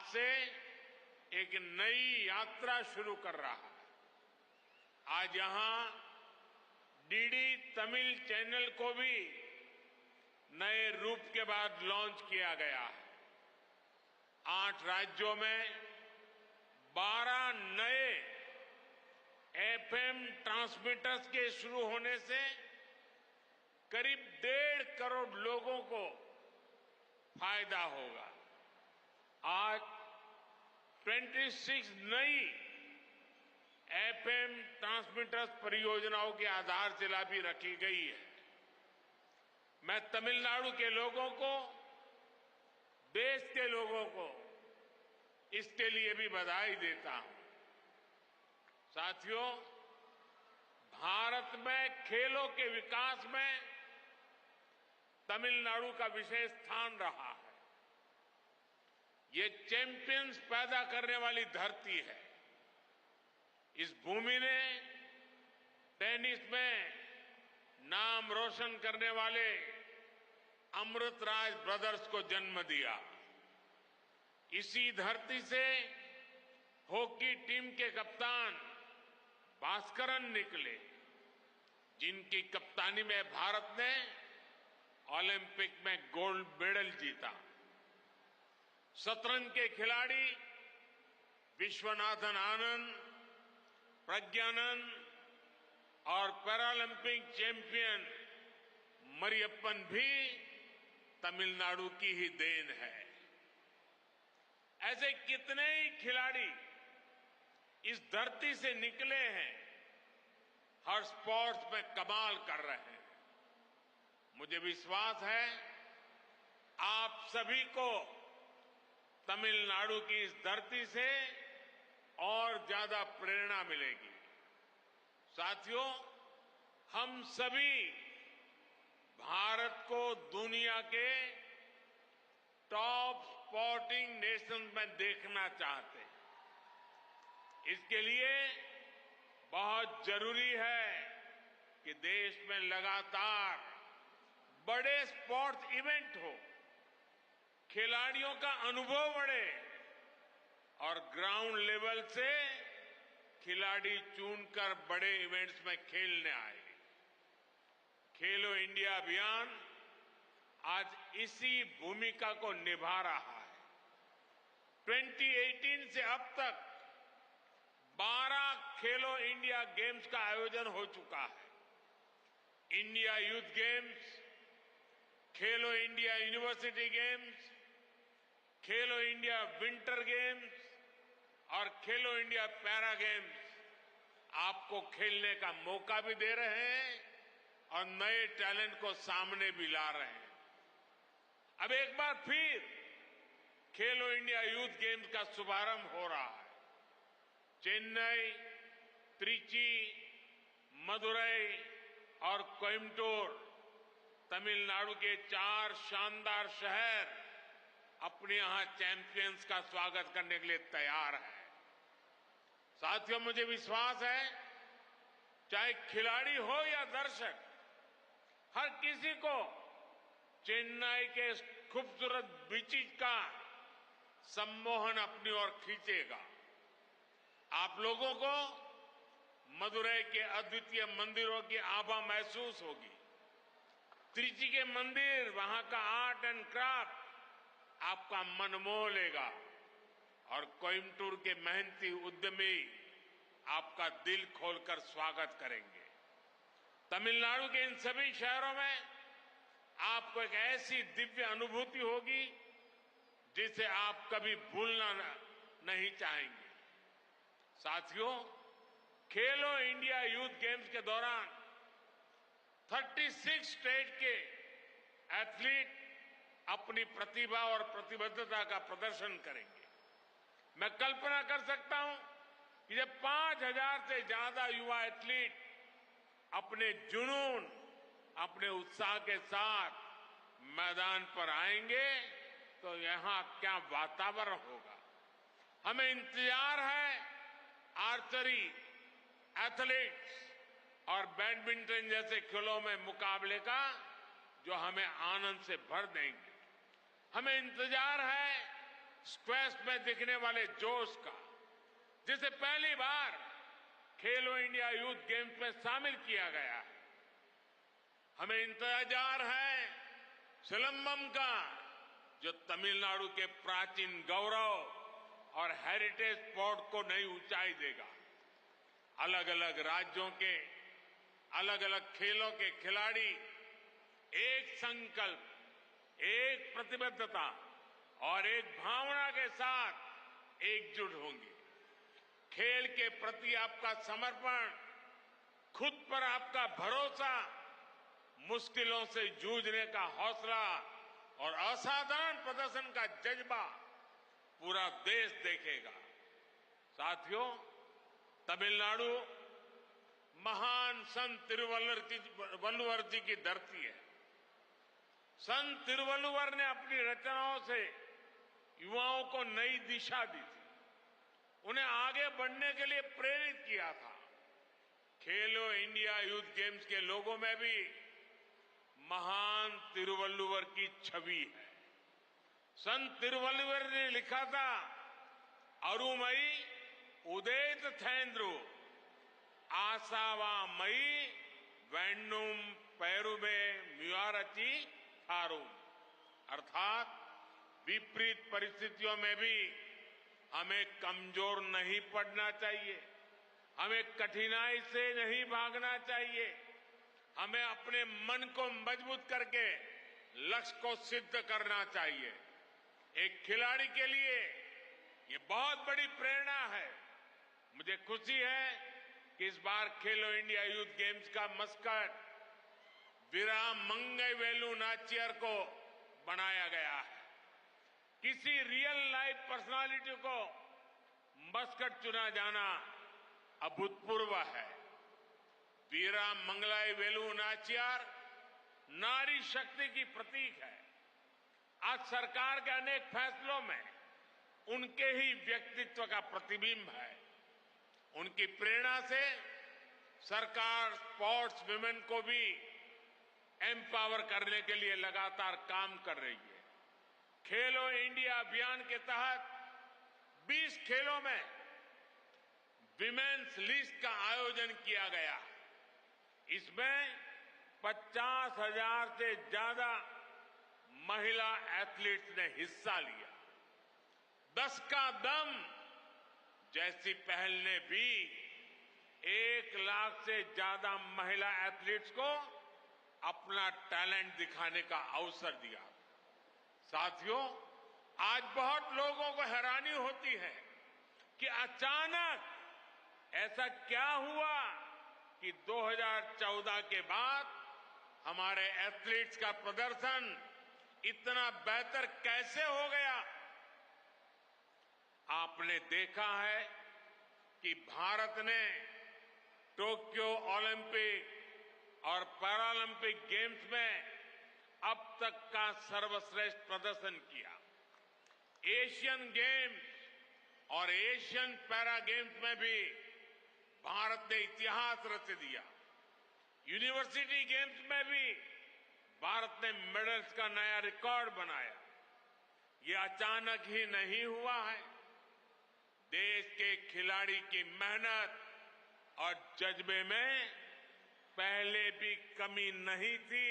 से एक नई यात्रा शुरू कर रहा है। आज यहां डीडी तमिल चैनल को भी नए रूप के बाद लॉन्च किया गया है। 8 राज्यों में 12 नए एफएम ट्रांसमीटर्स के शुरू होने से करीब 1.5 करोड़ लोगों को फायदा होगा। आज 26 नई एफएम ट्रांसमीटर्स परियोजनाओं की आधारशिला भी रखी गई है। मैं तमिलनाडु के लोगों को, देश के लोगों को इसके लिए भी बधाई देता हूं। साथियों, भारत में खेलों के विकास में तमिलनाडु का विशेष स्थान रहा है। ये चैंपियंस पैदा करने वाली धरती है। इस भूमि ने टेनिस में नाम रोशन करने वाले अमृतराज ब्रदर्स को जन्म दिया। इसी धरती से हॉकी टीम के कप्तान भास्करन निकले, जिनकी कप्तानी में भारत ने ओलंपिक में गोल्ड मेडल जीता। शतरंज के खिलाड़ी विश्वनाथन आनंद, प्रज्ञानंद और पैरालंपिक चैंपियन मरियप्पन भी तमिलनाडु की ही देन है। ऐसे कितने ही खिलाड़ी इस धरती से निकले हैं, हर स्पोर्ट्स में कमाल कर रहे हैं। मुझे विश्वास है आप सभी को तमिलनाडु की इस धरती से और ज्यादा प्रेरणा मिलेगी। साथियों, हम सभी भारत को दुनिया के टॉप स्पोर्टिंग नेशन में देखना चाहते हैं। इसके लिए बहुत जरूरी है कि देश में लगातार बड़े स्पोर्ट्स इवेंट हो, खिलाड़ियों का अनुभव बढ़े और ग्राउंड लेवल से खिलाड़ी चुनकर बड़े इवेंट्स में खेलने आए। खेलो इंडिया अभियान आज इसी भूमिका को निभा रहा है। 2018 से अब तक 12 खेलो इंडिया गेम्स का आयोजन हो चुका है। इंडिया यूथ गेम्स, खेलो इंडिया यूनिवर्सिटी गेम्स, खेलो इंडिया विंटर गेम्स और खेलो इंडिया पैरा गेम्स आपको खेलने का मौका भी दे रहे हैं और नए टैलेंट को सामने भी ला रहे हैं। अब एक बार फिर खेलो इंडिया यूथ गेम्स का शुभारंभ हो रहा है। चेन्नई, त्रिची, मदुरई और कोयम्बटूर, तमिलनाडु के 4 शानदार शहर अपने यहां चैंपियंस का स्वागत करने के लिए तैयार है। साथियों, मुझे विश्वास है चाहे खिलाड़ी हो या दर्शक, हर किसी को चेन्नई के खूबसूरत बीचेस का सम्मोहन अपनी ओर खींचेगा। आप लोगों को मदुरई के अद्वितीय मंदिरों की आभा महसूस होगी। त्रिची के मंदिर, वहां का आर्ट एंड क्राफ्ट आपका मन मोह लेगा और कोयम्बटूर के मेहनती उद्यमी आपका दिल खोलकर स्वागत करेंगे। तमिलनाडु के इन सभी शहरों में आपको एक ऐसी दिव्य अनुभूति होगी जिसे आप कभी भूलना नहीं चाहेंगे। साथियों, खेलो इंडिया यूथ गेम्स के दौरान 36 स्टेट के एथलीट अपनी प्रतिभा और प्रतिबद्धता का प्रदर्शन करेंगे। मैं कल्पना कर सकता हूं कि जब 5000 से ज्यादा युवा एथलीट अपने जुनून, अपने उत्साह के साथ मैदान पर आएंगे तो यहां क्या वातावरण होगा। हमें इंतजार है आर्चरी, एथलेटिक्स और बैडमिंटन जैसे खेलों में मुकाबले का, जो हमें आनंद से भर देंगे। हमें इंतजार है स्क्वैश में दिखने वाले जोश का, जिसे पहली बार खेलो इंडिया यूथ गेम्स में शामिल किया गया है। हमें इंतजार है सिलंबम का, जो तमिलनाडु के प्राचीन गौरव और हेरिटेज स्पोर्ट को नई ऊंचाई देगा। अलग अलग राज्यों के अलग अलग खेलों के खिलाड़ी एक संकल्प, एक प्रतिबद्धता और एक भावना के साथ एकजुट होंगे। खेल के प्रति आपका समर्पण, खुद पर आपका भरोसा, मुश्किलों से जूझने का हौसला और असाधारण प्रदर्शन का जज्बा पूरा देश देखेगा। साथियों, तमिलनाडु महान संत तिरुवल्लुवर जी की धरती है। संत तिरुवल्लुवर ने अपनी रचनाओं से युवाओं को नई दिशा दी थी, उन्हें आगे बढ़ने के लिए प्रेरित किया था। खेलो इंडिया यूथ गेम्स के लोगों में भी महान तिरुवल्लुवर की छवि है। संत तिरुवल्लुवर ने लिखा था, अरुमई उदेत थेंद्रु आसावा मई वैन्नुम पैरुबे म्युआरची थारू, अर्थात विपरीत परिस्थितियों में भी हमें कमजोर नहीं पड़ना चाहिए, हमें कठिनाई से नहीं भागना चाहिए, हमें अपने मन को मजबूत करके लक्ष्य को सिद्ध करना चाहिए। एक खिलाड़ी के लिए ये बहुत बड़ी प्रेरणा है। मुझे खुशी है कि इस बार खेलो इंडिया यूथ गेम्स का मस्कट वीरामंगई वेलु नाचियर को बनाया गया है। किसी रियल लाइफ पर्सनालिटी को मस्कट चुना जाना अभूतपूर्व है। वीरामंगई वेलु नाचियार नारी शक्ति की प्रतीक है। आज सरकार के अनेक फैसलों में उनके ही व्यक्तित्व का प्रतिबिंब है। उनकी प्रेरणा से सरकार स्पोर्ट्स विमेन को भी एम्पावर करने के लिए लगातार काम कर रही है। खेलो इंडिया अभियान के तहत 20 खेलों में विमेन्स लिस्ट का आयोजन किया गया। इसमें 50,000 से ज्यादा महिला एथलीट्स ने हिस्सा लिया। 10 का दम जैसी पहल ने भी 1 लाख से ज्यादा महिला एथलीट्स को अपना टैलेंट दिखाने का अवसर दिया। साथियों, आज बहुत लोगों को हैरानी होती है कि अचानक ऐसा क्या हुआ कि 2014 के बाद हमारे एथलीट्स का प्रदर्शन इतना बेहतर कैसे हो गया। आपने देखा है कि भारत ने टोक्यो ओलंपिक और पैरालंपिक गेम्स में अब तक का सर्वश्रेष्ठ प्रदर्शन किया। एशियन गेम्स और एशियन पैरा गेम्स में भी भारत ने इतिहास रच दिया। यूनिवर्सिटी गेम्स में भी भारत ने मेडल्स का नया रिकॉर्ड बनाया। ये अचानक ही नहीं हुआ है। देश के खिलाड़ी की मेहनत और जज्बे में पहले भी कमी नहीं थी,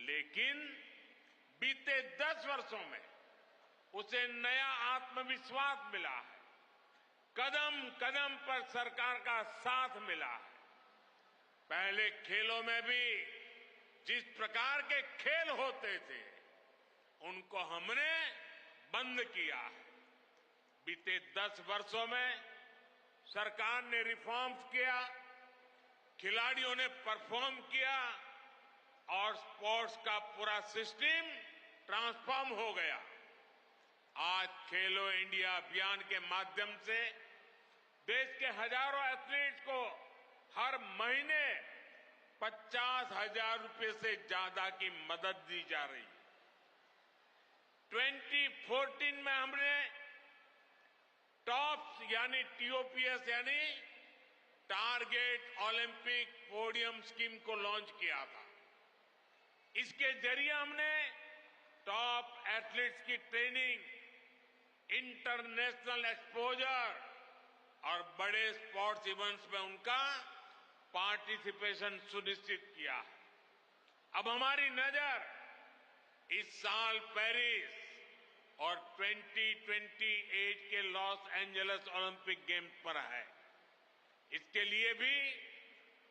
लेकिन बीते 10 वर्षों में उसे नया आत्मविश्वास मिला है। कदम कदम पर सरकार का साथ मिला है। पहले खेलों में भी जिस प्रकार के खेल होते थे, उनको हमने बंद किया है। बीते 10 वर्षों में सरकार ने रिफॉर्म्स किया, खिलाड़ियों ने परफॉर्म किया और स्पोर्ट्स का पूरा सिस्टम ट्रांसफॉर्म हो गया। आज खेलो इंडिया अभियान के माध्यम से देश के हजारों एथलीट्स को हर महीने 50,000 रुपए से ज्यादा की मदद दी जा रही है। 2014 में हमने टॉप्स यानी TOPS यानी टारगेट ओलंपिक पोडियम स्कीम को लॉन्च किया था। इसके जरिए हमने टॉप एथलीट्स की ट्रेनिंग इंटरनेशनल एक्सपोजर और बड़े स्पोर्ट्स इवेंट्स में उनका पार्टिसिपेशन सुनिश्चित किया है। अब हमारी नजर इस साल पेरिस और 2028 के लॉस एंजल्स ओलंपिक गेम्स पर है। इसके लिए भी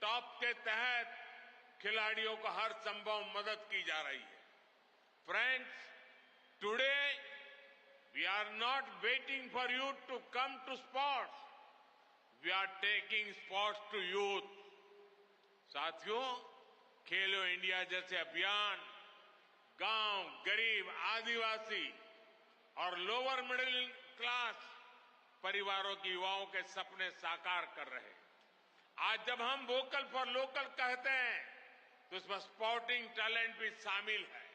टॉप के तहत खिलाड़ियों को हर संभव मदद की जा रही है। Friends, today we are not waiting for you to come to sports, we are taking sports to youth. साथियों, खेलो इंडिया जैसे अभियान गांव, गरीब, आदिवासी और लोअर मिडिल क्लास परिवारों के युवाओं के सपने साकार कर रहे हैं। आज जब हम वोकल फॉर लोकल कहते हैं तो उसमें स्पोर्टिंग टैलेंट भी शामिल है।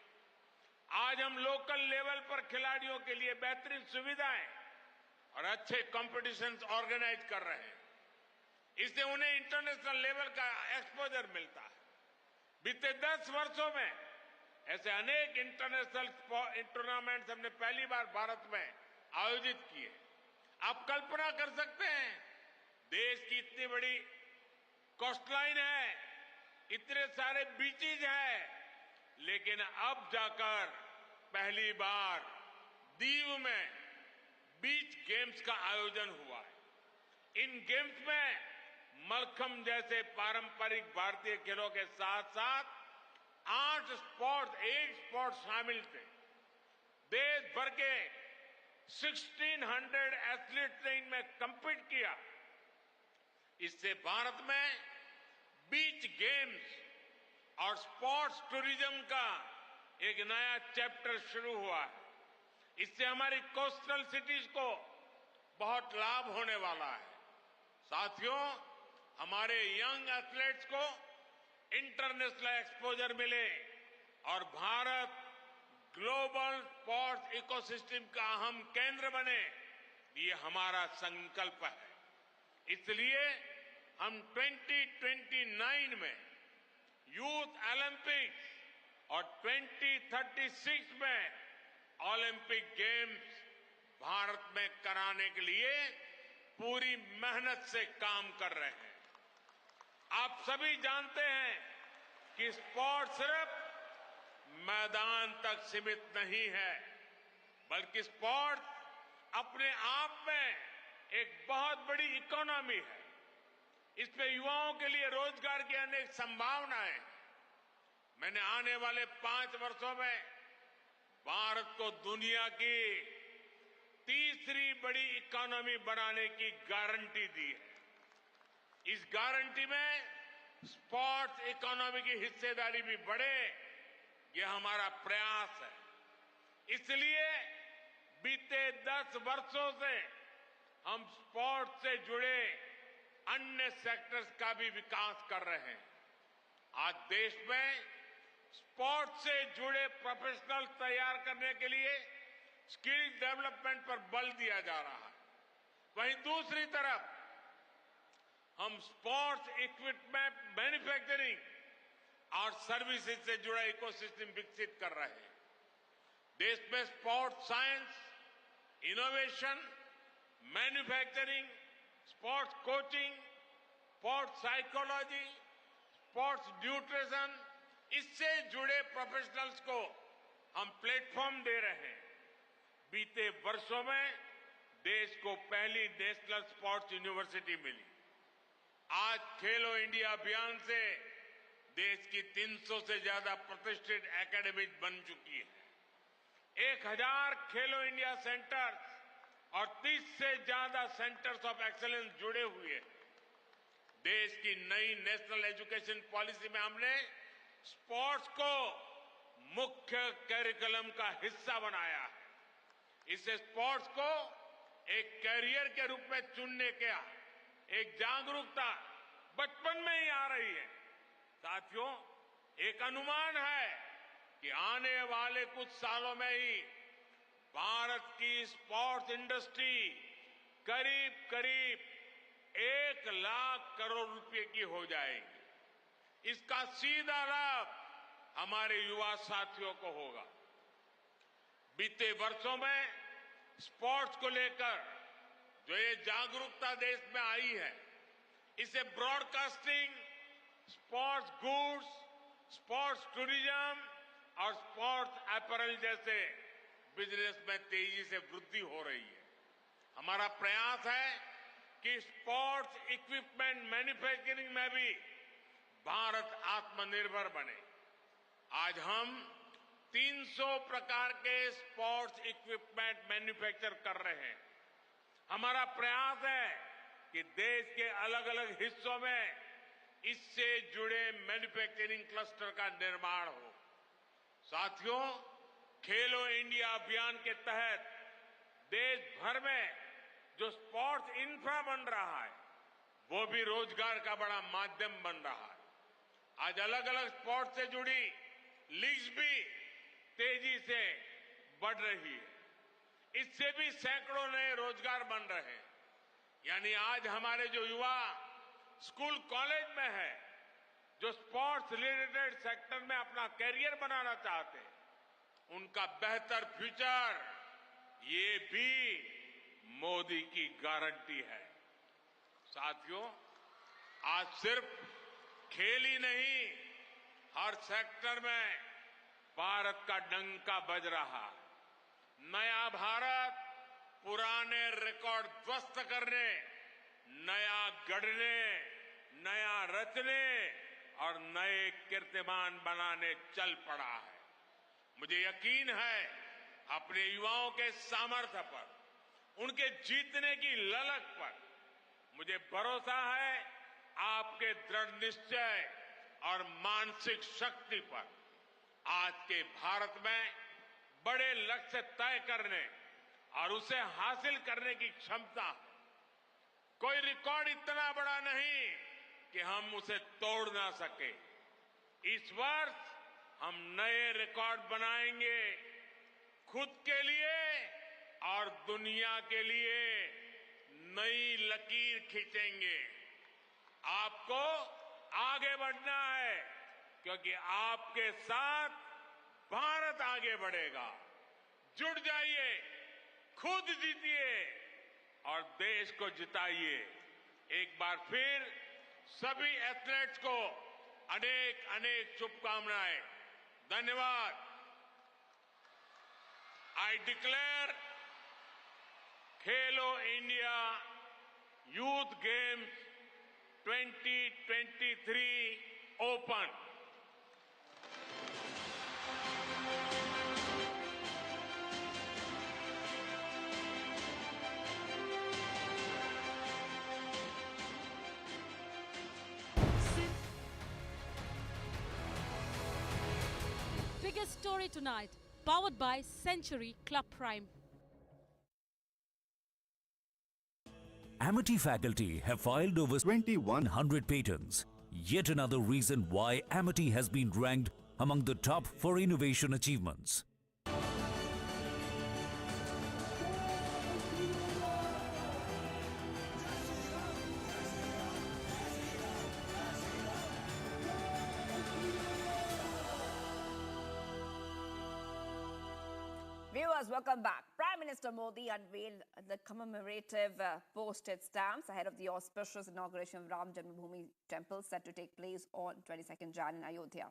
आज हम लोकल लेवल पर खिलाड़ियों के लिए बेहतरीन सुविधाएं और अच्छे कॉम्पिटिशन्स ऑर्गेनाइज कर रहे हैं। इससे उन्हें इंटरनेशनल लेवल का एक्सपोजर मिलता है। बीते 10 वर्षों में ऐसे अनेक इंटरनेशनल टूर्नामेंट्स हमने पहली बार भारत में आयोजित किए। आप कल्पना कर सकते हैं, देश की इतनी बड़ी कोस्टलाइन है, इतने सारे बीचेज हैं, लेकिन अब जाकर पहली बार दीव में बीच गेम्स का आयोजन हुआ है। इन गेम्स में मलखंब जैसे पारंपरिक भारतीय खेलों के साथ साथ 8 स्पोर्ट्स शामिल थे। देश भर के 1600 एथलीट्स ने इनमें कम्पीट किया। इससे भारत में बीच गेम्स और स्पोर्ट्स टूरिज्म का एक नया चैप्टर शुरू हुआ है। इससे हमारी कोस्टल सिटीज को बहुत लाभ होने वाला है। साथियों, हमारे यंग एथलीट्स को इंटरनेशनल एक्सपोजर मिले और भारत ग्लोबल स्पोर्ट्स इकोसिस्टम का अहम केंद्र बने, ये हमारा संकल्प है। इसलिए हम 2029 में यूथ ओलंपिक्स और 2036 में ओलंपिक गेम्स भारत में कराने के लिए पूरी मेहनत से काम कर रहे हैं। आप सभी जानते हैं कि स्पोर्ट सिर्फ मैदान तक सीमित नहीं है, बल्कि स्पोर्ट अपने आप में एक बहुत बड़ी इकोनॉमी है। इसमें युवाओं के लिए रोजगार की अनेक संभावनाएं। मैंने आने वाले 5 वर्षों में भारत को दुनिया की तीसरी बड़ी इकोनॉमी बनाने की गारंटी दी है। इस गारंटी में स्पोर्ट्स इकोनॉमी की हिस्सेदारी भी बढ़े, यह हमारा प्रयास है। इसलिए बीते 10 वर्षों से हम स्पोर्ट्स से जुड़े अन्य सेक्टर्स का भी विकास कर रहे हैं। आज देश में स्पोर्ट्स से जुड़े प्रोफेशनल तैयार करने के लिए स्किल डेवलपमेंट पर बल दिया जा रहा है। वहीं दूसरी तरफ हम स्पोर्ट्स इक्विपमेंट मैन्युफैक्चरिंग और सर्विसेज से जुड़ा इकोसिस्टम विकसित कर रहे हैं। देश में sports science, innovation, manufacturing, sports coaching, sports psychology, sports nutrition, इससे जुड़े प्रोफेशनल्स को हम प्लेटफॉर्म दे रहे हैं। बीते वर्षों में देश को पहली नेशनल स्पोर्ट्स यूनिवर्सिटी मिली। आज खेलो इंडिया अभियान से देश की 300 से ज्यादा प्रतिष्ठित एकेडमी बन चुकी है। 1000 खेलो इंडिया सेंटर्स और 30 से ज्यादा सेंटर्स ऑफ एक्सीलेंस जुड़े हुए हैं। देश की नई नेशनल एजुकेशन पॉलिसी में हमने स्पोर्ट्स को मुख्य करिकुलम का हिस्सा बनाया है। इससे स्पोर्ट्स को एक कैरियर के रूप में चुनने का एक जागरूकता बचपन में ही आ रही है। साथियों, एक अनुमान है कि आने वाले कुछ सालों में ही भारत की स्पोर्ट्स इंडस्ट्री करीब करीब 1 लाख करोड़ रुपए की हो जाएगी। इसका सीधा लाभ हमारे युवा साथियों को होगा। बीते वर्षों में स्पोर्ट्स को लेकर जो ये जागरूकता देश में आई है, इसे broadcasting, sports goods, sports tourism और स्पोर्ट्स अपैरल जैसे बिजनेस में तेजी से वृद्धि हो रही है। हमारा प्रयास है कि स्पोर्ट्स इक्विपमेंट मैन्युफैक्चरिंग में भी भारत आत्मनिर्भर बने। आज हम 300 प्रकार के स्पोर्ट्स इक्विपमेंट मैन्युफैक्चर कर रहे हैं। हमारा प्रयास है कि देश के अलग अलग हिस्सों में इससे जुड़े मैन्युफैक्चरिंग क्लस्टर का निर्माण हो। साथियों, खेलो इंडिया अभियान के तहत देश भर में जो स्पोर्ट्स इंफ्रा बन रहा है, वो भी रोजगार का बड़ा माध्यम बन रहा है। आज अलग अलग स्पोर्ट्स से जुड़ी लीग्स भी तेजी से बढ़ रही है। इससे भी सैकड़ों नए रोजगार बन रहे हैं। यानी आज हमारे जो युवा स्कूल कॉलेज में है, जो स्पोर्ट्स रिलेटेड सेक्टर में अपना कैरियर बनाना चाहते हैं, उनका बेहतर फ्यूचर ये भी मोदी की गारंटी है। साथियों, आज सिर्फ खेल ही नहीं, हर सेक्टर में भारत का डंका बज रहा है। नया भारत पुराने रिकॉर्ड ध्वस्त करने, नया गढ़ने, नया रचने और नए कीर्तिमान बनाने चल पड़ा है। मुझे यकीन है अपने युवाओं के सामर्थ्य पर, उनके जीतने की ललक पर, मुझे भरोसा है आपके दृढ़ निश्चय और मानसिक शक्ति पर। आज के भारत में बड़े लक्ष्य तय करने और उसे हासिल करने की क्षमता है। कोई रिकॉर्ड इतना बड़ा नहीं कि हम उसे तोड़ ना सके। इस वर्ष हम नए रिकॉर्ड बनाएंगे, खुद के लिए और दुनिया के लिए नई लकीर खींचेंगे। आपको आगे बढ़ना है, क्योंकि आपके साथ भारत आगे बढ़ेगा। जुट जाइए, खुद जीतिए और देश को जिताइए। एक बार फिर सभी एथलीट्स को अनेक अनेक शुभकामनाएं। धन्यवाद। I declare Khelo India youth games 2023 open. Biggest story tonight, powered by Century Club Prime. Amity faculty have filed over 2,100 patents. Yet another reason why Amity has been ranked among the top for innovation achievements. Viewers, welcome back. Prime Minister Modi unveiled the commemorative postage stamps ahead of the auspicious inauguration of Ram Janmabhoomi Temple set to take place on 22nd Jan in Ayodhya.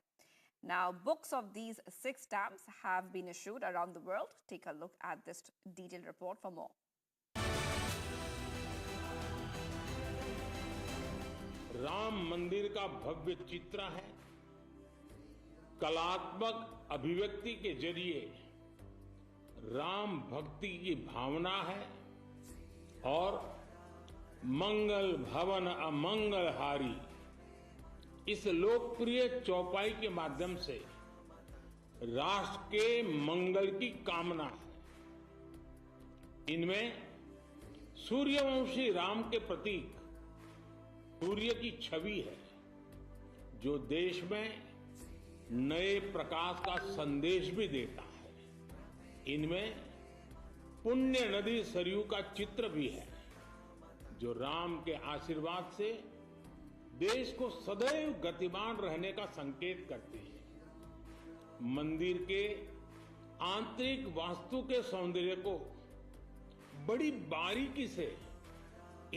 Now, books of these 6 stamps have been issued around the world. Take a look at this detailed report for more. Ram मंदिर का भव्य चित्र है। कलात्मक अभिव्यक्ति के जरिए राम भक्ति की भावना है और मंगल भवन अमंगलहारी इस लोकप्रिय चौपाई के माध्यम से राष्ट्र के मंगल की कामना है। इनमें सूर्यवंशी राम के प्रतीक सूर्य की छवि है, जो देश में नए प्रकाश का संदेश भी देता है। इनमें पुण्य नदी सरयू का चित्र भी है, जो राम के आशीर्वाद से देश को सदैव गतिमान रहने का संकेत करती है। मंदिर के आंतरिक वास्तु के सौंदर्य को बड़ी बारीकी से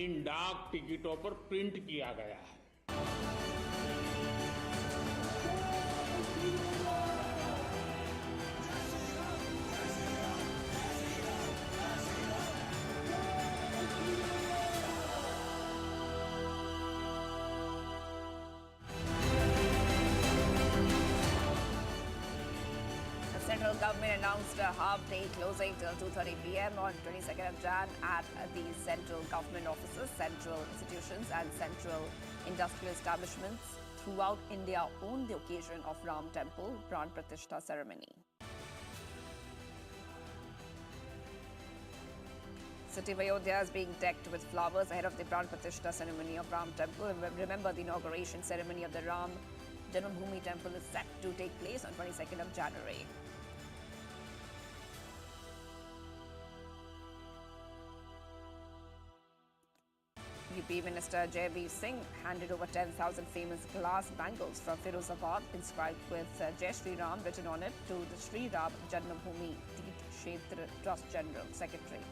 इन डाक टिकटों पर प्रिंट किया गया है। Central government announced a half-day closing till 2:30 p.m. on 22nd of Jan at the central government offices, central institutions and central industrial establishments throughout India on the occasion of Ram Temple Pran Pratishtha ceremony. City of Ayodhya is being decked with flowers ahead of the Pran Pratishtha ceremony of Ram Temple. Remember, the inauguration ceremony of the Ram Janmabhoomi Temple is set to take place on 22nd of January. UP Minister Jayaveer Singh handed over 10,000 famous glass bangles from Firozabad inscribed with Jai Shri Ram written on it to the Shri Ram Janmabhoomi Teerth Kshetra Trust General Secretary.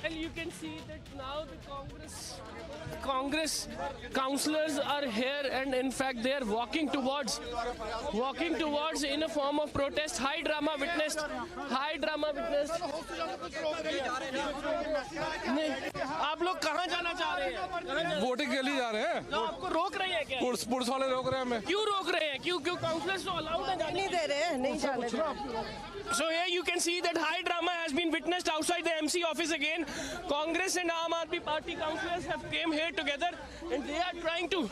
And you can see that now the Congress councillors are here, and in fact they are walking towards in a form of protest. High drama witnessed. आप लोग कहाँ जाना चाह रहे हैं? Voting के लिए जा रहे हैं। तो आपको रोक रहे हैं क्या? पुलिस वाले रोक रहे हैं हमें। क्यों रोक रहे हैं? क्यों काउंसलर्स तो अलाउड है? नहीं दे रहे हैं, नहीं जाने दे रहे। So here you can see that high drama has been witnessed outside the MC office again. Congress and Aam Aadmi Party councillors have came here together and they are trying to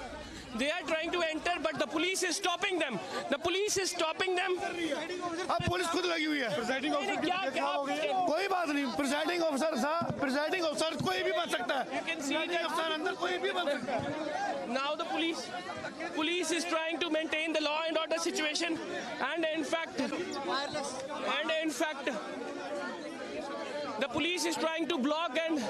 enter, but the police is stopping them. अब police खुद लगी हुई है। Presiding officer कोई बात नहीं, presiding officer कोई भी बन सकता है। प्रिजाइडिंग ऑफिसर अंदर कोई भी बन सकता है। Now the police is trying to maintain the law and order situation, and in fact the police is trying to block and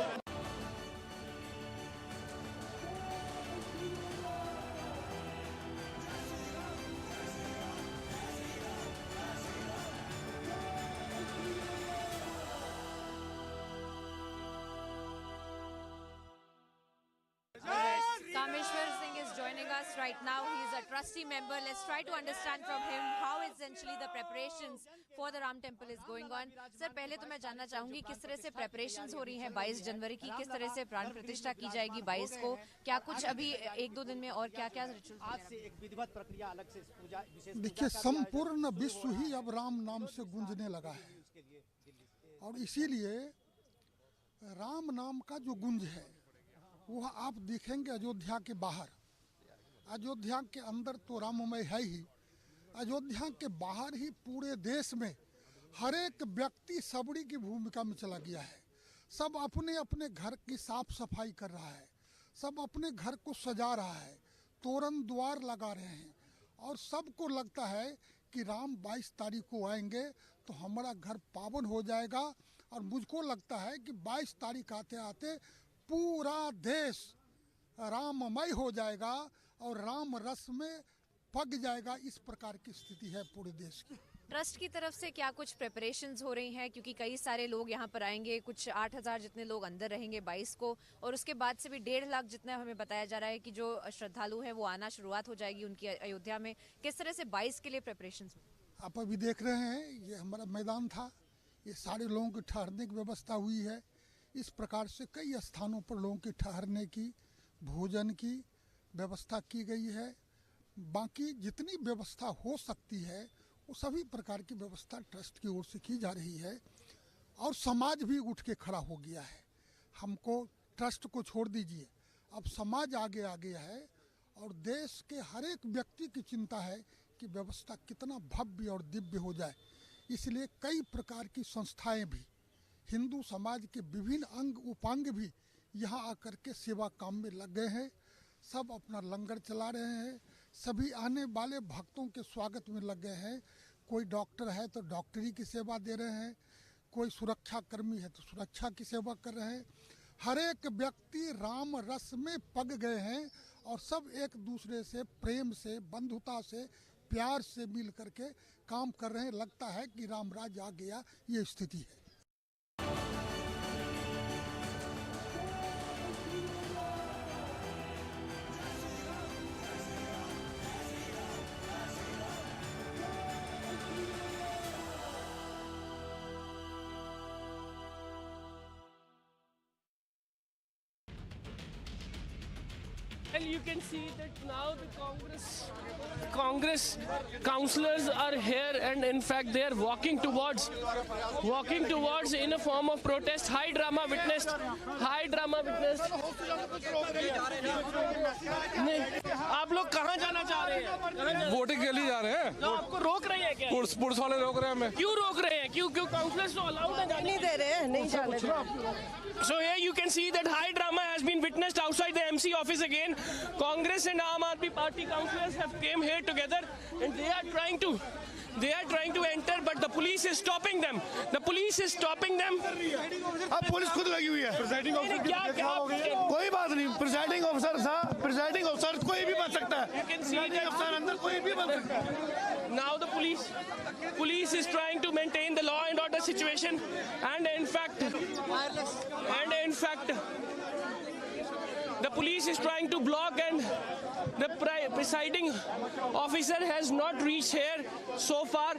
right now. He is a trustee member. Let's try to understand from him how essentially the preparations for the Ram Temple is going on. Sir, पहले तो मैं जानना चाहूंगी किस तरह से preparations हो रही हैं 22 जनवरी की, किस तरह से प्राण प्रतिष्ठा की जाएगी 22 को, क्या कुछ अभी 1-2 दिन में और क्या-क्या रिचुअल्स? आज से एक विधिवत प्रक्रिया अलग से पूजा विशेष। देखिए, संपूर्ण विश्व ही अब राम नाम से गूंजने लगा है और इसीलिए राम नाम का जो गुंज है वो आप देखेंगे अयोध्या के बाहर। अयोध्या के अंदर तो राममय है ही, अयोध्या के बाहर ही पूरे देश में हर एक व्यक्ति सबड़ी की भूमिका में चला गया है। सब अपने अपने घर की साफ सफाई कर रहा है, सब अपने घर को सजा रहा है, तोरण द्वार लगा रहे हैं और सबको लगता है कि राम 22 तारीख को आएंगे तो हमारा घर पावन हो जाएगा। और मुझको लगता है कि 22 तारीख आते आते पूरा देश राममय हो जाएगा और राम रस में पक जाएगा। इस प्रकार की स्थिति है पूरे देश की। ट्रस्ट की तरफ से क्या कुछ प्रिपरेशंस हो रही हैं, क्योंकि कई सारे लोग यहाँ पर आएंगे, कुछ 8,000 जितने लोग अंदर रहेंगे 22 को, और उसके बाद से भी 1.5 लाख जितना हमें बताया जा रहा है कि जो श्रद्धालु हैं वो आना शुरुआत हो जाएगी उनकी अयोध्या में। किस तरह से 22 के लिए प्रिपरेशंस? आप अभी देख रहे हैं ये हमारा मैदान था, ये सारे लोगों की ठहरने की व्यवस्था हुई है। इस प्रकार से कई स्थानों पर लोगों की ठहरने की, भोजन की व्यवस्था की गई है। बाकी जितनी व्यवस्था हो सकती है वो सभी प्रकार की व्यवस्था ट्रस्ट की ओर से की जा रही है और समाज भी उठ के खड़ा हो गया है। हमको ट्रस्ट को छोड़ दीजिए, अब समाज आगे आ गया है और देश के हर एक व्यक्ति की चिंता है कि व्यवस्था कितना भव्य और दिव्य हो जाए। इसलिए कई प्रकार की संस्थाएं भी, हिंदू समाज के विभिन्न अंग उपांग भी यहाँ आकर के सेवा काम में लग गए हैं। सब अपना लंगर चला रहे हैं, सभी आने वाले भक्तों के स्वागत में लग गए हैं। कोई डॉक्टर है तो डॉक्टरी की सेवा दे रहे हैं, कोई सुरक्षा कर्मी है तो सुरक्षा की सेवा कर रहे हैं। हर एक व्यक्ति राम रस में पग गए हैं और सब एक दूसरे से प्रेम से, बंधुता से, प्यार से मिल करके काम कर रहे हैं। लगता है कि राम राज आ गया, ये स्थिति है। And you can see that now the Congress councillors are here, and in fact they are walking towards in a form of protest. High drama witnessed. आप लोग कहाँ जाना चाह रहे हैं? वोटिंग के लिए जा रहे हैं। तो आपको रोक रहे हैं क्या? पुलिस वाले रोक रहे हैं हमें। क्यों रोक रहे हैं? क्यों काउंसलर्स तो अलाउड है? नहीं दे रहे हैं, नहीं जाने दे रहे। So here you can see that high drama has been witnessed outside the MC office again. Congress and Aam Aadmi Party councillors have came here together, and they are trying to enter, but the police is stopping them. अब police खुद लगी हुई है। कोई बात नहीं, presiding officer था, presiding officer कोई भी बन सकता है। प्रिसाइडिंग ऑफिसर अंदर कोई भी बन सकता है। Now the police is trying to maintain the law and order situation, and in fact the police is trying to block, and the presiding officer has not reached here so far.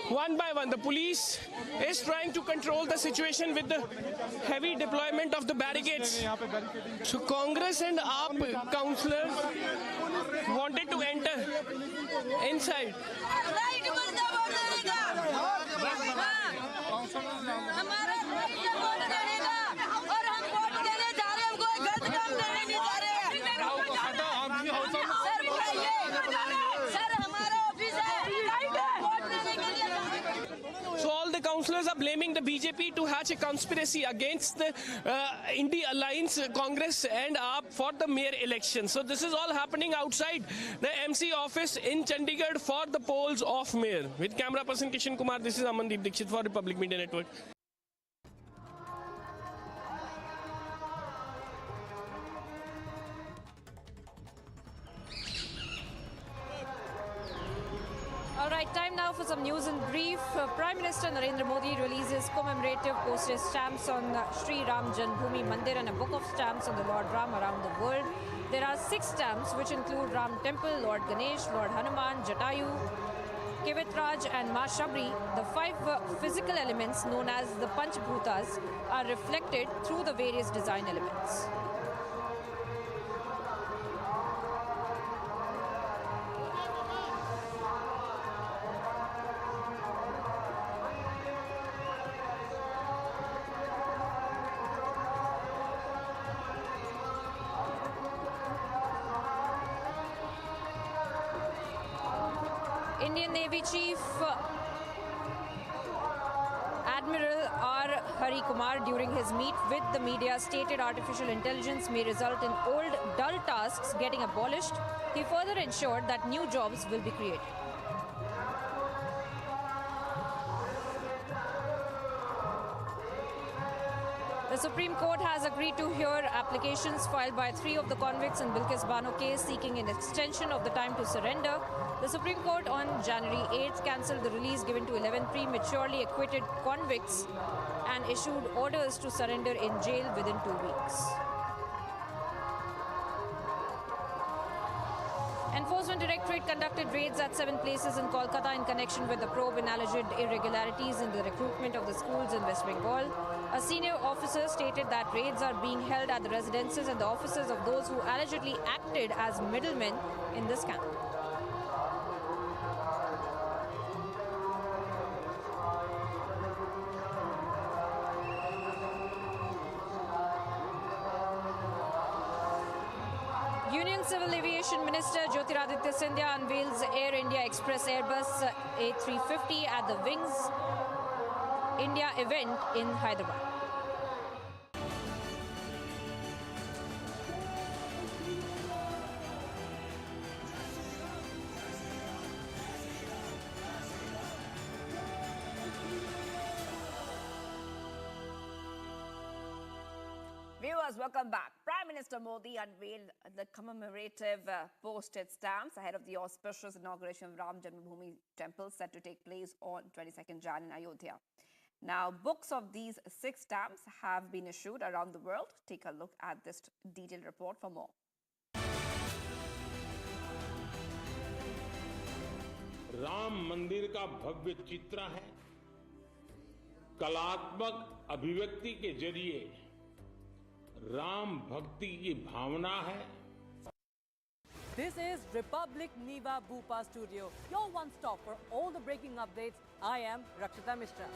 One by one, the police is trying to control the situation with the heavy deployment of the barricades. So Congress and AAP councillors wanted to enter inside. Councillors are blaming the BJP to hatch a conspiracy against the India Alliance, Congress and AAP for the mayor election. So this is all happening outside the MC office in Chandigarh for the polls of mayor. With camera person Kishan Kumar, this is Amandeep Dixit for Republic Media Network. Alright, time now for some news in brief. Prime Minister Narendra Modi releases commemorative postage stamps on Sri Ram Janmabhoomi Mandir and a book of stamps on the Lord Ram around the world. There are 6 stamps which include Ram Temple, Lord Ganesh, Lord Hanuman, Jatayu, Kivitraj and Ma Shabri. The 5 physical elements known as the Panchbhutas are reflected through the various design elements. Indian Navy Chief Admiral R. Hari Kumar, during his meet with the media, stated artificial intelligence may result in old, dull tasks getting abolished. He further ensured that new jobs will be created. The Supreme Court has agreed to hear applications filed by 3 of the convicts in Bilkis Bano case seeking an extension of the time to surrender. The Supreme Court on January 8th cancelled the release given to 11 prematurely acquitted convicts and issued orders to surrender in jail within 2 weeks. Enforcement Directorate conducted raids at 7 places in Kolkata in connection with the probe in alleged irregularities in the recruitment of the schools in West Bengal. A senior officer stated that raids are being held at the residences and the offices of those who allegedly acted as middlemen in the scandal. Union Civil Aviation Minister Jyotiraditya Scindia unveils Air India Express Airbus A350 at the Wings India event in Hyderabad. viewers, welcome back. Prime Minister Modi unveiled the commemorative postage stamps ahead of the auspicious inauguration of Ram Janmabhoomi Temple set to take place on 22nd Jan in Ayodhya. Now, books of these 6 stamps have been issued around the world. Take a look at this detailed report for more. Ram मंदिर का भव्य चित्र है, कलात्मक अभिव्यक्ति के जरिए राम भक्ति की भावना है. This is Republic Niva Bhupa Studio, your one stop for all the breaking updates. I am Rakshita Mishra.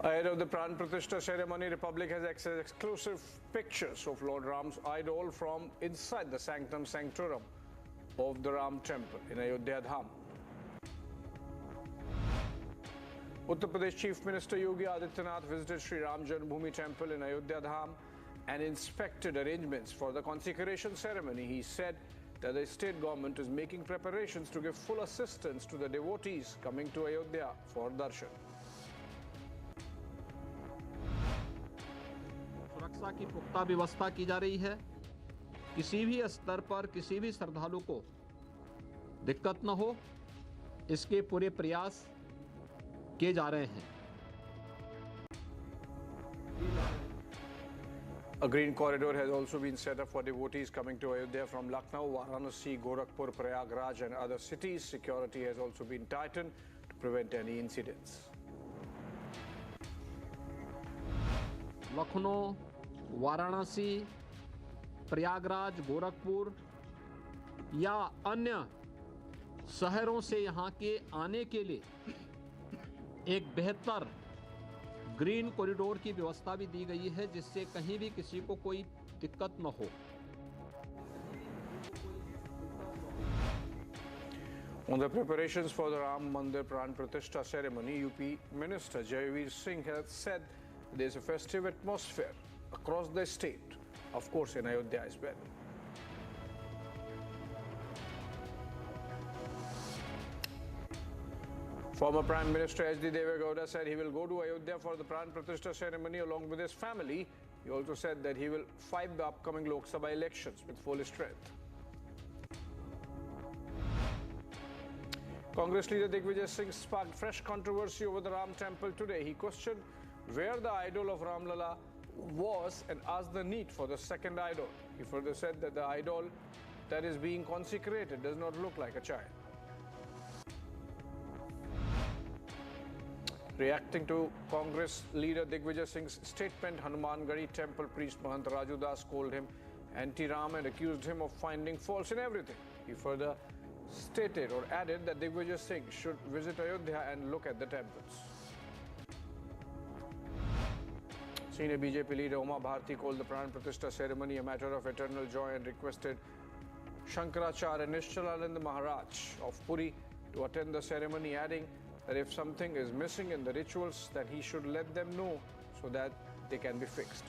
Ahead of the Pran Pratishtha ceremony, Republic has accessed exclusive pictures of Lord Ram's idol from inside the sanctum sanctorum of the Ram Temple in Ayodhya Dham. Uttar Pradesh Chief Minister Yogi Adityanath visited Sri Ram Janmabhoomi Temple in Ayodhya Dham and inspected arrangements for the consecration ceremony. He said that the state government is making preparations to give full assistance to the devotees coming to Ayodhya for darshan. सुरक्षा की पुख्ता व्यवस्था की जा रही है. किसी भी स्तर पर किसी भी श्रद्धालु को दिक्कत न हो, इसके पूरे प्रयास किए जा रहे हैं. A green corridor has also been set up for devotees coming to Ayodhya from Lucknow, Varanasi, Gorakhpur, Prayagraj and other cities. Security has also been tightened to prevent any incidents. Lucknow, Varanasi, Prayagraj, Gorakhpur या अन्य शहरों से यहाँ के आने के लिए एक बेहतर ग्रीन कॉरिडोर की व्यवस्था भी दी गई है, जिससे कहीं भी किसी को कोई दिक्कत न हो. On the preparations for the Ram Mandir Pran Pratishtha ceremony, UP Minister Jawaharlal Singh has said there is a festive atmosphere across the state, of course in Ayodhya as well. Former Prime Minister H.D. Devegowda said he will go to Ayodhya for the Pran Pratishtha ceremony along with his family. He also said that he will fight the upcoming Lok Sabha elections with full strength. Congress leader Digvijay Singh sparked fresh controversy over the Ram Temple today. He questioned where the idol of Ram Lala was and asked the need for the second idol. He further said that the idol that is being consecrated does not look like a child. Reacting to Congress leader Digvijay Singh's statement, Hanumangadi Temple priest Mahant Raju Das called him anti-Ram and accused him of finding faults in everything. He further stated or added that Digvijay Singh should visit Ayodhya and look at the temples. Senior BJP leader Uma Bharti called the Pran Pratishtha ceremony a matter of eternal joy and requested Shankaracharya Nishchalananda Maharaj of Puri to attend the ceremony, adding that if something is missing in the rituals, then he should let them know so that they can be fixed.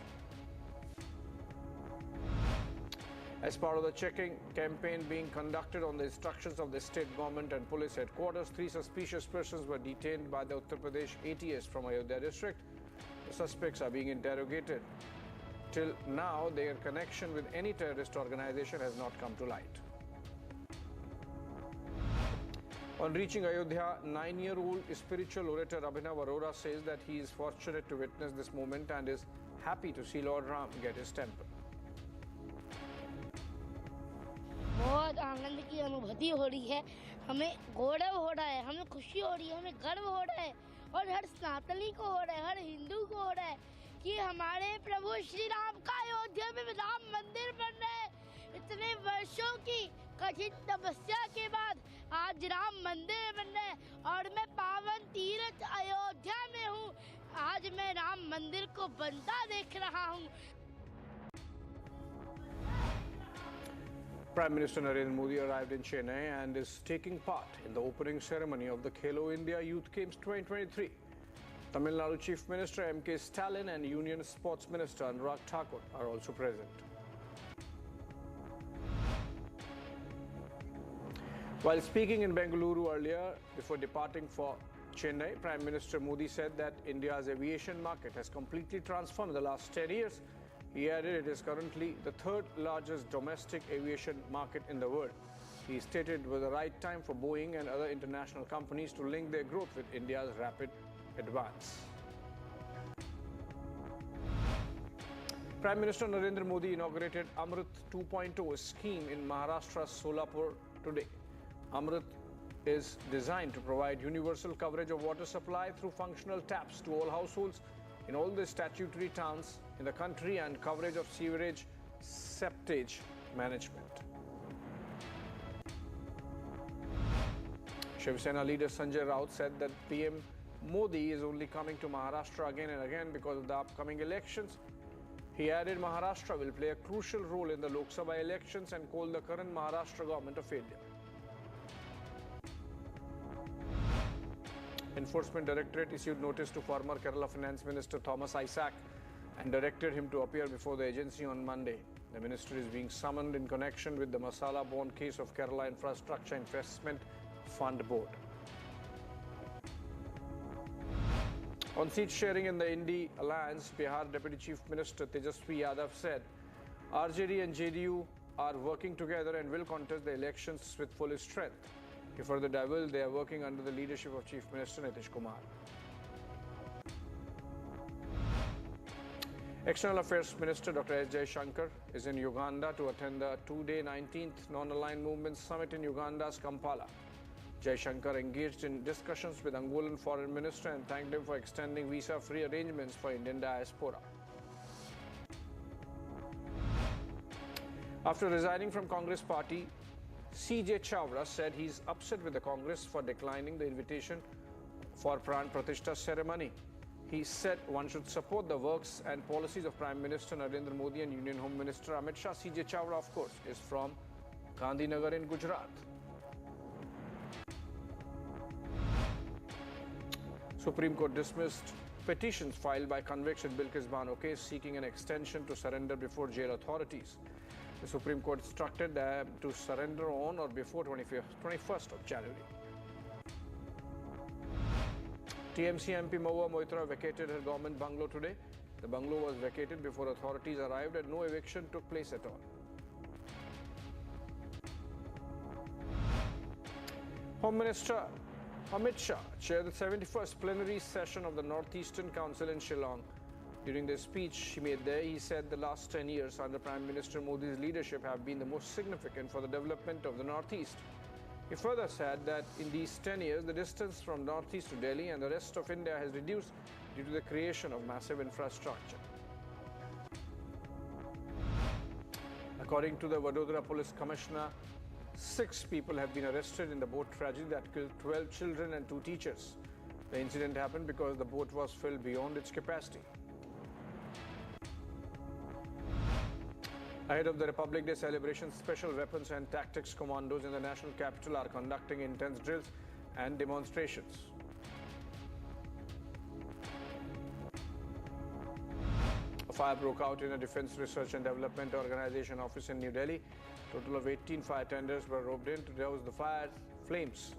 As part of the checking campaign being conducted on the instructions of the state government and police headquarters, 3 suspicious persons were detained by the Uttar Pradesh ATS from Ayodhya district. The suspects are being interrogated. Till now, their connection with any terrorist organization has not come to light. On reaching Ayodhya, 9-year-old spiritual orator Abhinav Arora says that he is fortunate to witness this moment and is happy to see Lord Ram get his temple. बहुत आनंद की अनुभूति हो रही है. हमें गौरव हो रहा है, हमें खुशी हो रही है, हमें गर्व हो रहा है और हर सनातनी को हो रहा है, हर हिंदू को हो रहा है कि हमारे प्रभु श्री राम का अयोध्या में राम मंदिर बन रहा है. इतने वर्षों की कठिन तपस्या के बाद आज राम मंदिर बन रहा है और मैं पावन तीर्थ अयोध्या में हूँ. आज मैं राम मंदिर को बनता देख रहा हूँ. Prime Minister Narendra Modi arrived in Chennai and is taking part in the opening ceremony of the Khelo India Youth Games 2023. Tamil Nadu Chief Minister M.K. Stalin and Union Sports Minister Anurag Thakur are also present. While speaking in Bengaluru earlier, before departing for Chennai, Prime Minister Modi said that India's aviation market has completely transformed in the last 10 years. He added it is currently the third largest domestic aviation market in the world. He stated it was the right time for Boeing and other international companies to link their growth with India's rapid advance. Prime Minister Narendra Modi inaugurated Amrit 2.0 scheme in Maharashtra's Solapur today. Amrit is designed to provide universal coverage of water supply through functional taps to all households in all the statutory towns in the country and coverage of sewerage septage management. Shiv Sena leader Sanjay Raut said that PM Modi is only coming to Maharashtra again and again because of the upcoming elections. He added Maharashtra will play a crucial role in the Lok Sabha elections and called the current Maharashtra government a failure. Enforcement Directorate issued notice to former Kerala Finance Minister Thomas Isaac and directed him to appear before the agency on Monday. The minister is being summoned in connection with the Masala bond case of Kerala Infrastructure Investment Fund Board. On seat sharing in the Indy Alliance, Bihar Deputy Chief Minister Tejasvi Yadav said RJD and JDU are working together and will contest the elections with full strength. He further divulged they are working under the leadership of Chief Minister Nitish Kumar. External Affairs Minister Dr. S. Jaishankar is in Uganda to attend the two-day 19th Non-Aligned Movement Summit in Uganda's Kampala. Jaishankar engaged in discussions with Angolan Foreign Minister and thanked him for extending visa-free arrangements for Indian diaspora. After resigning from Congress party, C.J. Chawla said he's upset with the Congress for declining the invitation for Pran Pratishtha ceremony. He said one should support the works and policies of Prime Minister Narendra Modi and Union Home Minister Amit Shah. C.J. Chawla, of course, is from Gandhinagar in Gujarat. Supreme Court dismissed petitions filed by convicted Bilkis Bano case seeking an extension to surrender before jail authorities. The Supreme Court instructed them to surrender on or before 21st of January. TMC MP Mahua Moitra vacated her government bungalow today. The bungalow was vacated before authorities arrived and no eviction took place at all. Home Minister Amit Shah chaired the 71st plenary session of the Northeastern Council in Shillong. During the speech he made there, he said the last 10 years under Prime Minister Modi's leadership have been the most significant for the development of the Northeast. He further said that in these 10 years, the distance from Northeast to Delhi and the rest of India has reduced due to the creation of massive infrastructure. According to the Vadodara Police Commissioner, 6 people have been arrested in the boat tragedy that killed 12 children and 2 teachers. The incident happened because the boat was filled beyond its capacity. Ahead of the Republic Day celebration, Special Weapons and Tactics Commandos in the national capital are conducting intense drills and demonstrations. A fire broke out in a Defence Research and Development Organization office in New Delhi. A total of 18 fire tenders were roped in to douse the fire flames.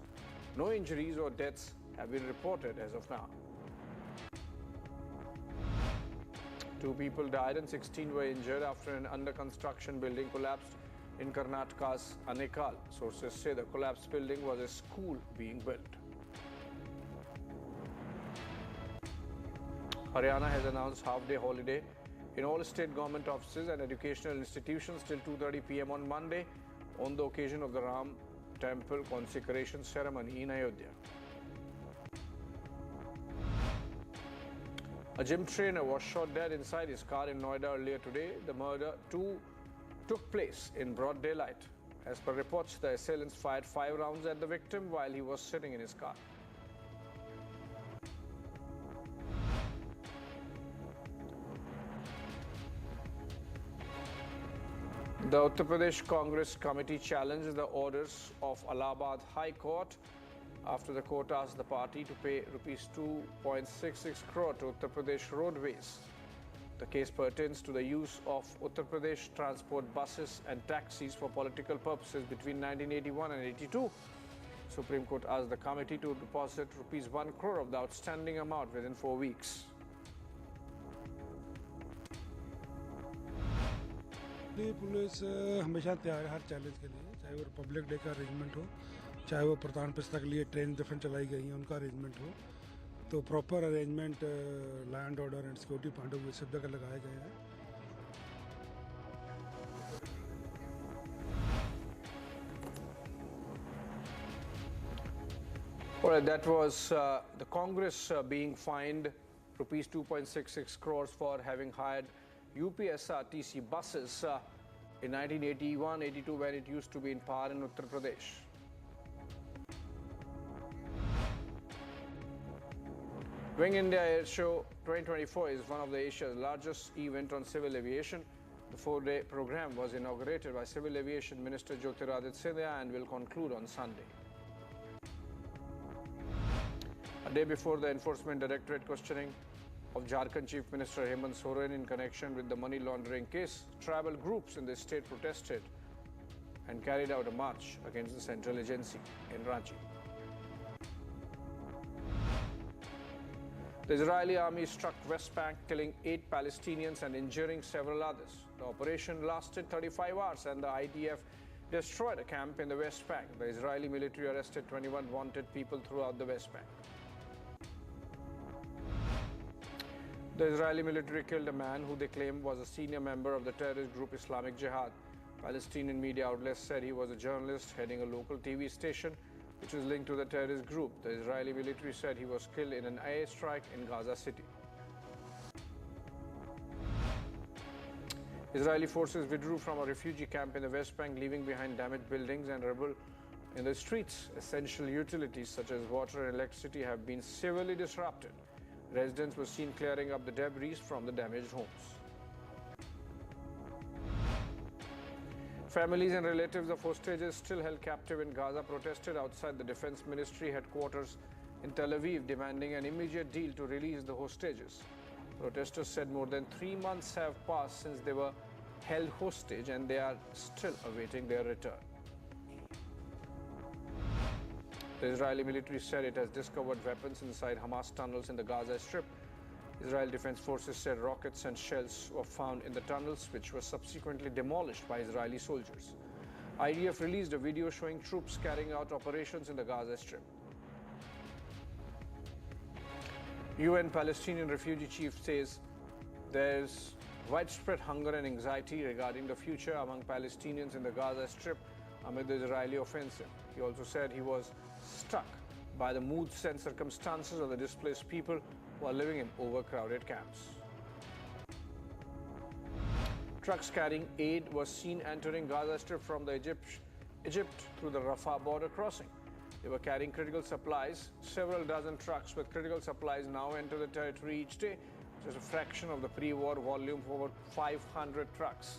No injuries or deaths have been reported as of now. 2 people died and 16 were injured after an under-construction building collapsed in Karnataka's Anekal. Sources say the collapsed building was a school being built. Haryana has announced half-day holiday in all state government offices and educational institutions till 2:30 p.m. on Monday on the occasion of the Ram Temple consecration ceremony in Ayodhya. A gym trainer was shot dead inside his car in Noida earlier today. The murder took place in broad daylight. As per reports, the assailants fired 5 rounds at the victim while he was sitting in his car. The Uttar Pradesh Congress Committee challenged the orders of Allahabad High Court after the court asked the party to pay rupees 2.66 crore to Uttar Pradesh Roadways. The case pertains to the use of Uttar Pradesh transport buses and taxis for political purposes between 1981 and 82. Supreme Court asked the committee to deposit rupees 1 crore of the outstanding amount within 4 weeks. Police हमेशा तैयार है हर challenge के लिए, चाहे वो Republic day का arrangement हो, चाहे वो प्रधान पिस्ता के लिए ट्रेन डिफेंस चलाई गई है उनका अरेंजमेंट हो, तो proper arrangement land order and security point of view सब जगह लगाए गए हैं. All right, that was the Congress being fined rupees 2.66 crores for having hired UPSRTC buses in 1981-82 when it used to be in power in Uttar Pradesh. Wing India Air Show 2024 is one of the Asia's largest event on civil aviation. The 4-day program was inaugurated by Civil Aviation Minister Jawaharlal Nehru and will conclude on Sunday. A day before the Enforcement Directorate questioning of Jharkhand Chief Minister Hemant Soren in connection with the money laundering case, tribal groups in the state protested and carried out a march against the central agency in Ranchi. The Israeli army struck West Bank, killing 8 Palestinians and injuring several others. The operation lasted 35 hours and the IDF destroyed a camp in the West Bank. The Israeli military arrested 21 wanted people throughout the West Bank. The Israeli military killed a man who they claim was a senior member of the terrorist group Islamic Jihad. Palestinian media outlets said he was a journalist heading a local TV station which is linked to the terrorist group. The Israeli military said he was killed in an air strike in Gaza City. Israeli forces withdrew from a refugee camp in the West Bank, leaving behind damaged buildings and rubble in the streets. Essential utilities such as water and electricity have been severely disrupted. Residents were seen clearing up the debris from the damaged homes. Families and relatives of hostages still held captive in Gaza protested outside the Defense Ministry headquarters in Tel Aviv, demanding an immediate deal to release the hostages. Protesters said more than 3 months have passed since they were held hostage and they are still awaiting their return. The Israeli military said it has discovered weapons inside Hamas tunnels in the Gaza Strip. Israel Defense Forces said rockets and shells were found in the tunnels, which were subsequently demolished by Israeli soldiers. IDF released a video showing troops carrying out operations in the Gaza Strip. UN Palestinian refugee chief says there's widespread hunger and anxiety regarding the future among Palestinians in the Gaza Strip amid the Israeli offensive. He also said he was struck by the moods and circumstances of the displaced people who are living in overcrowded camps. Trucks carrying aid were seen entering Gaza Strip from the Egypt through the Rafah border crossing. They were carrying critical supplies. Several dozen trucks with critical supplies now enter the territory each day, which is a fraction of the pre-war volume of over 500 trucks.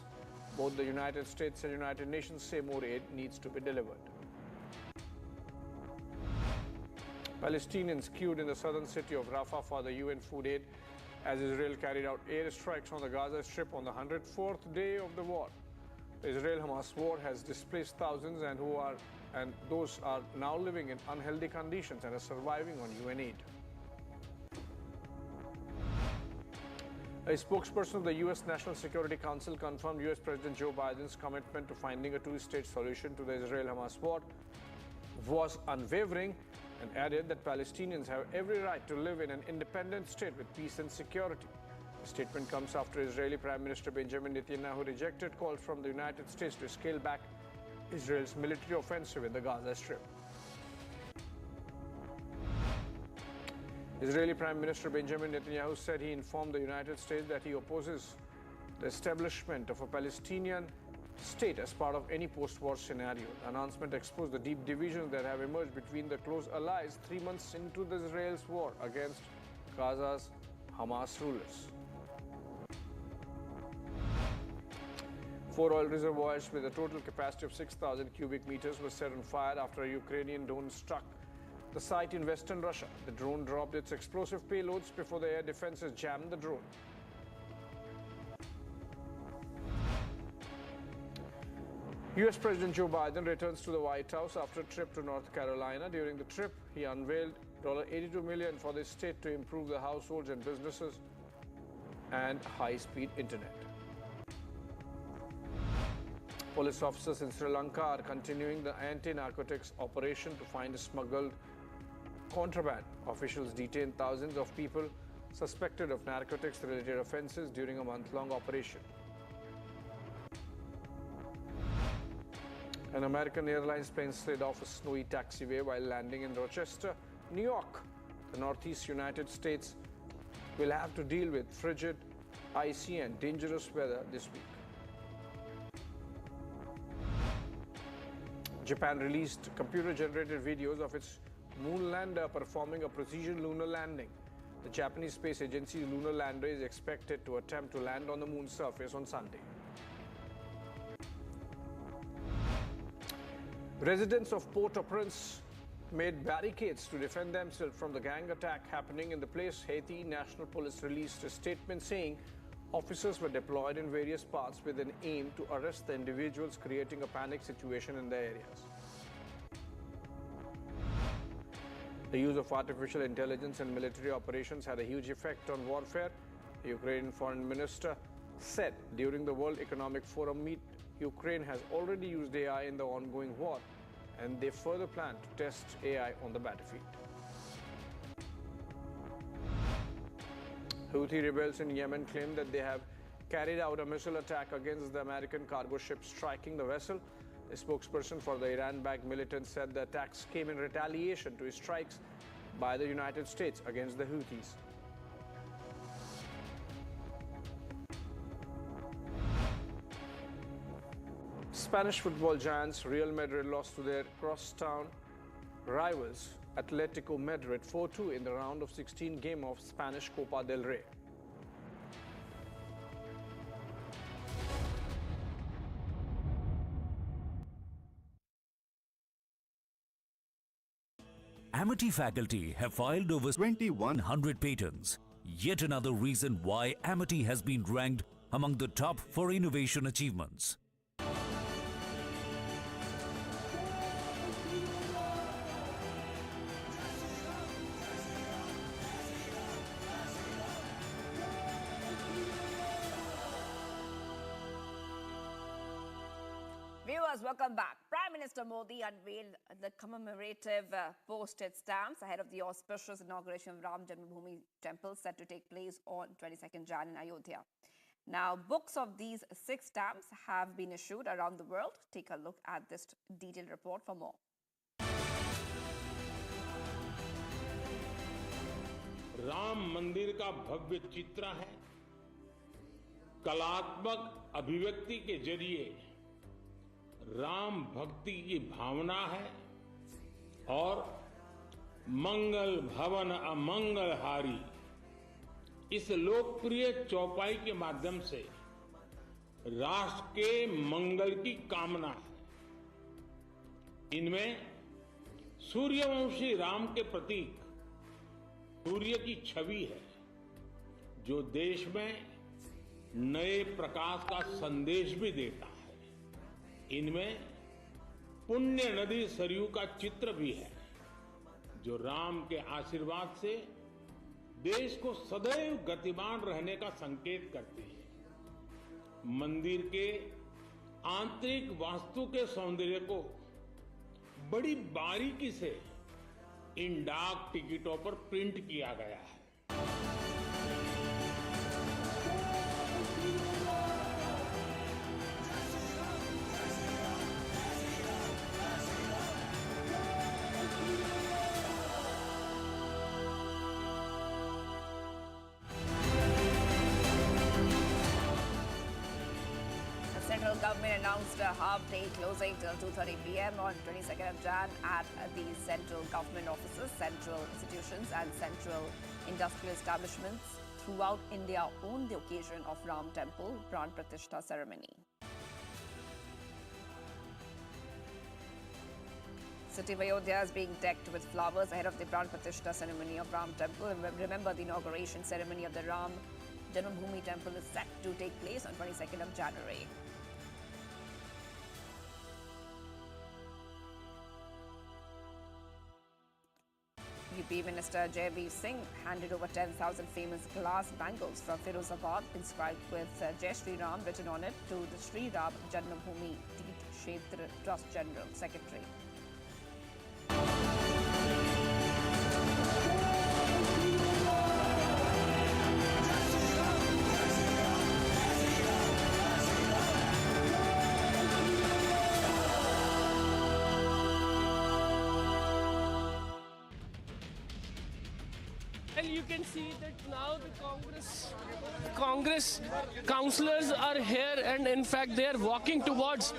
Both the United States and United Nations say more aid needs to be delivered. Palestinians queued in the southern city of Rafah for the UN food aid as Israel carried out airstrikes on the Gaza Strip on the 104th day of the war. The Israel-Hamas war has displaced thousands and those are now living in unhealthy conditions and are surviving on UN aid. A spokesperson of the U.S. National Security Council confirmed U.S. President Joe Biden's commitment to finding a two-state solution to the Israel-Hamas war was unwavering, and added that Palestinians have every right to live in an independent state with peace and security. The statement comes after Israeli Prime Minister Benjamin Netanyahu rejected calls from the United States to scale back Israel's military offensive in the Gaza Strip. Israeli Prime Minister Benjamin Netanyahu said he informed the United States that he opposes the establishment of a Palestinian state as part of any post-war scenario. The announcement exposed the deep divisions that have emerged between the close allies 3 months into Israel's war against Gaza's Hamas rulers. 4 oil reservoirs with a total capacity of 6,000 cubic meters were set on fire after a Ukrainian drone struck the site in western Russia. The drone dropped its explosive payloads before the air defenses jammed the drone. US President Joe Biden returns to the White House after a trip to North Carolina. During the trip, he unveiled $82 million for the state to improve the households and businesses and high-speed internet. Police officers in Sri Lanka are continuing the anti-narcotics operation to find smuggled contraband. Officials detained thousands of people suspected of narcotics-related offenses during a month-long operation. An American Airlines plane slid off a snowy taxiway while landing in Rochester, New York. The Northeast United States will have to deal with frigid, icy and dangerous weather this week. Japan released computer-generated videos of its moon lander performing a precision lunar landing. The Japanese space agency's lunar lander is expected to attempt to land on the moon's surface on Sunday. Residents of Port-au-Prince made barricades to defend themselves from the gang attack happening in the place. Haiti National Police released a statement saying officers were deployed in various parts with an aim to arrest the individuals creating a panic situation in the areas. The use of artificial intelligence and military operations had a huge effect on warfare. The Ukrainian foreign minister said during the World Economic Forum meet, Ukraine has already used AI in the ongoing war, and they further plan to test AI on the battlefield. Houthi rebels in Yemen claim that they have carried out a missile attack against the American cargo ship striking the vessel. A spokesperson for the Iran-backed militants said the attacks came in retaliation to strikes by the United States against the Houthis. Spanish football giants Real Madrid lost to their crosstown rivals Atletico Madrid 4-2 in the round of 16 game of Spanish Copa del Rey. Amity faculty have filed over 2,100 patents. Yet another reason why Amity has been ranked among the top for innovation achievements. Viewers, welcome back. Prime Minister Modi unveiled the commemorative postage stamps ahead of the auspicious inauguration of Ram Janmabhoomi Temple set to take place on 22nd Jan in Ayodhya. Now, books of these 6 stamps have been issued around the world. Take a look at this detailed report for more. Ram मंदिर का भव्य चित्र है, कलात्मक अभिव्यक्ति के जरिए राम भक्ति की भावना है और मंगल भवन अमंगल हारी इस लोकप्रिय चौपाई के माध्यम से राष्ट्र के मंगल की कामना है। इनमें सूर्यवंशी राम के प्रतीक सूर्य की छवि है, जो देश में नए प्रकाश का संदेश भी देता है। इनमें पुण्य नदी सरयू का चित्र भी है, जो राम के आशीर्वाद से देश को सदैव गतिमान रहने का संकेत करती है। मंदिर के आंतरिक वास्तु के सौंदर्य को बड़ी बारीकी से इन डाक टिकटों पर प्रिंट किया गया है। Central government announced a half-day closing till 2:30 p.m. on 22nd of Jan at the central government offices, central institutions and central industrial establishments throughout India on the occasion of Ram Temple Pran Pratishtha ceremony. City of Ayodhya is being decked with flowers ahead of the Pran Pratishtha ceremony of Ram Temple. Remember, the inauguration ceremony of the Ram Janmabhoomi Temple is set to take place on 22nd of January. UP Minister Jayaveer Singh handed over 10,000 famous glass bangles from Firozabad inscribed with Jai Shri Ram written on it to the Shri Ram Janmabhoomi Teerth Kshetra Trust General Secretary. And you can see that now the Congress councillors are here, and in fact they are walking towards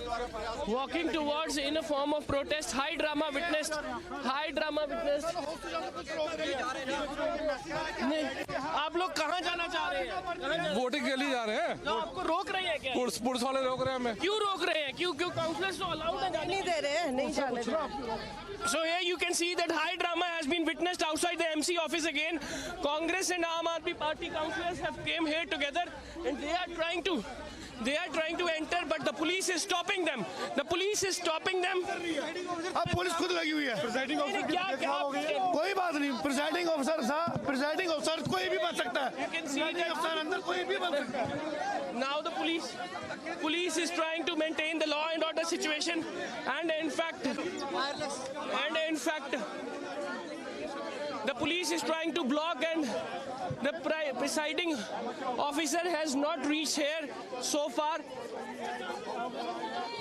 in a form of protest. High drama witnessed. आप लोग कहाँ जाना चाह रहे हैं? Voting के लिए जा रहे हैं। तो आपको रोक रहे हैं क्या? पुलिस वाले रोक रहे हैं हमें। क्यों रोक रहे हैं? क्यों काउंसलर्स तो अलाउड है? नहीं दे रहे हैं, नहीं जाने दे रहे। So here you can see that high drama has been witnessed outside the MC office again. Congress and Aam Aadmi Party councillors have came here together, and they are trying to enter, but the police is stopping them. अब police खुद लगी हुई है। Presiding officer कोई बात नहीं, presiding officer साहब, presiding officer कोई भी बन सकता है। प्रिजाइडिंग ऑफिसर अंदर कोई भी बन सकता है। Now the police is trying to maintain the law and order situation, and in fact the police is trying to block, and the presiding officer has not reached here so far.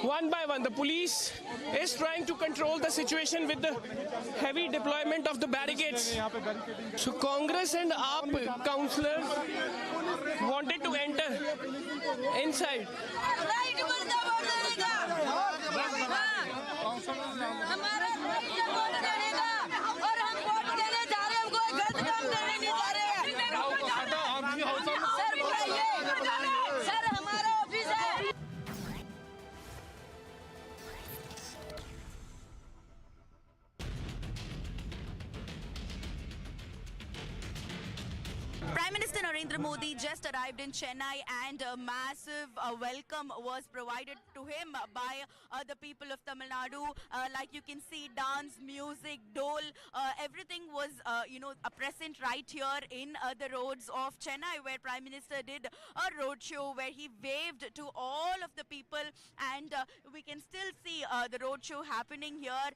One by one, the police is trying to control the situation with the heavy deployment of the barricades. So Congress and AAP councillors wanted to enter inside. Prime Minister Narendra Modi just arrived in Chennai, and a massive welcome was provided to him by the people of Tamil Nadu. Like you can see, dance, music, dole, everything was, present right here in the roads of Chennai, where Prime Minister did a roadshow where he waved to all of the people, and we can still see the roadshow happening here.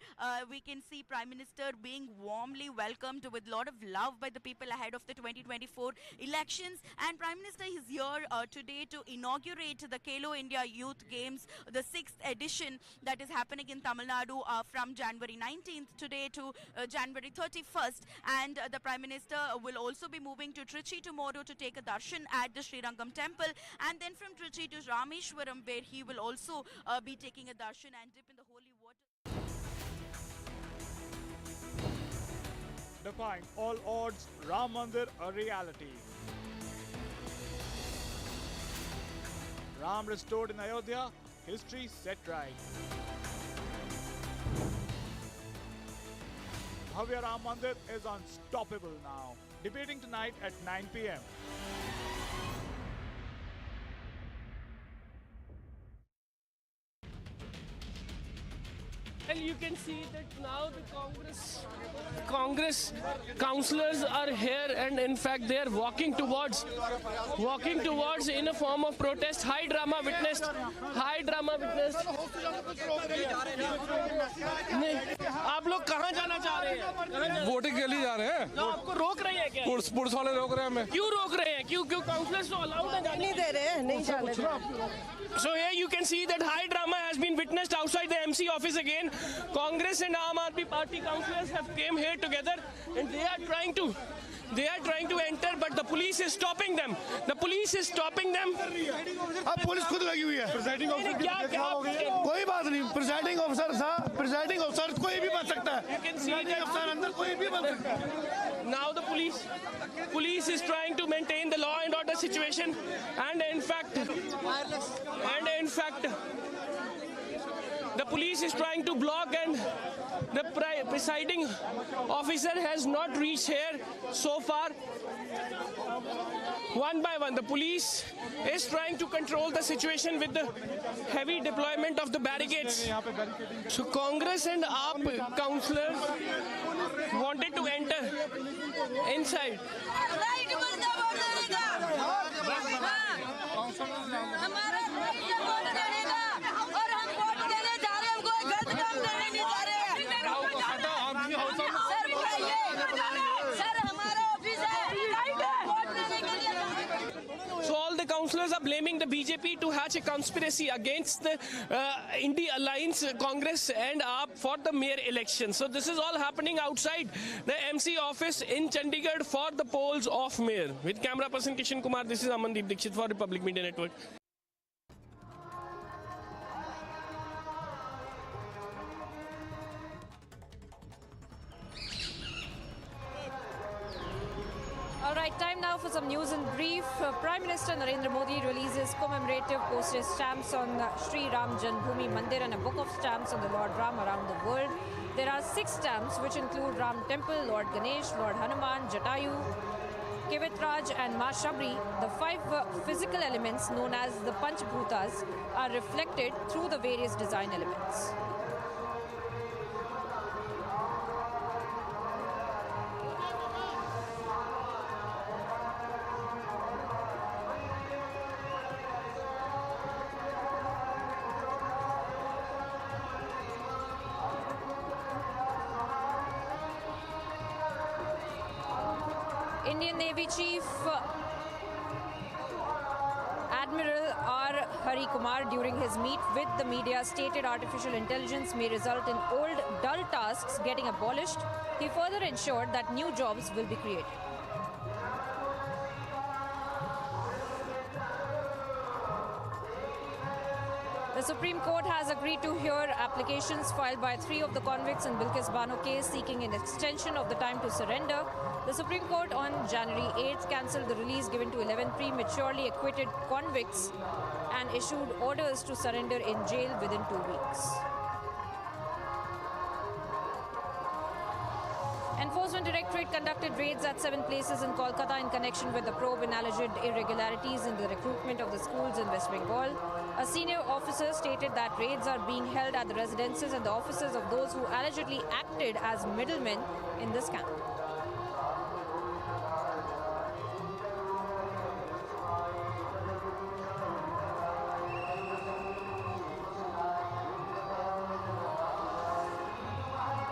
We can see Prime Minister being warmly welcomed with a lot of love by the people ahead of the 2024 elections, and Prime Minister is here today to inaugurate the Khelo India Youth Games, the 6th edition that is happening in Tamil Nadu from January 19th today to January 31st, and the Prime Minister will also be moving to Trichy tomorrow to take a darshan at the Sri Rangam Temple, and then from Trichy to Rameshwaram, where he will also be taking a darshan and dip in the holy water. Defying all odds, Ram Mandir a reality. Ram restored in Ayodhya, history set right. Bhavya Ram Mandir is unstoppable now. Debating tonight at 9 p.m. And you can see that now the Congress councillors are here, and in fact they are walking towards in a form of protest. High drama witnessed. आप लोग कहाँ जाना चाह रहे हैं? Voting के लिए जा रहे हैं। तो आपको रोक रहे हैं क्या? पुलिस वाले रोक रहे हैं हमें। क्यों रोक रहे हैं? क्यों काउंसलर्स तो अलाउड है? नहीं दे रहे हैं, नहीं जाने दे रहे। So here you can see that high drama has been witnessed outside the MC office again. Congress and Aam Aadmi Party councillors have came here together, and they are trying to enter, but the police is stopping them. अब police खुद लगी हुई है। Presiding officer कोई बात नहीं, presiding officer साहब, presiding officer कोई भी बन सकता है। प्रिजाइडिंग ऑफिसर अंदर कोई भी बन सकता है। Now the police is trying to maintain the law and order situation, and in fact The police is trying to block, and the presiding officer has not reached here so far. One by one, the police is trying to control the situation with the heavy deployment of the barricades. So Congress and AAP councillors wanted to enter inside. So all the councillors are blaming the BJP to hatch a conspiracy against the India Alliance, Congress and AAP for the mayor election. So this is all happening outside the MC office in Chandigarh for the polls of mayor. With camera person Kishan Kumar, this is Amandeep Dixit for Republic Media Network. All right, time now for some news in brief. Prime Minister Narendra Modi releases commemorative postage stamps on Sri Ram Janmabhoomi Mandir and a book of stamps on the Lord Ram around the world. There are 6 stamps which include Ram Temple, Lord Ganesh, Lord Hanuman, Jatayu, Kivitraj and Ma Shabri. The 5 physical elements known as the Panchbhutas are reflected through the various design elements. Indian Navy Chief Admiral R. Hari Kumar, during his meet with the media, stated artificial intelligence may result in old, dull tasks getting abolished. He further ensured that new jobs will be created. The Supreme Court has agreed to hear applications filed by 3 of the convicts in Bilkis Bano case seeking an extension of the time to surrender. The Supreme Court on January 8th cancelled the release given to 11 prematurely acquitted convicts and issued orders to surrender in jail within 2 weeks. Enforcement Directorate conducted raids at 7 places in Kolkata in connection with the probe in alleged irregularities in the recruitment of the schools in West Bengal. A senior officer stated that raids are being held at the residences and the offices of those who allegedly acted as middlemen in the scandal.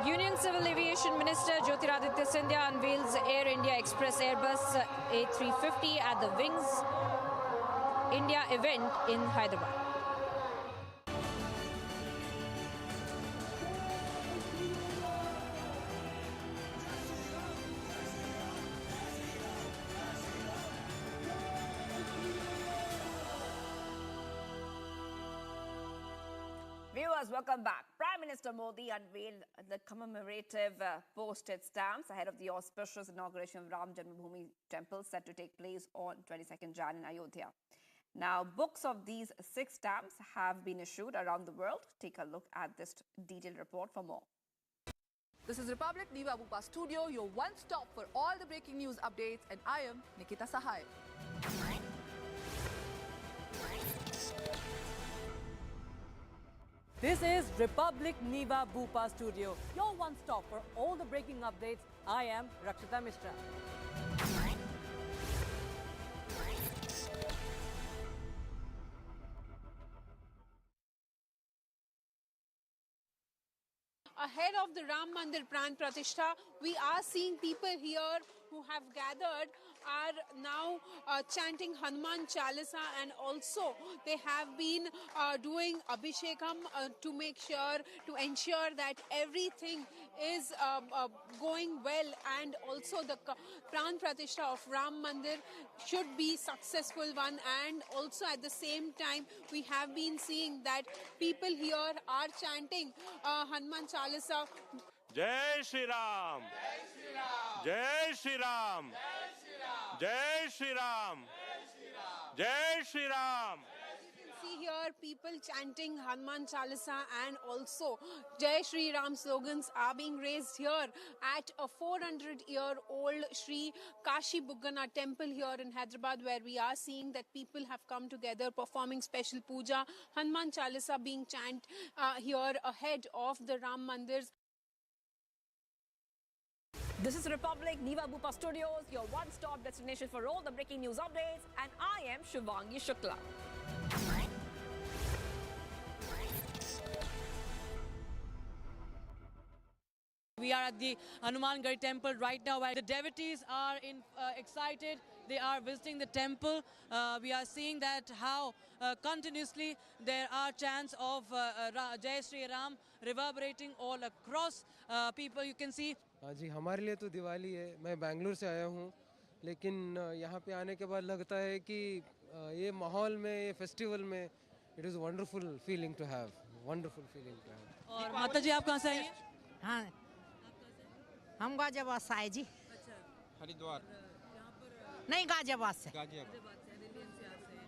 Union Civil Aviation Minister Jyotiraditya Scindia unveils Air India Express Airbus A350 at the Wings India event in Hyderabad. Viewers, welcome back. Prime Minister Modi unveiled the commemorative postage stamps ahead of the auspicious inauguration of Ram Janmabhoomi Temple set to take place on 22nd Jan in Ayodhya. Now, books of these 6 stamps have been issued around the world. Take a look at this detailed report for more. This is Republic Niva Bupa Studio, your one-stop for all the breaking news updates, and I am Nikita Sahai. This is Republic Niva Bupa Studio, your one-stop for all the breaking updates. I am Rakshita Mishra. Ahead of the Ram Mandir Pran Pratishtha, we are seeing people here who have gathered are now chanting Hanuman Chalisa, and also they have been doing Abhishekam to ensure that everything is going well, and also the Pran Pratishtha of Ram Mandir should be successful one. And also at the same time, we have been seeing that people here are chanting Hanuman Chalisa. Jai Shri Ram! Jai Shri Ram! Jai Shri Ram! Jai Shri Ram! See here people chanting Hanuman Chalisa and also Jai Shri Ram slogans are being raised here at a 400-year-old Shri Kashi Buggana temple here in Hyderabad, where we are seeing that people have come together performing special puja, Hanuman Chalisa being chanted here ahead of the Ram Mandirs. This is Republic Niva Bupa Studios, your one-stop destination for all the breaking news updates, and I am Shivangi Shukla. We are at the Hanumangadi temple right now, where the devotees are excited. They are visiting the temple. We are seeing that how continuously there are chants of Jai Shri Ram reverberating all across. People, you can see. हाँ जी, हमारे लिए तो दिवाली है। मैं बेंगलुरु से आया हूँ, लेकिन यहाँ पे आने के बाद लगता है कि ये माहौल में, ये फेस्टिवल में, it is wonderful feeling to have, wonderful feeling to have. और माता जी, आप कहाँ से आई हैं? हाँ, हम गाजियाबाद से आए जी। हरिद्वार नहीं, गाजियाबाद से।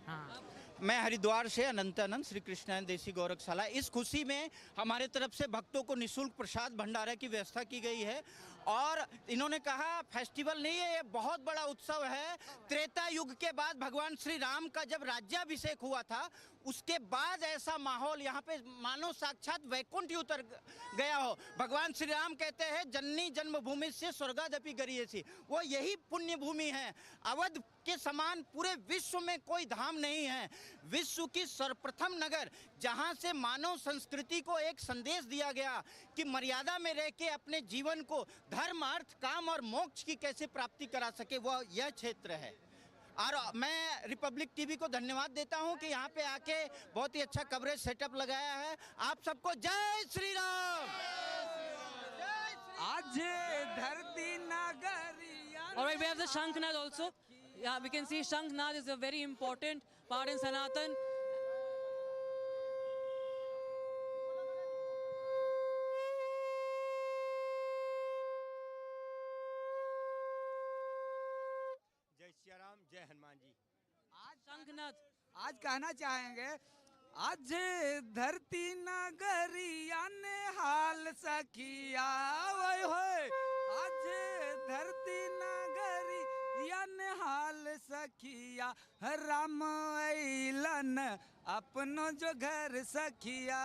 हाँ, मैं हरिद्वार से अनंतानंद श्री कृष्णायन देसी गौरक्षशाला। इस खुशी में हमारे तरफ से भक्तों को निःशुल्क प्रसाद भंडारा की व्यवस्था की गई है और इन्होंने कहा फेस्टिवल नहीं है, ये बहुत बड़ा उत्सव है। त्रेता युग के बाद भगवान श्री राम का जब राज्याभिषेक हुआ था, उसके बाद ऐसा माहौल यहाँ पे मानो साक्षात वैकुंठ ही उतर गया हो। भगवान श्री राम कहते हैं जननी जन्मभूमि से स्वर्गादपि गरीयसी, वो यही पुण्य भूमि है। अवध के समान पूरे विश्व में कोई धाम नहीं है। विश्व की सर्वप्रथम नगर जहाँ से मानव संस्कृति को एक संदेश दिया गया कि मर्यादा में रह के अपने जीवन को धर्म, अर्थ, काम और मोक्ष की कैसे प्राप्ति करा सके, वह यह क्षेत्र है। और मैं रिपब्लिक टीवी को धन्यवाद देता हूं कि यहाँ पे आके बहुत ही अच्छा कवरेज सेटअप लगाया है। आप सबको जय श्री राम। आज धरती नगरिया। All right, we have the Shankhnad also. Yeah, we can see Shankhnad is a very important part in Sanatan. जय श्री राम, जय हनुमान जी। आज शंखनाद आज कहना चाहेंगे, आज धरती नगरिया ने हाल सखिया ओए होए, आज धरती नगरिया ने हाल सखिया, राम अइलन अपनो जो घर सखिया,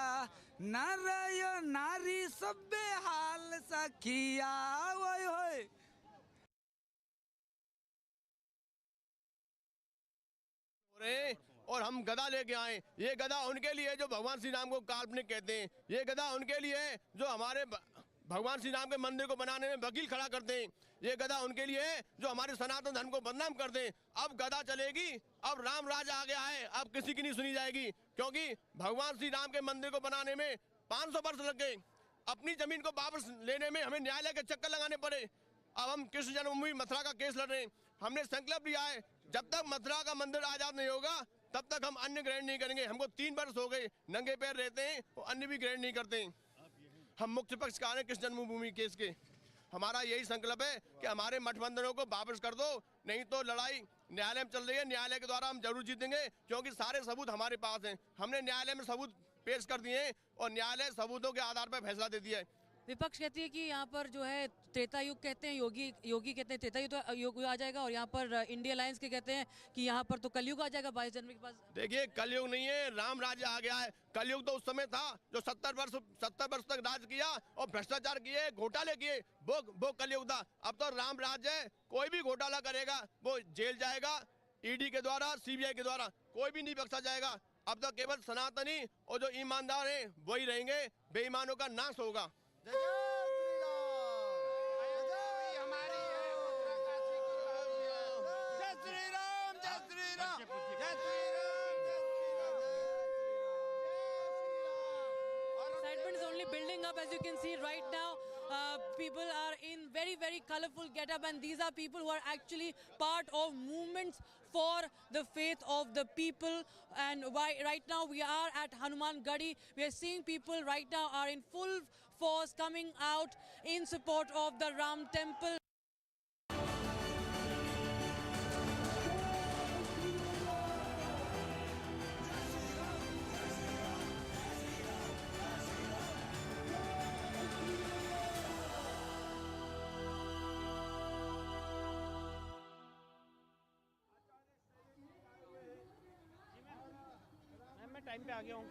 नर नारी सब हाल सखिया ओए होए। और हम गदा लेके आए। ये गदा उनके लिए जो भगवान श्री राम को काल्पनिक कहते हैं। ये गदा उनके लिए जो हमारे भगवान श्री राम के मंदिर को बनाने में वकील खड़ा करते हैं। ये गदा उनके लिए जो हमारे सनातन धर्म को बदनाम करते हैं। अब गदा चलेगी, अब राम राज आ गया है, अब किसी की नहीं सुनी जाएगी, क्योंकि भगवान श्री राम के मंदिर को बनाने में 500 वर्ष लग गए। अपनी जमीन को वापस लेने में हमें न्यायालय के चक्कर लगाने पड़े। अब हम कृष्ण जन्मभूमि मथुरा का केस लड़ रहे हैं। हमने संकल्प लिया है, जब तक मथुरा का मंदिर आजाद नहीं होगा तब तक हम अन्य ग्रहण नहीं करेंगे। हमको 3 वर्ष हो गए नंगे पैर रहते हैं और अन्य भी ग्रहण नहीं करते हैं। हम मुख्य पक्षकार हैं कृष्ण जन्मभूमि केस के। हमारा यही संकल्प है कि हमारे मठ मंदिरों को वापस कर दो, नहीं तो लड़ाई न्यायालय में चल रही है। न्यायालय के द्वारा हम जरूर जीतेंगे, क्योंकि सारे सबूत हमारे पास हैं। हमने न्यायालय में सबूत पेश कर दिए हैं और न्यायालय सबूतों के आधार पर फैसला दे दिया है। विपक्ष कहती है कि यहाँ पर जो है त्रेता युग कहते हैं, योगी कहते हैं त्रेता युग आ जाएगा, और यहाँ पर इंडिया अलायंस के कहते हैं कि यहाँ पर तो कलयुग आ जाएगा 22 जनवरी के पास। देखिए, कलयुग नहीं है, राम राज्य आ गया है। कलयुग तो उस समय था जो 70 वर्ष तक राज किया और भ्रष्टाचार किए, घोटाले किए, वो कलयुग था। अब तो राम राज्य है, कोई भी घोटाला करेगा वो जेल जाएगा। ईडी के द्वारा, सीबीआई के द्वारा कोई भी नहीं बख्शा जाएगा। अब तो केवल सनातनी और जो ईमानदार हैं वही रहेंगे, बेईमानों का नाश होगा। Excitement is only building up, as you can see right now. People are in very colorful get-up, and these are people who are actually part of movements for the faith of the people. And right now we are at Hanumangadi. We are seeing people right now are in full force coming out in support of the Ram temple. Time पे आ गया हूँ।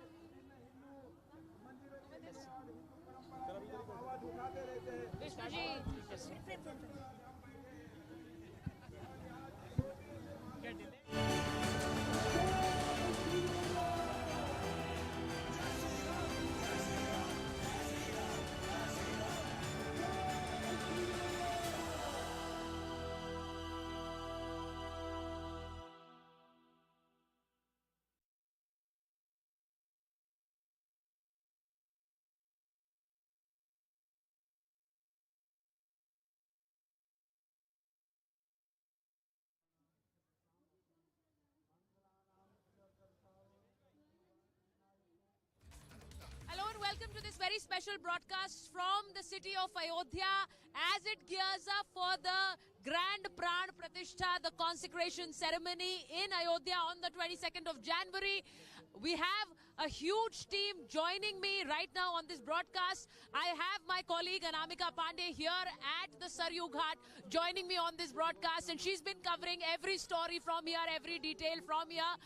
Hello and welcome to this very special broadcast from the city of Ayodhya as it gears up for the Grand Pran Pratishtha, the consecration ceremony in Ayodhya on the 22nd of January. We have a huge team joining me right now on this broadcast. I have my colleague Anamika Pandey here at the Saryu Ghat joining me on this broadcast, and she's been covering every story from here, every detail from here.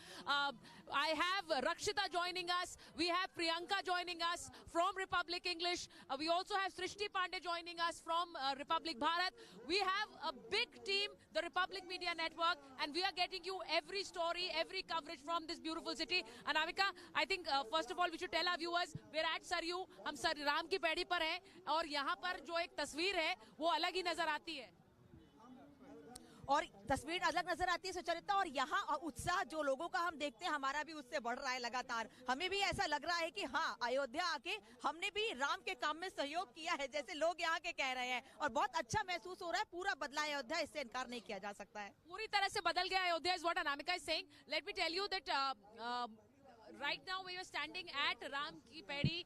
I have Rakshita joining us. We have Priyanka joining us from Republic English. We also have Srishti Pandey joining us from Republic Bharat. We have a big team, the Republic Media Network, and we are getting you every story, every coverage from this beautiful city. Anamika, I think first of all we should tell our viewers we're at Saryu. हम राम की पैड़ी पर हैं और यहाँ पर जो एक तस्वीर है वो अलग ही नजर आती है और तस्वीर अलग नजर आती है सुचरिता। और यहाँ उत्साह जो लोगों का हम देखते हैं हमारा भी उससे बढ़ रहा है लगातार। हमें भी ऐसा लग रहा है कि हाँ, अयोध्या आके हमने भी राम के काम में सहयोग किया है, जैसे लोग यहाँ के कह रहे हैं, और बहुत अच्छा महसूस हो रहा है। पूरा बदला अयोध्या, इससे इनकार नहीं किया जा सकता है। पूरी तरह से बदल गया Ayodhya is what Anamika is saying. Let me tell you that right now we are standing at Ram Ki Pedi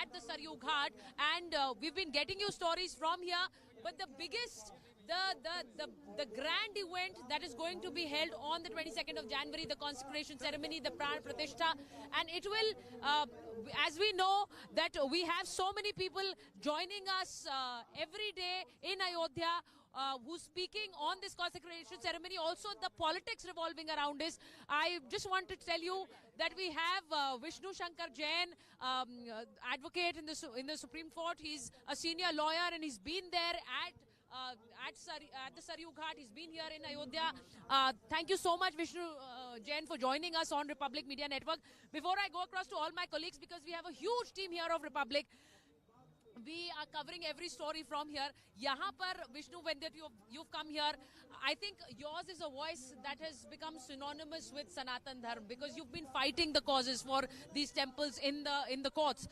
at the Saryu Ghat, and we've been getting you stories from here. But the biggest, the grand event that is going to be held on the 22nd of January, the consecration ceremony, the Pran Pratishtha, and it will, as we know, that we have so many people joining us every day in Ayodhya. Who's speaking on this consecration ceremony, also the politics revolving around this. I just want to tell you that we have Vishnu Shankar Jain, advocate in the Supreme Court. He's a senior lawyer and he's been there at the Saryu Ghat. He's been here in Ayodhya. Thank you so much, Vishnu Jain, for joining us on Republic Media Network. Before I go across to all my colleagues, because we have a huge team here of Republic, we are covering every story from here. Yahan par, Vishnu, when that you've come here, I think yours is a voice that has become synonymous with Sanatan Dharma, because you've been fighting the causes for these temples in the courts.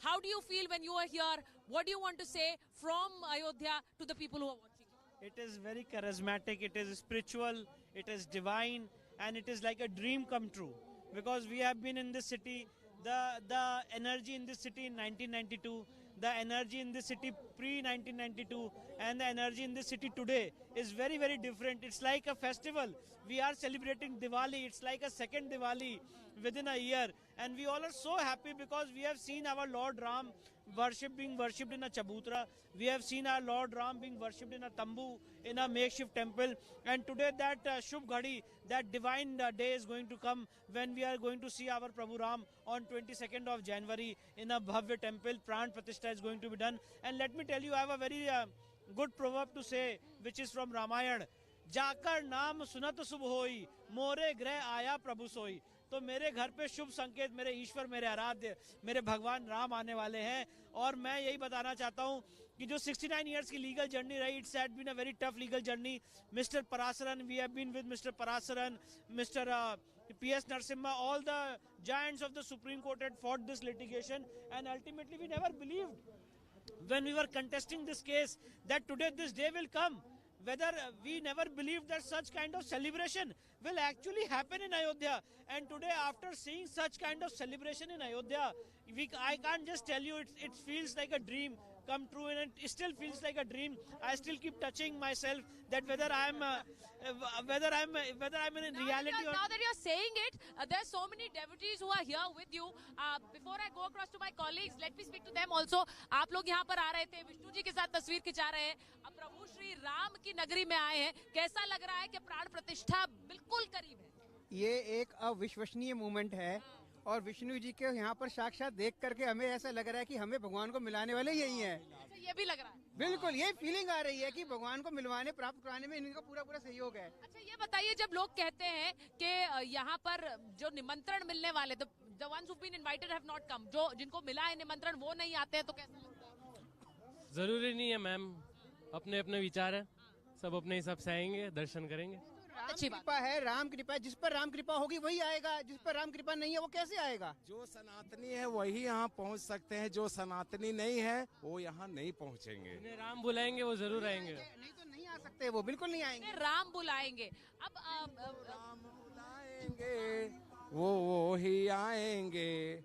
How do you feel when you are here? What do you want to say from Ayodhya to the people who are watching? It is very charismatic, it is spiritual, it is divine, and it is like a dream come true. Because we have been in this city, the energy in this city in 1992, the energy in this city pre-1992 and the energy in this city today is very, very different. It's like a festival. We are celebrating Diwali. It's like a second Diwali within a year. And we all are so happy because we have seen our Lord Ram being worshipped in a chabutra. We have seen our Lord Ram being worshipped in a tambu, in a makeshift temple. And today that Shubh Ghadi, that divine day is going to come when we are going to see our Prabhu Ram on 22nd of January in a Bhavya temple. Pran Pratishtha is going to be done. And let me tell you, I have a very good proverb to say, which is from Ramayana. जाकर नाम सुनत शुभ होई मोरे ग्रह आया प्रभु सोई। तो मेरे घर पे शुभ संकेत, मेरे ईश्वर, मेरे आराध्य, मेरे भगवान राम आने वाले हैं। और मैं यही बताना चाहता हूं कि जो 69 इयर्स की लीगल जर्नी रही, it's had been a very tough legal journey. Mister Parasaran, we have been with mister Parasaran, mister PS Narasimha, all the giants of the Supreme Court had fought this litigation, and ultimately we never believed when we were contesting this case that today this day will come. Whether we never believed that such kind of celebration will actually happen in Ayodhya. And today, after seeing such kind of celebration in Ayodhya, I can't just tell you, it feels like a dream come true, and it still feels like a dream. I still keep touching myself that whether I'm in reality or... Now that you're saying it, there's so many devotees who are here with you. Before I go across to my colleagues, let me speak to them also. आप लोग यहाँ पर आ रहे थे, विष्णु जी के साथ तस्वीर खिंचा रहे हैं, अब प्रभु श्री राम की नगरी में आए हैं। कैसा लग रहा है कि प्राण प्रतिष्ठा बिल्कुल करीब है? ये एक अविश्वसनीय मूवमेंट है और विष्णु जी के यहाँ पर साक्षात देख करके हमें ऐसा लग रहा है कि हमें भगवान को मिलाने वाले यही हैं। अच्छा, ये भी लग रहा है। बिल्कुल, ये फीलिंग आ रही है कि भगवान को मिलवाने प्राप्त कराने में इनका पूरा पूरा सहयोग है। अच्छा, ये बताइए, जब लोग कहते हैं कि यहाँ पर जो निमंत्रण मिलने वाले, the ones who've been invited have not come, जो जिनको मिला है निमंत्रण वो नहीं आते हैं, तो कैसा लगता है? जरूरी नहीं है मैम, अपने अपने विचार है, सब अपने हिसाब से आएंगे, दर्शन करेंगे। अच्छी कृपा है, राम कृपा है, जिस पर राम कृपा होगी वही आएगा, जिस पर राम कृपा नहीं है वो कैसे आएगा? जो सनातनी है वही यहाँ पहुँच सकते हैं, जो सनातनी नहीं है वो यहाँ नहीं पहुँचेंगे। उन्हें राम बुलाएंगे वो जरूर आएंगे। नहीं तो नहीं आ सकते, वो बिल्कुल नहीं आएंगे। राम बुलाएंगे। अब राम बुलाएंगे वो ही आएंगे।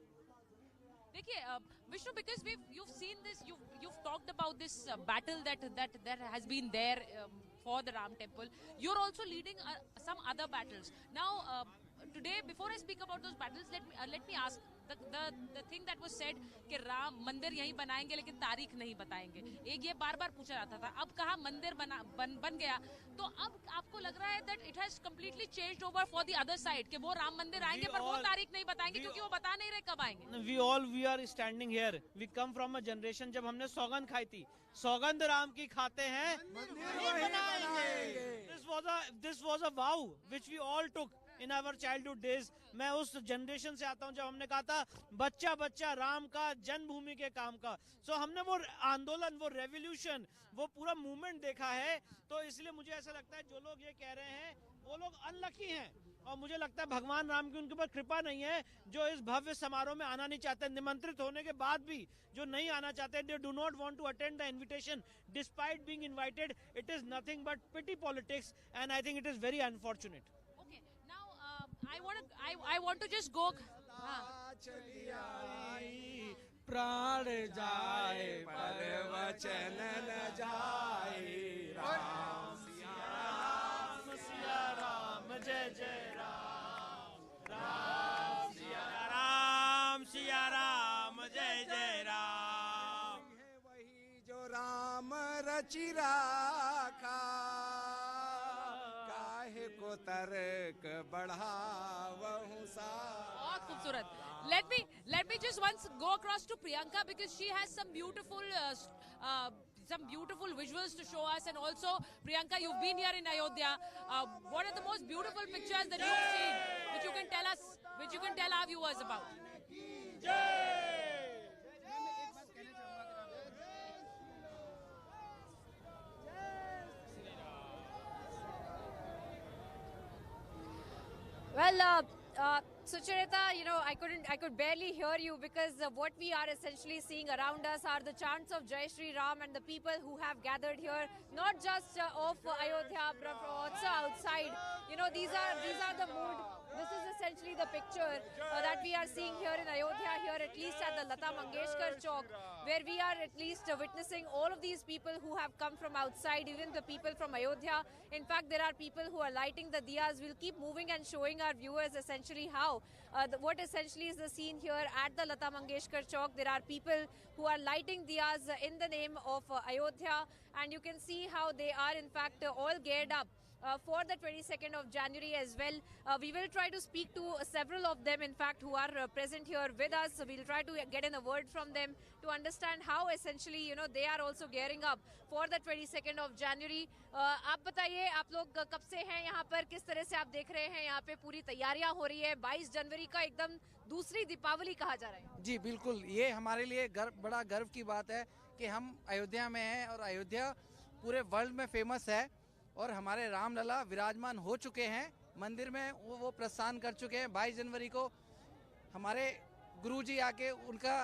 देखिए Vishnu, because you've seen this, you've talked about this battle that has been there for the Ram temple. You're also leading some other battles. Now, today, before I speak about those battles, let me ask the thing that was said कि राम मंदिर यहीं बनाएंगे लेकिन तारीख नहीं बताएंगे। एक ये बार बार पूछा जाता था, अब कहा मंदिर बन गया, तो अब आपको लग रहा है that it has completely changed over for the other side कि वो राम मंदिर आएंगे पर वो तारीख नहीं बताएंगे क्योंकि वो बता नहीं रहे कब आएंगे। We are standing here. We come from a generation जब हमने सौगंध खाई थी, सौगंध राम की खाते हैं, this was a vow which we all took in our childhood days. मैं उस जनरेशन से आता हूँ जब हमने कहा था बच्चा बच्चा राम का जन्मभूमि के काम का। सो हमने वो आंदोलन, वो रेवोल्यूशन, वो पूरा मूवमेंट देखा है, तो इसलिए मुझे ऐसा लगता है जो लोग ये कह रहे हैं वो लोग अनलकी हैं, और मुझे लगता है भगवान राम की उनके ऊपर कृपा नहीं है जो इस भव्य समारोह में आना नहीं चाहते। निमंत्रित होने के बाद भी जो नहीं आना चाहते, they do not want to attend the invitation despite being invited. It is nothing but petty politics and I think it is very unfortunate. Okay, now I want to just go. प्राण जाए पर वचन न जाए, राम सिया राम जय जय राम, राम सिया राम जय जय राम। वही जो राम रचि राखा, काहे को तर्क बढ़ावहु सा। बहुत खूबसूरत। Let me just once go across to Priyanka because she has some beautiful visuals to show us, and also Priyanka, you've been here in Ayodhya. What are the most beautiful pictures that you've seen, which you can tell our viewers about? Well, Sucharita, I could barely hear you because what we are essentially seeing around us are the chants of Jai Shri Ram and the people who have gathered here, not just of Ayodhya, but also outside. These are the mood. This is essentially the picture that we are seeing here in Ayodhya, here at least at the Lata Mangeshkar Chowk, where we are at least witnessing all of these people who have come from outside, even the people from Ayodhya. In fact, there are people who are lighting the diyas. We'll keep moving and showing our viewers essentially how, what essentially is the scene here at the Lata Mangeshkar Chowk. There are people who are lighting diyas in the name of Ayodhya, and you can see how they are in fact all geared up for the 22nd of January as well. We will try to speak to several of them, in fact, who are present here with us. So we'll try to get in a word from them to understand how essentially, they are also gearing up for the 22nd of January. आप बताइए, आप लोग कब से हैं यहाँ पर, किस तरह से आप देख रहे हैं यहाँ पे पूरी तैयारियां हो रही है? 22 जनवरी का एकदम दूसरी दीपावली कहा जा रहा है। जी बिल्कुल, ये हमारे लिए बड़ा गर्व की बात है कि हम अयोध्या में हैं और अयोध्या पूरे वर्ल्ड में फेमस है, और हमारे रामलला विराजमान हो चुके हैं मंदिर में, वो प्रस्थान कर चुके हैं। 22 जनवरी को हमारे गुरुजी आके उनका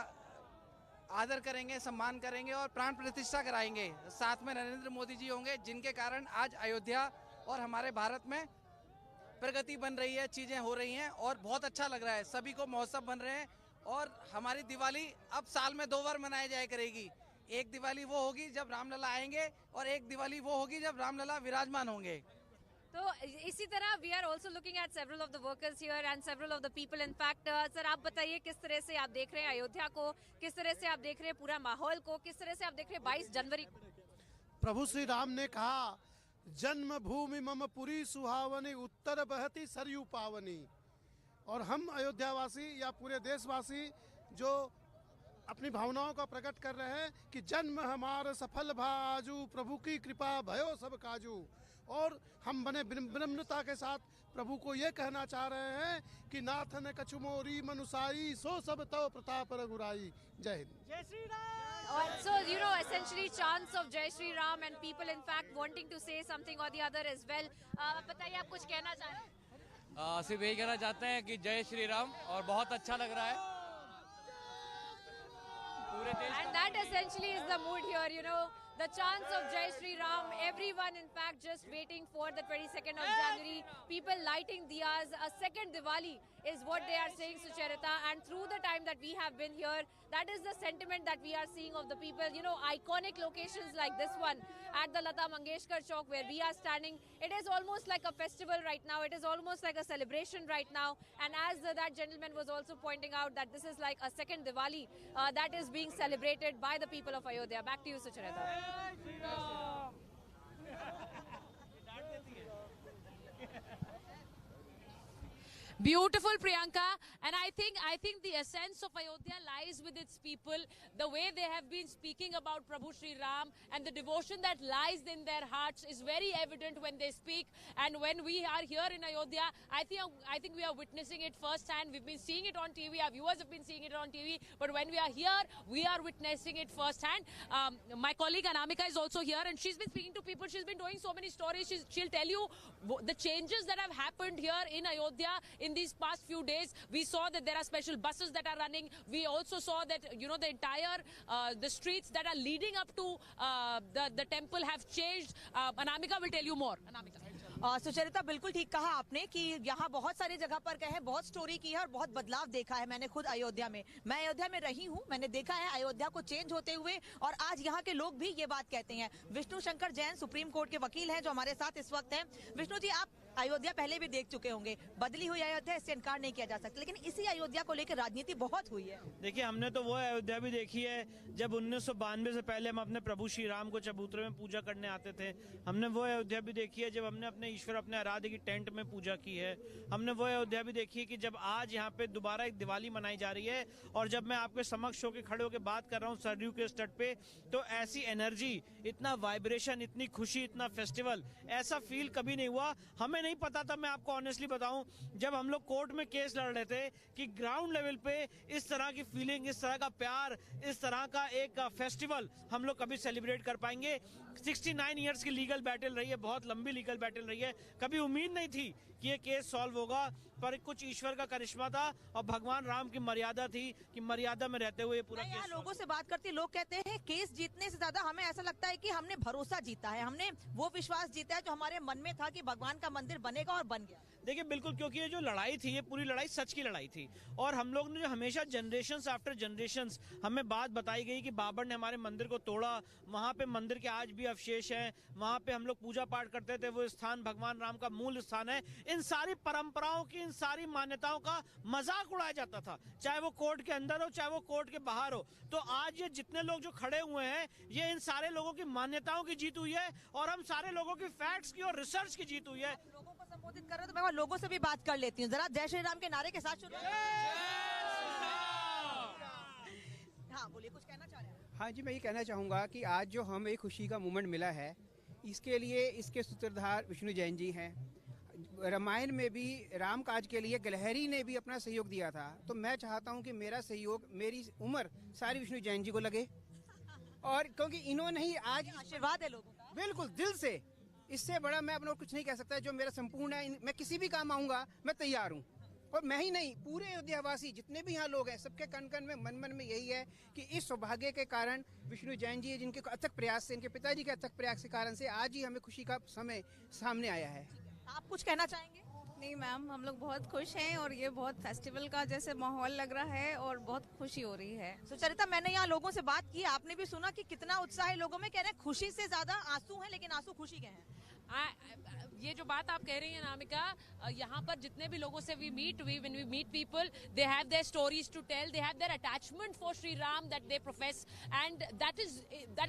आदर करेंगे, सम्मान करेंगे और प्राण प्रतिष्ठा कराएंगे। साथ में नरेंद्र मोदी जी होंगे, जिनके कारण आज अयोध्या और हमारे भारत में प्रगति बन रही है, चीज़ें हो रही हैं और बहुत अच्छा लग रहा है। सभी को महोत्सव बन रहे हैं और हमारी दिवाली अब साल में 2 बार मनाई जाया करेगी। एक दिवाली वो होगी जब रामलला आएंगे और एक दिवाली वो होगी जब रामलला विराजमान होंगे। तो इसी तरह we are also looking at several of the workers here and several of the people. In fact sir, आप बताइए किस तरह से आप देख रहे हैं अयोध्या को, किस तरह से आप देख रहे हैं पूरा माहौल को, किस तरह से आप देख रहे हैं 22 जनवरी को? प्रभु श्री राम ने कहा, जन्मभूमि मम पुरी सुहावनी, उत्तर बहती सरयू पावनी। और हम अयोध्यावासी या पूरे देशवासी जो अपनी भावनाओं का प्रकट कर रहे हैं कि जन्म हमारा सफल भाजू, प्रभु की कृपा भयो सब काजू। और हम बने विनम्रता के साथ प्रभु को ये कहना चाह रहे हैं कि नाथ ने कछु मोरी मनुसाई, सो सब तो प्रताप रघुराई। जय हिंद। जय Shri Ram. So, essentially chants of Jai Shri Ram and people in fact wanting to say something or the other as well. बताइए आप कुछ कहना चाह रहे हैं? सिर्फ यही कहना चाहते हैं कि जय श्री राम, और बहुत अच्छा लग रहा है पूरे देश। And that essentially is the mood here, the chants of Jai Shri Ram, everyone in fact just waiting for the 22nd of January, people lighting diyas, a second Diwali is what they are saying, Sucharita, and through the time that we have been here, that is the sentiment that we are seeing of the people. Iconic locations like this one at the Lata Mangeshkar Chowk where we are standing, it is almost like a festival right now, it is almost like a celebration right now, and as that gentleman was also pointing out that this is like a second Diwali that is being celebrated by the people of Ayodhya. Back to you, Sucharita. Beautiful, Priyanka, and I think the essence of Ayodhya lies with its people. The way they have been speaking about Prabhu Shri Ram and the devotion that lies in their hearts is very evident when they speak. And when we are here in Ayodhya, I think we are witnessing it firsthand. We've been seeing it on TV. Our viewers have been seeing it on TV. But when we are here, we are witnessing it firsthand. My colleague Anamika is also here, and she's been speaking to people. She's been doing so many stories. She'll tell you the changes that have happened here in Ayodhya in these past few days. We saw that there are special buses that are running. We also saw that the entire the streets that are leading up to the temple have changed. Anamika will tell you more. Anamika. Sucharita, बिल्कुल ठीक कहा आपने कि यहाँ बहुत सारी जगह पर गए हैं, बहुत स्टोरी की है और बहुत बदलाव देखा है। मैंने खुद अयोध्या में, मैं अयोध्या में रही हूँ, मैंने देखा है अयोध्या को चेंज होते हुए, और आज यहाँ के लोग भी ये बात कहते हैं। विष्णु शंकर जैन सुप्रीम कोर्ट के वकील हैं जो हमारे साथ इस वक्त हैं। विष्णु जी, आप अयोध्या पहले भी देख चुके होंगे, बदली हुई अयोध्या, इससे इनकार नहीं किया जा सकता, लेकिन इसी अयोध्या को लेकर राजनीति बहुत हुई है। देखिए, हमने तो वो अयोध्या भी देखी है जब 1992 से पहले हम अपने प्रभु श्री राम को चबूतरे में पूजा करने आते थे। हमने वो अयोध्या भी देखी है जब हमने अपने ईश्वर, अपने आराध्य की टेंट में पूजा की है। हमने वो अयोध्या भी देखी है कि जब आज यहाँ पे दोबारा एक दिवाली मनाई जा रही है, और जब मैं आपके समक्ष होकर खड़े होकर बात कर रहा हूँ सरयू के तट पे, तो ऐसी एनर्जी, इतना वाइब्रेशन, इतनी खुशी, इतना फेस्टिवल, ऐसा फील कभी नहीं हुआ। हमें नहीं पता था, मैं आपको ऑनेस्टली बताऊं, जब हम लोग कोर्ट में केस लड़ रहे थे कि ग्राउंड लेवल पे इस तरह की फीलिंग, इस तरह का प्यार, इस तरह का एक फेस्टिवल हम लोग कभी सेलिब्रेट कर पाएंगे। 69 इयर्स की लीगल बैटल रही है, बहुत लंबी लीगल बैटल रही है। कभी उम्मीद नहीं थी कि ये केस सॉल्व होगा, पर कुछ ईश्वर का करिश्मा था और भगवान राम की मर्यादा थी कि मर्यादा में रहते हुए पूरा केस। लोगों से बात करते लोग कहते हैं केस जीतने से ज्यादा हमें ऐसा लगता है कि हमने भरोसा जीता है, हमने वो विश्वास जीता है जो हमारे मन में था कि भगवान का मंदिर बनेगा, और बन गया। देखिए, बिल्कुल, क्योंकि ये जो लड़ाई थी, ये पूरी लड़ाई सच की लड़ाई थी, और हम लोग ने जो हमेशा जनरेशंस आफ्टर जनरेशंस हमें बात बताई गई कि बाबर ने हमारे मंदिर को तोड़ा, वहाँ पे मंदिर के आज भी अवशेष हैं, वहाँ पे हम लोग पूजा पाठ करते थे, वो स्थान भगवान राम का मूल स्थान है। इन सारी परंपराओं की, इन सारी मान्यताओं का मजाक उड़ाया जाता था, चाहे वो कोर्ट के अंदर हो, चाहे वो कोर्ट के बाहर हो। तो आज ये जितने लोग जो खड़े हुए हैं, ये इन सारे लोगों की मान्यताओं की जीत हुई है, और हम सारे लोगों की फैक्ट्स की और रिसर्च की जीत हुई है। लोगों को संबोधित कर रहे हो तो मैं लोगों से भी बात कर लेती हूँ जरा। जय श्री राम के नारे के साथ शुरू। हाँ, बोलिए, कुछ कहना चाह रहे हैं? हाँ जी, मैं ये कहना चाहूँगा कि आज जो हमें एक खुशी का मोमेंट मिला है, इसके लिए इसके सूत्रधार विष्णु जैन जी हैं। रामायण में भी राम काज के लिए गिलहरी ने भी अपना सहयोग दिया था, तो मैं चाहता हूं कि मेरा सहयोग, मेरी उम्र सारी विष्णु जैन जी को लगे, और क्योंकि इन्होंने ही आज आशीर्वाद है लोगों का, बिल्कुल दिल से। इससे बड़ा मैं अपना कुछ नहीं कह सकता। जो मेरा संपूर्ण है, मैं किसी भी काम आऊंगा, मैं तैयार हूँ। और मैं ही नहीं, पूरे अयोध्यावासी जितने भी यहाँ लोग हैं, सबके कण कण में, मन मन में यही है कि इस सौभाग्य के कारण विष्णु जैन जी, जिनके अथक प्रयास से, इनके पिताजी के अथक प्रयास के कारण से आज ही हमें खुशी का समय सामने आया है। आप कुछ कहना चाहेंगे? नहीं मैम, हम लोग बहुत खुश हैं, और ये बहुत फेस्टिवल का जैसे माहौल लग रहा है और बहुत खुशी हो रही है। सुचरिता, मैंने यहाँ लोगों से बात की, आपने भी सुना कि कितना उत्साह है लोगों में। कह रहे हैं खुशी से ज्यादा आंसू हैं, लेकिन आंसू खुशी के हैं। ये जो बात आप कह रही हैं नामिका, यहाँ पर जितने भी लोगों से when we meet people, they have their stories to tell, they have their attachment for Sri Ram that they profess, and that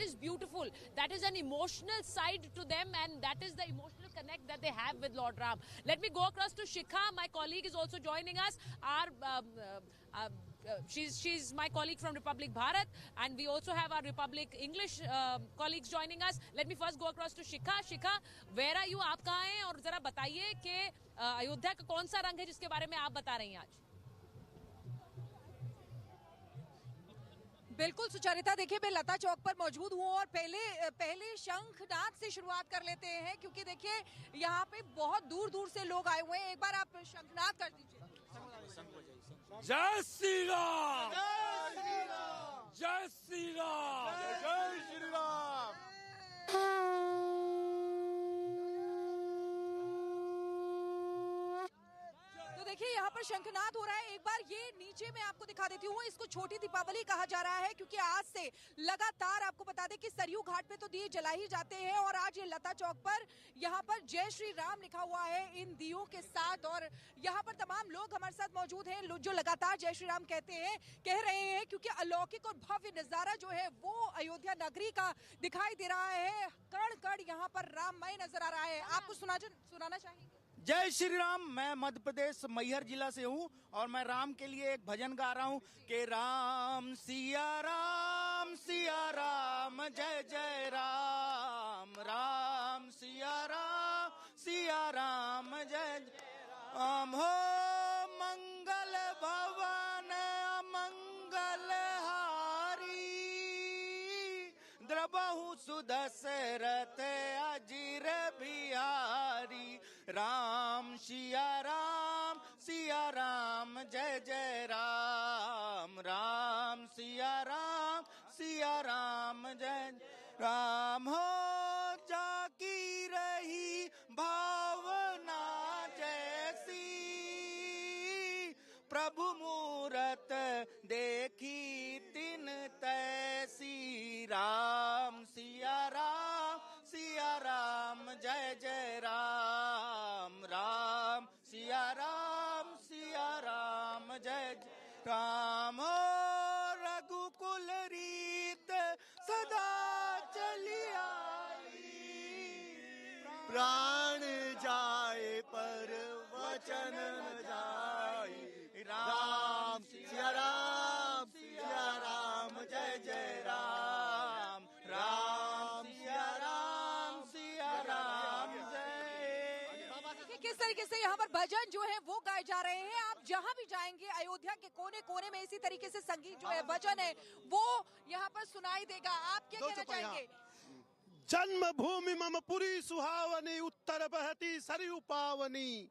is beautiful. That is an emotional side to them, and that is the emotional connect that they have with Lord Ram. Let me go across to Shikha. My colleague is also joining us. She's my colleague from Republic Bharat, and we also have our Republic English colleagues joining us. Let me first go across to Shikha. Shikha, where are you? आप कहाँ हैं? और जरा बताइए कि अयोध्या का कौन सा रंग है जिसके बारे में आप बता रही हैं आज? बिल्कुल सुचारिता, देखिए मैं लता चौक पर मौजूद हूँ और पहले शंखनाद से शुरुआत कर लेते हैं, क्योंकि देखिए यहाँ पे बहुत दूर दूर से लोग आए हुए हैं। एक बार आप शंखनाद कर दीजिए। जय श्री राम, जय श्री राम, जय श्री राम। देखिए यहाँ पर शंखनाद हो रहा है। एक बार ये नीचे मैं आपको दिखा देती हूँ। इसको छोटी दीपावली कहा जा रहा है, क्योंकि आज से लगातार आपको बता दें कि सरयू घाट पे तो दिए जला ही जाते हैं, और आज ये लता चौक पर यहाँ पर जय श्री राम लिखा हुआ है इन दियों के साथ। और यहाँ पर तमाम लोग हमारे साथ मौजूद हैं जो लगातार जय श्री राम कह रहे हैं, क्योंकि अलौकिक और भव्य नजारा जो है वो अयोध्या नगरी का दिखाई दे रहा है। कण कण यहाँ पर राममय नजर आ रहा है। आपको सुनाना चाहेंगे? जय श्री राम। मैं मध्य प्रदेश मैहर जिला से हूँ और मैं राम के लिए एक भजन गा रहा हूँ कि राम सिया राम जय जय राम, राम सिया राम जय राम। हो मंगल भवन मंगल हारी, द्रबहु सुदशरथ अजीर बिहारी। राम सिया राम जय जय राम, राम सिया राम जय राम। हो जाकी रही भावना जैसी, प्रभु मूरत देखी तिन तैसी। राम सिया राम जय जय राम, राम सिया राम जय जय राम। हो रघुकुल रीत सदा चली आई, प्राण जाए पर वचन न जाए। राम सिया राम जय जय राम, राम सिया राम जय। किस तरीके से यहाँ पर भजन जो है वो गाए जा रहे हैं। आप जहाँ भी जाएंगे अयोध्या के कोने कोने में इसी तरीके से संगीत जो है, भजन है, वो यहाँ पर सुनाई देगा। आप क्या कहना चाहेंगे? जन्मभूमि मम पुरी सुहावनी, उत्तर बहती सरयू पावनी।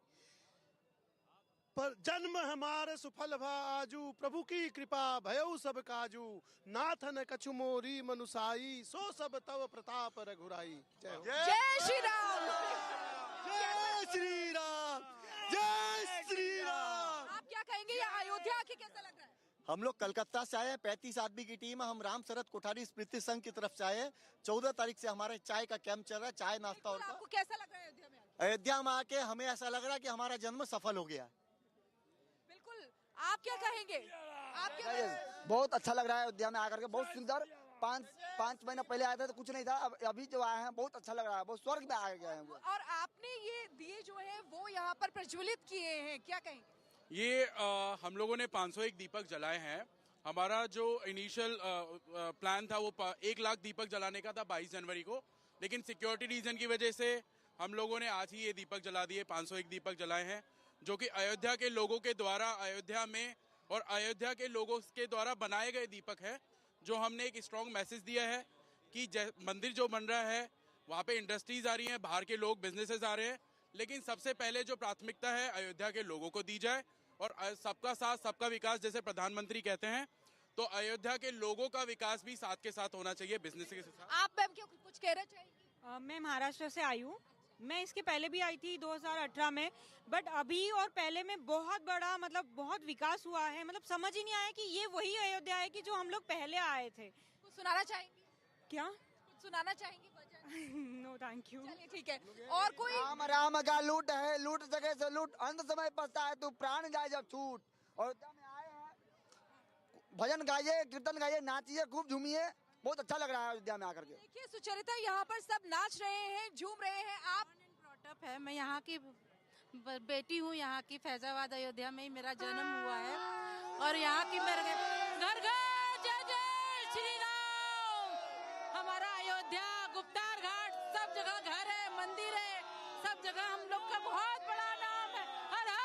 पर जन्म हमारे सुफल भा आजू, प्रभु की कृपा भयउ सब काजू। नाथन कछु मोरी मनुसाई, सो सब तव प्रताप रघुराई। जय श्री राम, जय श्री राम, जय श्री राम। आप क्या कहेंगे? ये अयोध्या आके कैसा लग रहा है? हम लोग कलकत्ता से आए हैं, 35 आदमी की टीम है। हम राम शरद कोठारी स्मृति संघ की तरफ से आए हैं। 14 तारीख से हमारे चाय का कैंप चल रहा है, चाय नाश्ता। और आपको कैसा लग रहा है अयोध्या में? अयोध्या में आके हमें ऐसा लग रहा है कि हमारा जन्म सफल हो गया। बिल्कुल, आप क्या कहेंगे? आप क्या कहेंगे? बहुत अच्छा लग रहा है अयोध्या में आकर के, बहुत सुंदर। पाँच महीना पहले आए थे तो कुछ नहीं था, अभी जो आए हैं बहुत अच्छा लग रहा है, बहुत स्वर्ग में आ गए हैं। और आपने ये दिए जो है वो यहाँ पर प्रज्वलित किए हैं, क्या कहेंगे? ये हम लोगों ने 501 दीपक जलाए हैं। हमारा जो इनिशियल प्लान था वो 1 लाख दीपक जलाने का था 22 जनवरी को, लेकिन सिक्योरिटी रीजन की वजह से हम लोगों ने आज ही ये दीपक जला दिए। 501 दीपक जलाए हैं, जो कि अयोध्या के लोगों के द्वारा अयोध्या में और अयोध्या के लोगों के द्वारा बनाए गए दीपक है। जो हमने एक स्ट्रॉन्ग मैसेज दिया है कि मंदिर जो बन रहा है वहाँ पे इंडस्ट्रीज आ रही हैं, बाहर के लोग, बिजनेसेस आ रहे हैं, लेकिन सबसे पहले जो प्राथमिकता है अयोध्या के लोगों को दी जाए। और सबका साथ सबका विकास जैसे प्रधानमंत्री कहते हैं, तो अयोध्या के लोगों का विकास भी साथ के साथ होना चाहिए, बिजनेस के साथ। आप मैम क्या कुछ कहना चाहेंगी? मैं महाराष्ट्र से आई हूँ। मैं इसके पहले भी आई थी 2018 में, बट अभी और पहले में बहुत बड़ा बहुत विकास हुआ है। समझ ही नहीं आया कि ये वही अयोध्या है कि जो हम लोग पहले आए थे। कुछ सुनाना चाहेंगी? क्या कुछ सुनाना चाहेंगी? No thank you. चलिए ठीक है। और कोई? राम का लूट है, लूट जगह से लूट, अंत समय पछता है तू, प्राण जाए जब छूट। और आए हैं, भजन गाइए, कीर्तन गाइए, नाचिए, खूब झूमिए, बहुत अच्छा लग रहा है अयोध्या में आकर के। देखिए सुचरिता, यहाँ पर सब नाच रहे हैं, झूम रहे हैं। आप डेवलप है। मैं यहाँ की बेटी हूँ, यहाँ की फैजाबाद अयोध्या में ही मेरा जन्म हुआ है और यहाँ की मेरे घर घर जय जय श्री राम। हमारा अयोध्या गुप्तार घाट सब जगह घर है, मंदिर है, सब जगह हम लोग का बहुत बड़ा नाम है। हर हर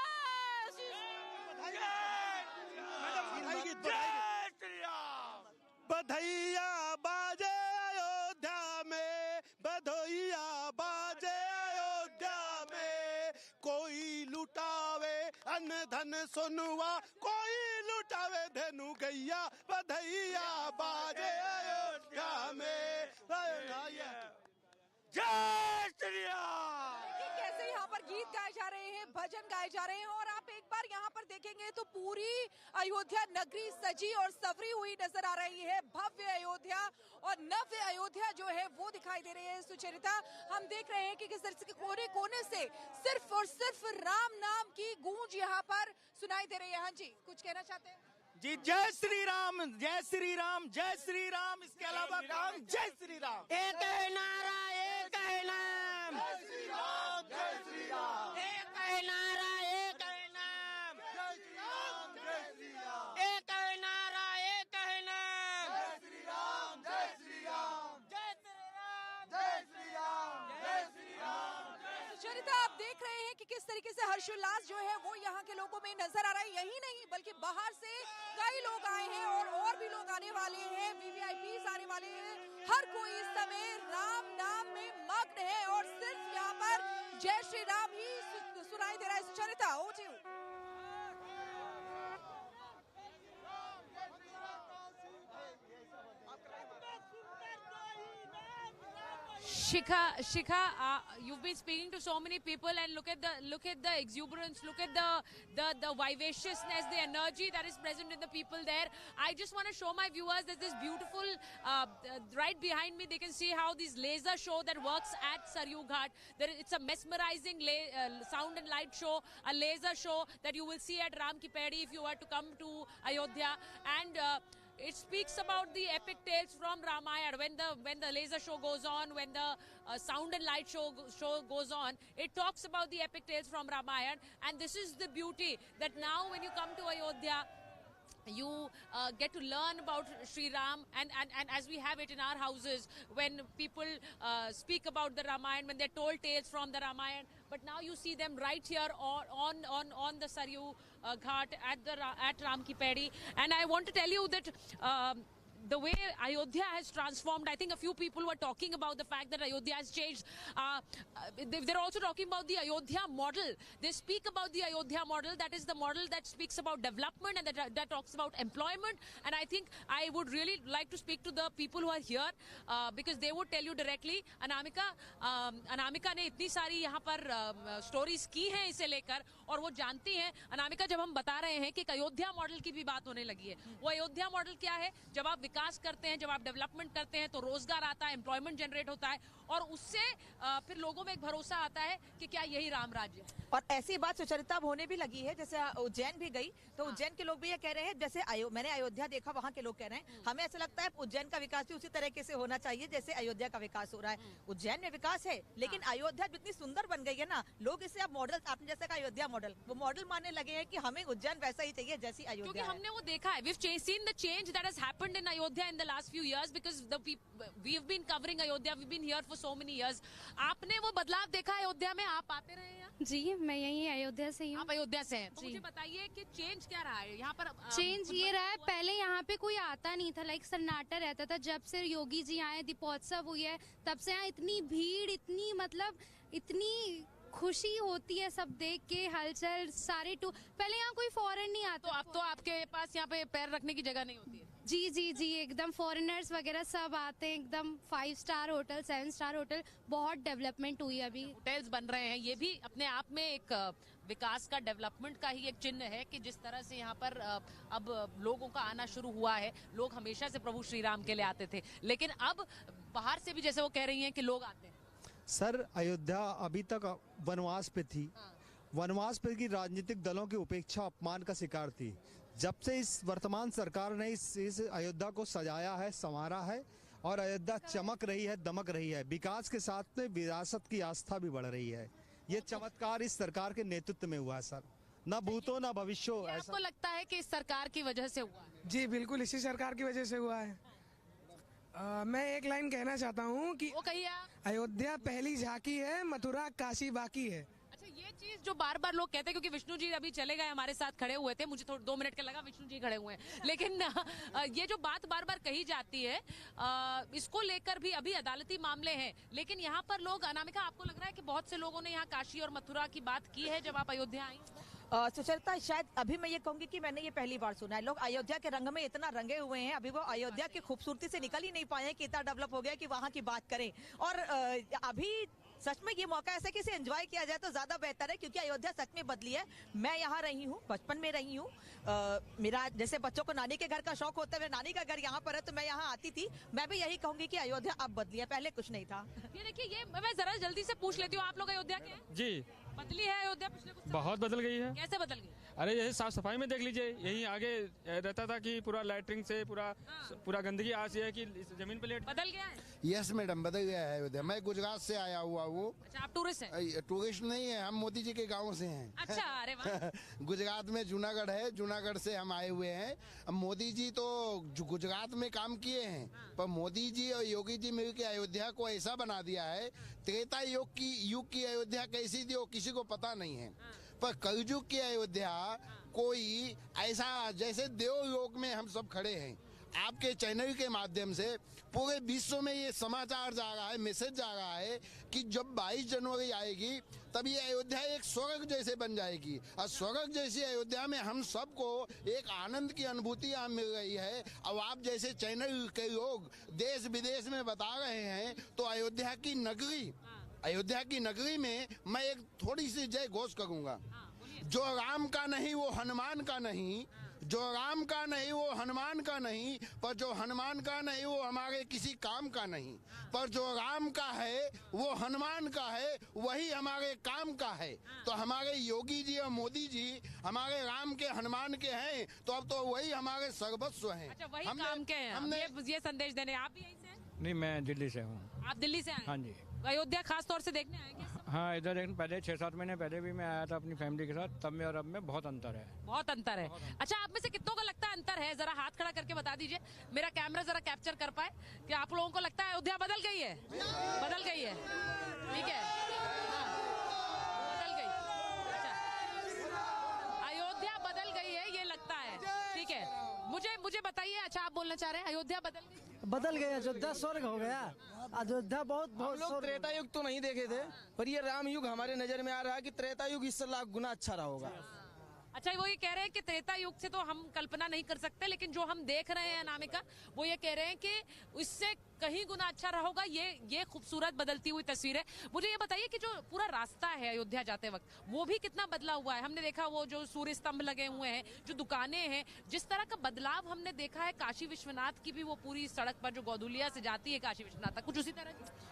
बधैया बाजे अयोध्या में, बधैया बाजे अयोध्या में, कोई लुटावे अन्न धन सोनुआ, कोई लुटावे धनु गैया, बधैया बाजे अयोध्या में। जय श्री राम। देखिए कैसे यहाँ पर गीत गाए जा रहे हैं, भजन गाए जा रहे हैं और आप एक बार यहाँ पर देखेंगे तो पूरी अयोध्या नगरी सजी और सवरी हुई नजर आ रही है। भव्य अयोध्या और नव्य अयोध्या जो है वो दिखाई दे रही है। सुचरिता, हम देख रहे हैं कि किस तरह से कोने कोने से सिर्फ और सिर्फ राम नाम की गूंज यहाँ पर सुनाई दे रही है। हाँ जी, कुछ कहना चाहते हैं? जी जय श्री राम, जय श्री राम, जय श्री राम। इसके अलावा काम जय श्री राम। एक है नारा, एक है नाम, जय श्री राम, जय श्री राम। एक है नारा, एक है नाम, जय श्री राम, जय श्री राम। एक है नारा, एक है नाम, जय श्री राम, जय श्री राम, जय श्री राम, जय श्री राम, जय श्री राम। सुचरिता, आप देख रहे हैं कि किस तरीके से हर्षोल्लास जो है वो यहाँ के लोगों में नजर आ रहा है। यही नहीं बल्कि बाहर से कई लोग आए हैं और भी लोग आने वाले हैं, वीवीआईपीस आने वाले हैं। हर कोई इस समय राम नाम में मग्न है और सिर्फ यहाँ पर जय श्री राम ही सुनाई दे रहा है। सुचरिता, ओ जी। Shikha, you've been speaking to so many people, and look at the exuberance, look at the vivaciousness, the energy that is present in the people there. I just want to show my viewers that this beautiful, right behind me, they can see how this laser show that works at Saryu Ghat. It's a mesmerizing sound and light show, a laser show that you will see at Ram Ki Pehdi if you were to come to Ayodhya, and it speaks about the epic tales from Ramayana. When the laser show goes on, when the sound and light show goes on, it talks about the epic tales from Ramayana. And this is the beauty, that now when you come to Ayodhya, you get to learn about Sri Ram, and as we have it in our houses, when people speak about the Ramayana, when they're told tales from the Ramayana, but now you see them right here on the Saryu Ghat at Ram Ki Pehdi. And I want to tell you that the way Ayodhya has transformed, I think a few people were talking about the fact that Ayodhya has changed. They're also talking about the Ayodhya model. They speak about the Ayodhya model, that is the model that speaks about development and that talks about employment. And I think I would really like to speak to the people who are here because they would tell you directly. Anamika ने इतनी सारी यहाँ पर stories की हैं इसे लेकर, और वो जानती हैं। अनामिका, जब हम बता रहे हैं कि अयोध्या मॉडल की भी बात होने लगी है, वो अयोध्या मॉडल क्या है? जब आप विकास करते हैं, जब आप डेवलपमेंट करते हैं तो रोजगार आता है, एम्प्लॉयमेंट जनरेट होता है, और उससे फिर लोगों में एक भरोसा आता है कि क्या यही राम राज्य है। और ऐसी बात सुचरिता अब होने भी लगी है। जैसे उज्जैन भी गई तो उज्जैन के लोग भी ये कह रहे हैं, जैसे मैंने अयोध्या देखा, वहाँ के लोग कह रहे हैं हमें ऐसा लगता है उज्जैन का विकास भी उसी तरीके से होना चाहिए जैसे अयोध्या का विकास हो रहा है। उज्जैन में विकास है, लेकिन अयोध्या जितनी सुंदर बन गई है ना, लोग इसे अब मॉडल, आपने जैसा कहा अयोध्या मॉडल, वो मॉडल मानने लगे हैं कि हमें उज्जैन वैसा ही चाहिए जैसी अयोध्या। क्योंकि हमने वो देखा है, we've seen the change that has happened in Ayodhya in the last few years because we've been covering Ayodhya, we've been here for so many years. आपने वो बदलाव देखा अयोध्या में? आप आते रहे हैं? जी, मैं यही अयोध्या से ही हूँ। आप अयोध्या से हैं, तो मुझे बताइए कि चेंज क्या रहा है यहाँ पर? चेंज ये रहा है, पहले यहाँ पे कोई आता नहीं था, लाइक सन्नाटा रहता था। जब से योगी जी आए, दीपोत्सव हुई है, तब से यहाँ इतनी भीड़, इतनी मतलब इतनी खुशी होती है सब देख के, हलचल सारे पहले यहाँ कोई फॉरेन नहीं आता। तो अब तो आपके पास यहाँ पे पैर रखने की जगह नहीं होती है। जी जी जी, एकदम फॉरेनर्स वगैरह सब आते हैं, एकदम 5 स्टार होटल, 7 स्टार होटल, बहुत डेवलपमेंट हुई अभी, होटल्स बन रहे हैं। ये भी अपने आप में एक विकास का, डेवलपमेंट का ही एक चिन्ह है कि जिस तरह से यहाँ पर अब लोगों का आना शुरू हुआ है। लोग हमेशा से प्रभु श्री राम के लिए आते थे, लेकिन अब बाहर से भी, जैसे वो कह रही हैं कि लोग आते हैं। सर, अयोध्या अभी तक वनवास पे थी, वनवास पे की राजनीतिक दलों की उपेक्षा, अपमान का शिकार थी। जब से इस वर्तमान सरकार ने इस अयोध्या को सजाया है, संवारा है, और अयोध्या चमक रही है, दमक रही है। विकास के साथ में विरासत की आस्था भी बढ़ रही है। ये चमत्कार इस सरकार के नेतृत्व में हुआ है सर, ना भूतो ना भविष्यो। ऐसा आपको लगता है कि इस सरकार की वजह से हुआ? जी बिल्कुल, इसी सरकार की वजह से हुआ है। मैं एक लाइन कहना चाहता हूँ कि वो कहिए। अयोध्या पहली झांकी है, मथुरा काशी बाकी है। अच्छा, ये चीज जो बार बार लोग कहते हैं, क्योंकि विष्णु जी अभी चले गए, हमारे साथ खड़े हुए थे, मुझे थोड़ा 2 मिनट का लगा विष्णु जी खड़े हुए हैं, लेकिन ये जो बात बार बार कही जाती है, इसको लेकर भी अभी अदालती मामले हैं, लेकिन यहाँ पर लोग, अनामिका आपको लग रहा है कि बहुत से लोगों ने यहाँ काशी और मथुरा की बात की है जब आप अयोध्या आई? सुचरिता, शायद अभी मैं ये कहूंगी कि मैंने ये पहली बार सुना है। लोग अयोध्या के रंग में इतना रंगे हुए हैं, अभी वो अयोध्या की खूबसूरती से निकल ही नहीं पाए हैं कि इतना डेवलप हो गया कि वहाँ की बात करें। और अभी सच में ये मौका ऐसा कि इसे एंजॉय किया जाए तो ज्यादा बेहतर है, क्योंकि अयोध्या सच में बदली है। मैं यहाँ रही हूँ, बचपन में रही हूँ। मेरा जैसे बच्चों को नानी के घर का शौक होता है, मेरे नानी का घर यहाँ पर है, तो मैं यहाँ आती थी। मैं भी यही कहूंगी कि अयोध्या अब बदली है, पहले कुछ नहीं था। ये देखिए, ये मैं जरा जल्दी से पूछ लेती हूँ, आप लोग अयोध्या के हैं? जी, बदली है अयोध्या पिछले कुछ? बहुत बदल गई है। कैसे बदल गई? अरे यही साफ सफाई में देख लीजिए, यही आगे रहता था कि पूरा लैटरिन से पूरा गंदगी आज ये है कि जमीन पे लेट। बदल गया है? यस मैडम, बदल गया है अयोध्या। मैं गुजरात से आया हुआ हूँ। अच्छा, आप टूरिस्ट हैं? टूरिस्ट नहीं है, हम मोदी जी के गाँव से हैं। अच्छा, अरे वाह। गुजरात में जूनागढ़ है, जूनागढ़ से हम आए हुए हैं। अब मोदी जी तो गुजरात में काम किए हैं, पर मोदी जी और योगी जी मिलकर अयोध्या को ऐसा बना दिया है। त्रेता युग की अयोध्या कैसी थी वो किसी को पता नहीं है, पर कलयुग की अयोध्या कोई ऐसा, जैसे देवलोक में हम सब खड़े हैं। आपके चैनल के माध्यम से पूरे विश्व में ये समाचार जा रहा है, मैसेज जा रहा है कि जब 22 जनवरी आएगी तब ये अयोध्या एक स्वर्ग जैसे बन जाएगी। और स्वर्ग जैसी अयोध्या में हम सबको एक आनंद की अनुभूति यहाँ मिल रही है। अब आप जैसे चैनल के लोग देश विदेश में बता रहे हैं, तो अयोध्या की नगरी में मैं एक थोड़ी सी जय घोष करूंगा। जो राम का नहीं वो हनुमान का नहीं, जो राम का नहीं वो हनुमान का नहीं, पर जो हनुमान का नहीं वो हमारे किसी काम का नहीं, पर जो राम का है वो हनुमान का है, वही हमारे काम का है। तो हमारे योगी जी और मोदी जी हमारे राम के हनुमान के हैं, तो अब तो वही हमारे सर्वस्व हैं। अच्छा, वही काम के हैं। हमने ये संदेश देने। आप भी यहीं से हैं? नहीं, मैं दिल्ली से हूँ। आप दिल्ली से आए? हाँ जी। अयोध्या खास तौर से देखने आएंगे? हाँ, इधर देखने पहले 6-7 महीने पहले भी मैं आया था अपनी फैमिली के साथ, तब में और अब में बहुत अंतर है। बहुत अंतर है। अच्छा, आप में से कितनों को लगता है अंतर है? जरा हाथ खड़ा करके बता दीजिए, मेरा कैमरा जरा कैप्चर कर पाए कि आप लोगों को लगता है अयोध्या बदल गई है? बदल गई है, ठीक है, बदल गई। अच्छा, अयोध्या बदल गई है ये लगता है, ठीक है। मुझे बताइए, अच्छा आप बोलना चाह रहे हैं अयोध्या बदल गया, अयोध्या स्वर्ग हो गया। अयोध्या बहुत हम लोग त्रेता युग तो नहीं देखे थे, पर ये राम युग हमारे नजर में आ रहा है कि त्रेता युग इससे लाख गुना अच्छा रहा होगा। अच्छा, वो ये कह रहे हैं कि त्रेता युग से तो हम कल्पना नहीं कर सकते, लेकिन जो हम देख रहे हैं अनामिका, वो ये कह रहे हैं कि इससे कहीं गुना अच्छा रहा होगा। ये खूबसूरत बदलती हुई तस्वीर है। मुझे ये बताइए कि जो पूरा रास्ता है अयोध्या जाते वक्त, वो भी कितना बदला हुआ है? हमने देखा वो जो सूर्य स्तंभ लगे हुए हैं, जो दुकानें हैं, जिस तरह का बदलाव हमने देखा है। काशी विश्वनाथ की भी वो पूरी सड़क पर जो गौदुलिया से जाती है काशी विश्वनाथ तक,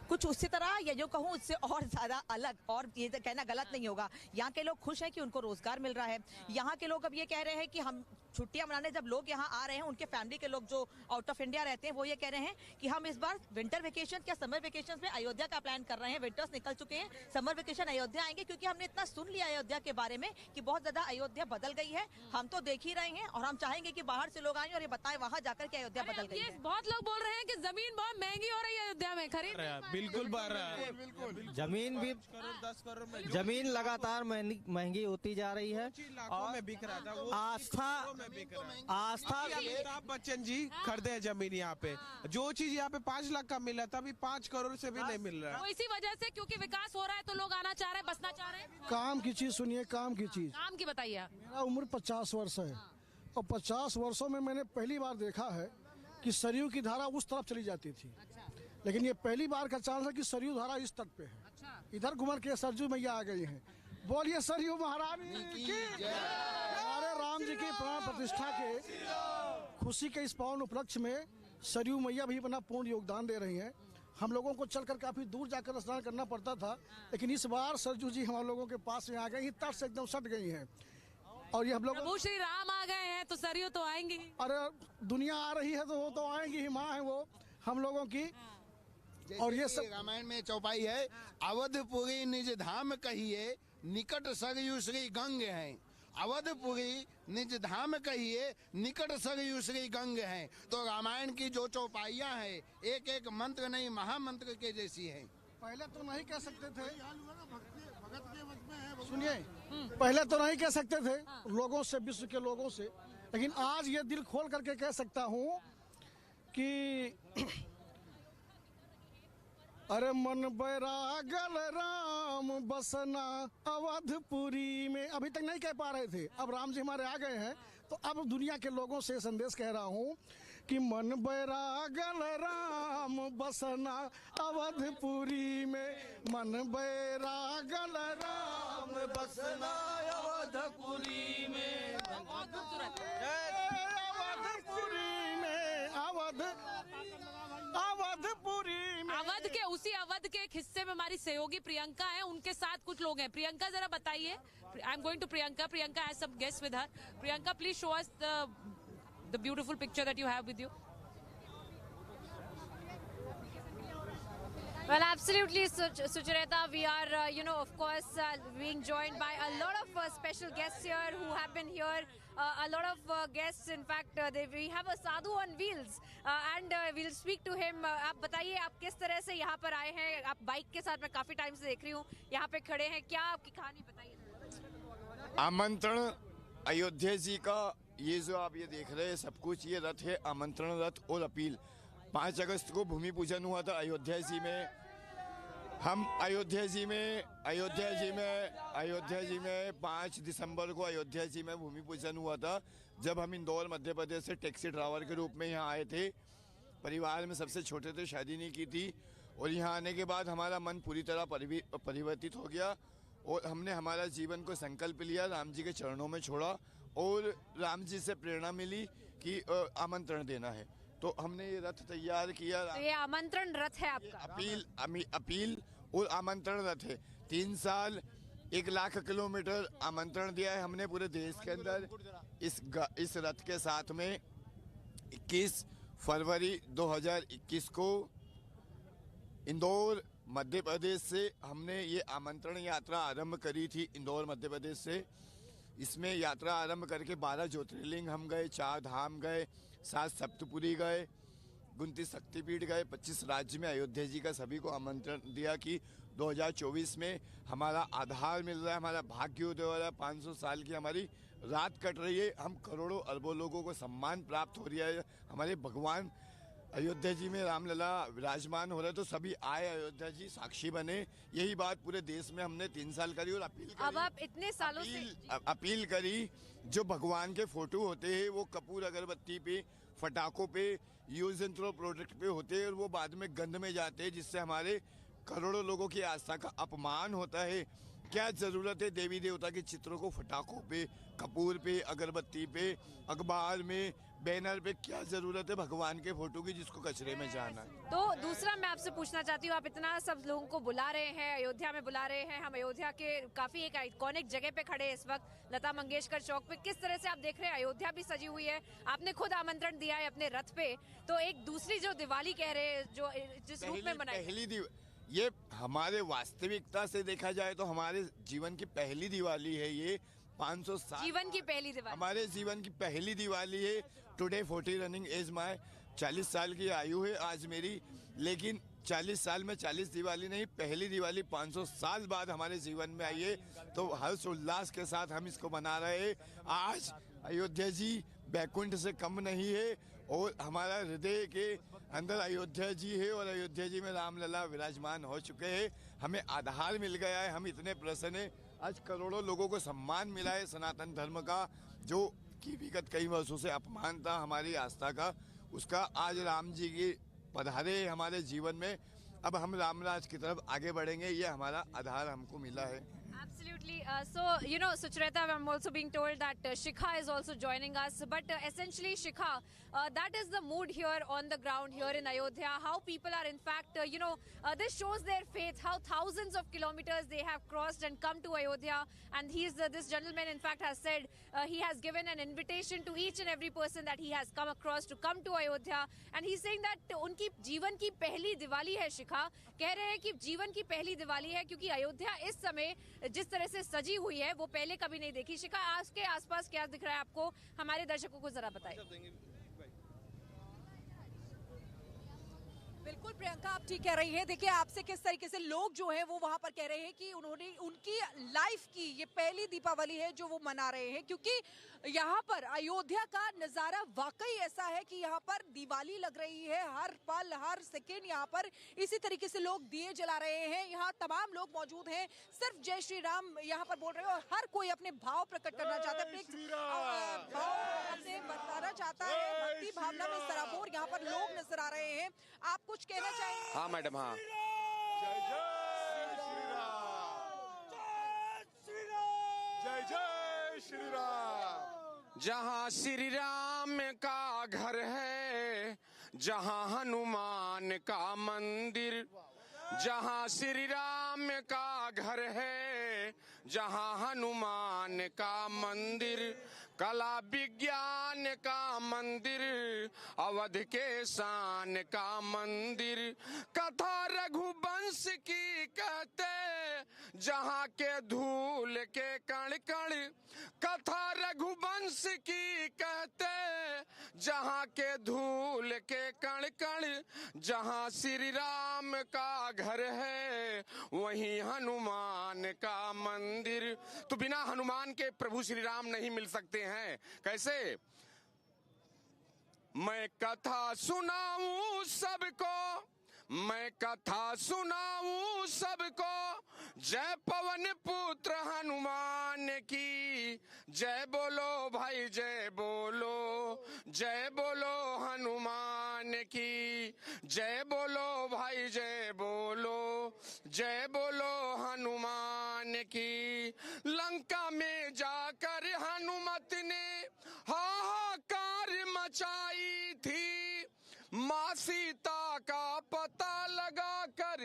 कुछ उसी तरह या जो कहूँ उससे और ज्यादा अलग। और ये कहना गलत नहीं होगा, यहाँ के लोग खुश हैं कि उनको रोजगार मिल रहा है। यहाँ के लोग अब ये कह रहे हैं कि हम छुट्टियां मनाने जब लोग यहाँ आ रहे हैं, उनके फैमिली के लोग जो आउट ऑफ इंडिया रहते हैं, वो ये कह रहे हैं कि हम इस बार विंटर वेकेशन या समर वेकेशन में अयोध्या का प्लान कर रहे हैं। विंटर्स निकल चुके हैं, समर वेकेशन अयोध्या आएंगे, क्योंकि हमने इतना सुन लिया अयोध्या के बारे में कि बहुत ज्यादा अयोध्या बदल गई है। हम तो देख ही रहे हैं और हम चाहेंगे कि बाहर से लोग आए और ये बताएं वहाँ जाकर के अयोध्या बदल गई है। बहुत लोग बोल रहे हैं कि जमीन बहुत महंगी हो रही है अयोध्या में, खरीद बिल्कुल बढ़ रहा है। जमीन भी 10 करोड़ जमीन लगातार महंगी होती जा रही है। आस्था अमिताभ बच्चन जी खरीदे हैं जमीन यहाँ पे, जो चीज यहाँ पे 5 लाख का मिला था, अभी 5 करोड़ से भी नहीं मिल रहा है। इसी वजह से, क्योंकि विकास हो रहा है तो लोग आना चाह रहे हैं, बसना चाह रहे हैं। काम की चीज सुनिए, काम की चीज। काम की बताइए। मेरा उम्र 50 वर्ष है और 50 वर्षों में मैंने पहली बार देखा है कि सरयू की धारा उस तरफ चली जाती थी। लेकिन ये पहली बार का चांस है कि सरयू धारा इस तट पे है। इधर घुमर के सरयू मैया आ गई हैं। बोलिए सरयू महारानी की, हमारे राम जी की प्राण प्रतिष्ठा के खुशी के इस पावन उपलक्ष्य में सरयू मैया भी अपना पूर्ण योगदान दे रही हैं। हम लोगों को चलकर काफी दूर जाकर स्नान करना पड़ता था, लेकिन इस बार सरयू जी हम लोगों के पास में आ गई, तट से एकदम सट गई हैं। और ये हम लोग प्रभु श्री राम आ गए हैं तो सरयू तो आएंगी। अरे दुनिया आ रही है तो वो तो आएंगी ही, माँ है वो हम लोगों की। और ये सब रामायण में चौपाई है, अवधपुरी निज धाम कहिए निकट सरयू श्री गंग है। अवधपुरी निज धाम कहिए निकट सरयू श्री गंग है। तो रामायण की जो चौपाइयाँ हैं एक एक मंत्र नहीं महामंत्र के जैसी हैं। पहले तो नहीं कह सकते थे, सुनिए, पहले तो नहीं कह सकते थे लोगों से, विश्व के लोगों से, लेकिन आज ये दिल खोल करके कह सकता हूँ कि अरे मन बैरागल राम बसना अवधपुरी में। अभी तक नहीं कह पा रहे थे, अब राम जी हमारे आ गए हैं तो अब दुनिया के लोगों से संदेश कह रहा हूँ कि मन बैरागल राम बसना अवधपुरी में। मन बैरागल राम बसना अवधपुरी में। अवधपुरी में, अवधपुरी में। अवध के, उसी अवध के एक हिस्से में हमारी सहयोगी प्रियंका है, उनके साथ कुछ लोग हैं। प्रियंका जरा बताइए। I am going to Priyanka. Priyanka has some guest with her. Priyanka, please show us the beautiful picture that you have with you. Well, absolutely, Sucharita. We are, of course, being joined by a lot of special guests here who have been here. A lot of guests, in fact, we have a sadhu on wheels, and we'll speak to him. आप बताइए, आप किस तरह से यहाँ पर आए हैं? आप बाइक के साथ मैं काफी टाइम से देख रही हूँ यहाँ पे खड़े हैं, क्या आपकी कहानी बताइए। आमंत्रण अयोध्या जी का, ये जो आप ये देख रहे हैं सब कुछ, ये रथ है आमंत्रण रथ और अपील। 5 अगस्त को भूमि पूजन हुआ था अयोध्या जी में। हम अयोध्या जी में 5 दिसंबर को अयोध्या जी में भूमि पूजन हुआ था, जब हम इंदौर मध्य प्रदेश से टैक्सी ड्राइवर के रूप में यहाँ आए थे। परिवार में सबसे छोटे थे, शादी नहीं की थी, और यहाँ आने के बाद हमारा मन पूरी तरह परिवर्तित हो गया और हमने हमारा जीवन को संकल्प लिया, राम जी के चरणों में छोड़ा और राम जी से प्रेरणा मिली कि आमंत्रण देना है, तो हमने ये रथ तैयार किया। तो ये आमंत्रण रथ है आपका? अपील और आमंत्रण रथ है। 3 साल 1 लाख किलोमीटर आमंत्रण दिया है हमने पूरे देश के अंदर। इस रथ के साथ में 21 फरवरी 2021 को इंदौर मध्य प्रदेश से हमने ये आमंत्रण यात्रा आरंभ करी थी, इंदौर मध्य प्रदेश से। इसमें यात्रा आरंभ करके 12 ज्योतिर्लिंग हम गए, 4 धाम गए, 7 सप्तपुरी गए, 29 शक्तिपीठ गए, 25 राज्य में अयोध्या जी का सभी को आमंत्रण दिया कि 2024 में हमारा आधार मिल रहा है, हमारा भाग्योदय हो रहा है, 500 साल की हमारी रात कट रही है, हम करोड़ों अरबों लोगों को सम्मान प्राप्त हो रहा है, हमारे भगवान अयोध्या जी में रामलला विराजमान हो रहे, तो सभी आए अयोध्या जी साक्षी बने। यही बात पूरे देश में हमने 3 साल करी और अपील करी। अब आप इतने सालों से अपील करी, जो भगवान के फोटो होते हैं वो कपूर अगरबत्ती पे, फटाकों पे, यूज एंड थ्रो प्रोडक्ट पे होते हैं और वो बाद में गंद में जाते हैं, जिससे हमारे करोड़ों लोगों की आस्था का अपमान होता है। क्या जरूरत है देवी देवता के चित्रों को फटाकों पे, कपूर पे, अगरबत्ती पे, अखबार में, बैनर पे, क्या जरूरत है भगवान के फोटो की जिसको कचरे में जाना है। तो दूसरा मैं आपसे पूछना चाहती हूँ, आप इतना सब लोगों को बुला रहे हैं, अयोध्या में बुला रहे हैं, हम अयोध्या के काफी एक आइकॉनिक जगह पे खड़े हैं इस वक्त, लता मंगेशकर चौक पे। किस तरह से आप देख रहे हैं अयोध्या भी सजी हुई है, आपने खुद आमंत्रण दिया है अपने रथ पे, तो एक दूसरी जो दिवाली कह रहे हैं जो जिस रूप में मनाई, ये हमारे वास्तविकता से देखा जाए तो हमारे जीवन की पहली दिवाली है ये। 500 साल जीवन की पहली दिवाली, हमारे जीवन की पहली दिवाली है। टुडे 40 रनिंग एज माय, 40 साल की आयु है आज मेरी, लेकिन 40 साल में 40 दिवाली नहीं, पहली दिवाली 500 साल बाद हमारे जीवन में आई है, तो हर्ष उल्लास के साथ हम इसको मना रहे हैं। आज अयोध्या जी बैकुंठ से कम नहीं है और हमारा हृदय के अंदर अयोध्या जी है और अयोध्या जी में रामलला विराजमान हो चुके हैं। हमें आधार मिल गया है, हम इतने प्रसन्न हैं। आज करोड़ों लोगों को सम्मान मिला है सनातन धर्म का, जो कि विगत कई वर्षों से अपमान था हमारी आस्था का, उसका आज राम जी की पधारे हमारे जीवन में। अब हम रामराज की तरफ आगे बढ़ेंगे, ये हमारा आधार हमको मिला है। Absolutely, So, you know, Sucharita, I'm also being told that Shikha is also joining us. But essentially, Shikha, that is the mood here on the ground here in Ayodhya. How people are, in fact, this shows their faith, how thousands of kilometers they have crossed and come to Ayodhya. And this gentleman, in fact, has said he has given an invitation to each and every person that he has come across to come to Ayodhya. And he's saying that उनकी जीवन की पहली दिवाली है शिखा कह रहे हैं कि जीवन की पहली दिवाली है क्योंकि अयोध्या इस समय जिस तरह से सजी हुई है वो पहले कभी नहीं देखी। शिखा आज के आसपास क्या दिख रहा है आपको हमारे दर्शकों को जरा बताएं। बिल्कुल प्रियंका आप ठीक कह रही हैं। देखिए आपसे किस तरीके से लोग जो हैं वो वहां पर कह रहे हैं कि उन्होंने उनकी लाइफ की ये पहली दीपावली है जो वो मना रहे हैं क्योंकि यहाँ पर अयोध्या का नजारा वाकई ऐसा है कि यहाँ पर दिवाली लग रही है। हर पल हर सेकेंड यहाँ पर इसी तरीके से लोग दिए जला रहे हैं। यहाँ तमाम लोग मौजूद हैं सिर्फ जय श्री राम यहाँ पर बोल रहे हैं और हर कोई अपने भाव प्रकट करना चाहता है, भाव अपने बताना चाहता है। भक्ति भावना में सराबोर यहाँ पर लोग नजर आ रहे हैं। आप कुछ कहना चाहेंगे? हाँ मैडम, हाँ जय जय श्री राम। जहाँ श्री राम का घर है, जहाँ हनुमान का मंदिर, जहाँ श्री राम का घर है, जहाँ हनुमान का मंदिर, कला विज्ञान का मंदिर, अवध के शान का मंदिर, कथा रघुवंश की कहते, जहाँ के धूल के कण कण, कथा रघुवंश की कहते, जहाँ के धूल के कण कण, जहाँ श्री राम का घर है वहीं हनुमान का मंदिर। तो बिना हनुमान के प्रभु श्री राम नहीं मिल सकते हैं। कैसे? मैं कथा सुनाऊं सबको, मैं कथा सुनाऊं सबको, जय पवन पुत्र हनुमान की जय बोलो भाई, जय बोलो, जय बोलो हनुमान की जय बोलो भाई, जय बोलो, जय बोलो हनुमान की। लंका में जाकर हनुमत ने हाहाकार मचाई थी, माँ सीता का पता लगाकर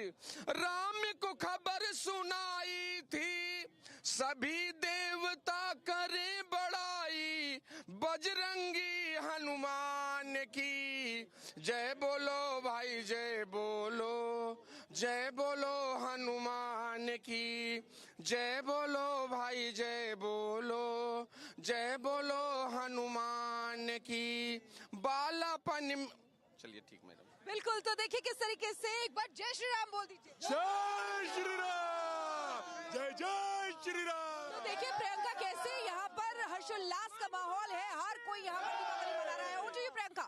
राम को खबर सुनाई थी। सभी देवता करें बड़ाई, बजरंगी हनुमान की जय बोलो भाई, जय बोलो, जय बोलो हनुमान की जय बोलो भाई, जय बोलो, जय बोलो हनुमान की। बालापन, चलिए ठीक मैडम। बिल्कुल, तो देखिए किस तरीके से एक बार जय श्री राम बोल दीजिए। जय श्री राम, जय जय श्री राम। तो देखिए प्रियंका कैसे यहाँ पर हर्षोल्लास का माहौल है, हर कोई यहाँ पर दीपावली मना रहा है। उठिए Priyanka.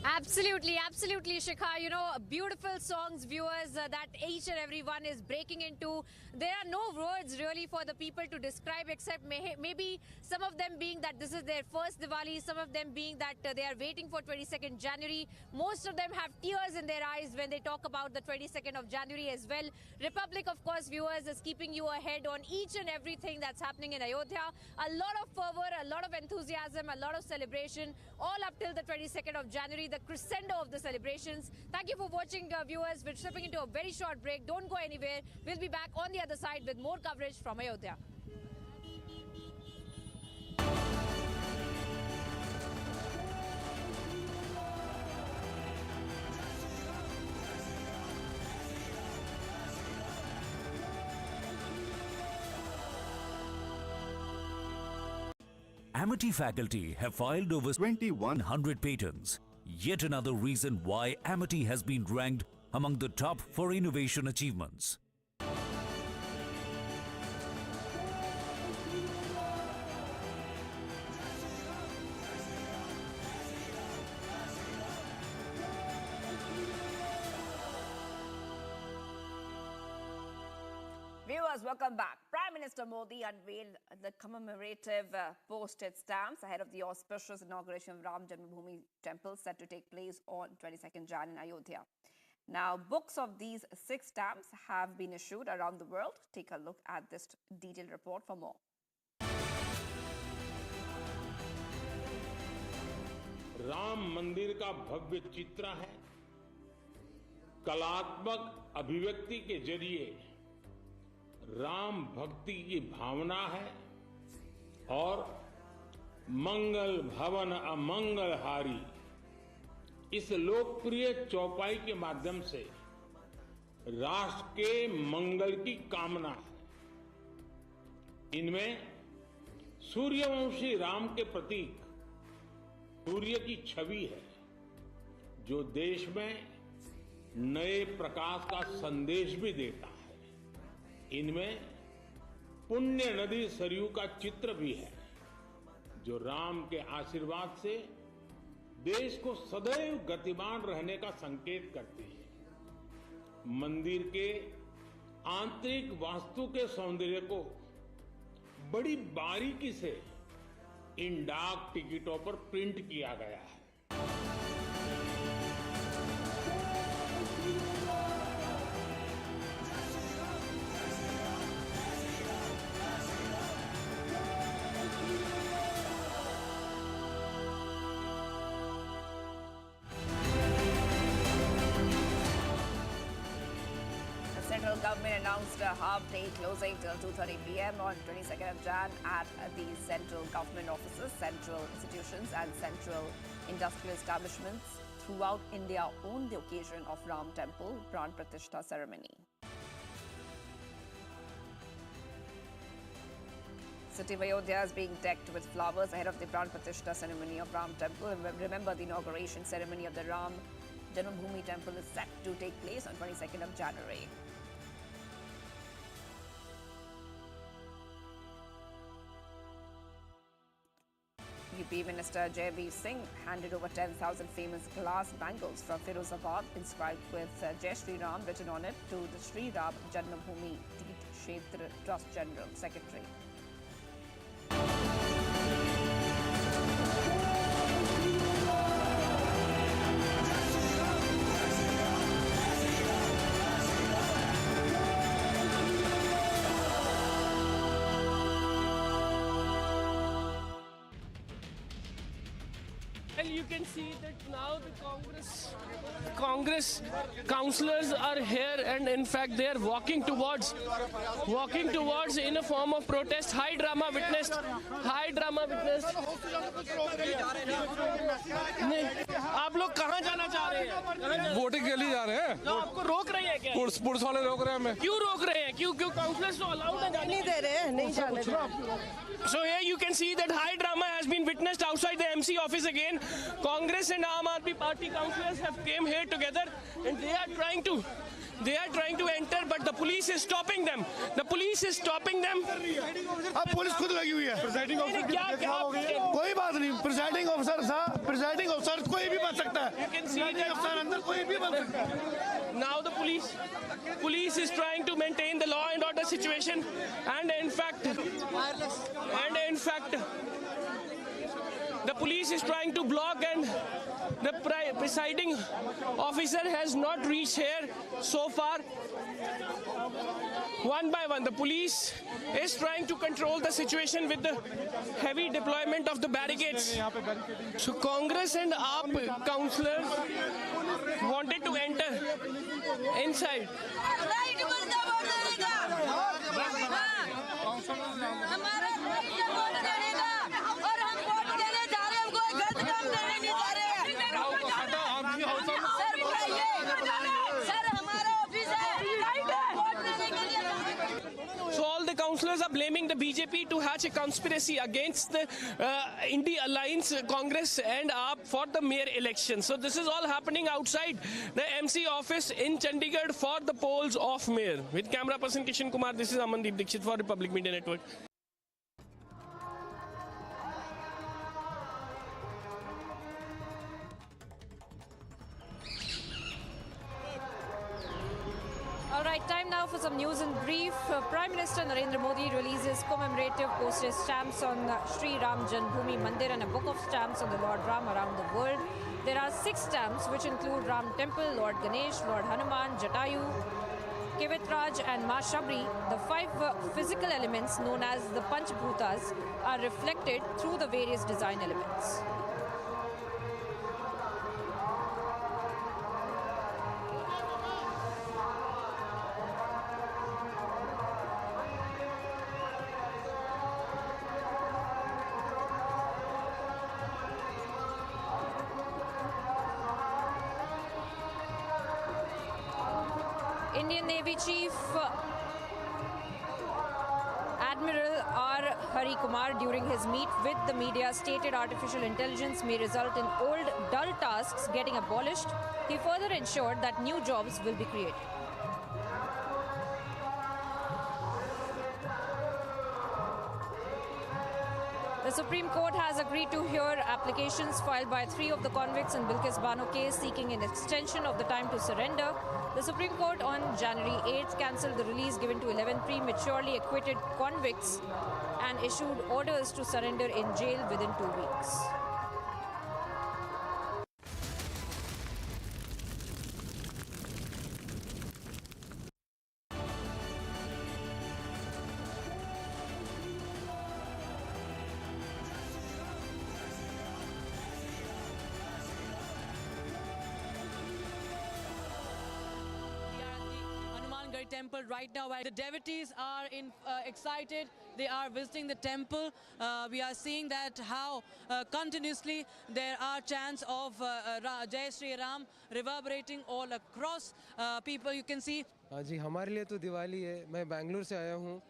Absolutely, absolutely, Shikha. You know, beautiful songs, viewers, that each and every one is breaking into. There are no words really for the people to describe except maybe some of them being that this is their first Diwali, some of them being that they are waiting for 22nd January. Most of them have tears in their eyes when they talk about the 22nd of January as well. Republic, of course, viewers, is keeping you ahead on each and everything that's happening in Ayodhya. A lot of fervor, a lot of enthusiasm, a lot of celebration, all up till the 22nd of January. The crescendo of the celebrations. Thank you for watching, viewers. We're stepping into a very short break. Don't go anywhere. We'll be back on the other side with more coverage from Ayodhya. Amity faculty have filed over 2,100 patents. Yet another reason why Amity has been ranked among the top for innovation achievements. Viewers, welcome back. Prime Minister Modi unveiled the commemorative postage stamps ahead of the auspicious inauguration of Ram Janmabhoomi Temple set to take place on 22nd Jan in Ayodhya. Now, books of these 6 stamps have been issued around the world. Take a look at this detailed report for more. Ram मंदिर का भव्य चित्र है, कलात्मक अभिव्यक्ति के जरिए राम भक्ति की भावना है और मंगल भवन अमंगलहारी इस लोकप्रिय चौपाई के माध्यम से राष्ट्र के मंगल की कामना है। इनमें सूर्यवंशी राम के प्रतीक सूर्य की छवि है, जो देश में नए प्रकाश का संदेश भी देता है। इनमें पुण्य नदी सरयू का चित्र भी है, जो राम के आशीर्वाद से देश को सदैव गतिमान रहने का संकेत करती है। मंदिर के आंतरिक वास्तु के सौंदर्य को बड़ी बारीकी से इन डाक टिकटों पर प्रिंट किया गया है। Central government announced a half-day closing till 2:30 p.m. on 22nd of Jan at the central government offices, central institutions and central industrial establishments throughout India on the occasion of Ram Temple Pran Pratishtha ceremony. City of Ayodhya is being decked with flowers ahead of the Pran Pratishtha ceremony of Ram Temple. Remember, the inauguration ceremony of the Ram Janmabhoomi Temple is set to take place on 22nd of January. UP Minister Jayaveer Singh handed over 10,000 famous glass bangles from Firozabad inscribed with Jai Shri Ram written on it to the Shri Ram Janmabhoomi Teerth Kshetra Trust General Secretary. And you can see that now the Congress councillors are here, and in fact they are walking towards in a form of protest. High drama witnessed. आप लोग कहाँ जाना चाह रहे हैं? Voting के लिए जा रहे हैं। तो आपको रोक रही है क्या? पुलिस वाले रोक रहे हैं हमें। क्यों रोक रहे हैं? क्यों काउंसलर्स तो अलाउड है? नहीं दे रहे हैं, नहीं जाने दे रहे। So here you can see that high drama has been witnessed outside the MC office again. Congress and Aam Aadmi Party councillors have came here together, and they are trying to enter, but the police is stopping them. The police is stopping them. अब police खुद लगी हुई है। Presiding officer कोई बात नहीं, presiding officer था, presiding officer कोई भी बन सकता है। प्रिजाइडिंग ऑफिसर अंदर कोई भी बन सकता है। Now the police is trying to maintain the law and order situation, and in fact the police is trying to block, and the presiding officer has not reached here so far. One by one, the police is trying to control the situation with the heavy deployment of the barricades. So Congress and AAP councillors wanted to enter inside. So all the councillors are blaming the BJP to hatch a conspiracy against the India Alliance, Congress and AAP for the mayor election. So this is all happening outside the MC office in Chandigarh for the polls of mayor. With camera person Kishan Kumar, this is Amandeep Dixit for Republic Media Network. All right, time now for some news in brief. Prime Minister Narendra Modi releases commemorative postage stamps on Sri Ram Janmabhoomi Mandir and a book of stamps on the Lord Ram around the world. There are 6 stamps which include Ram Temple, Lord Ganesh, Lord Hanuman, Jatayu, Kivitraj and Ma Shabri. The 5 physical elements known as the Panchbhutas are reflected through the various design elements. Indian Navy Chief Admiral R. Hari Kumar, during his meet with the media, stated artificial intelligence may result in old, dull tasks getting abolished. He further ensured that new jobs will be created. The Supreme Court has agreed to hear applications filed by 3 of the convicts in Bilkis Bano case seeking an extension of the time to surrender. The Supreme Court on January 8th cancelled the release given to 11 prematurely acquitted convicts and issued orders to surrender in jail within 2 weeks. Temple right now. The devotees are excited. They are visiting the temple. We are seeing that how continuously there are chants of Jai Shri Ram reverberating all across. People, you can see. हाँ जी, हमारे लिए तो दिवाली है. मैं बेंगलुरु से आया हूँ,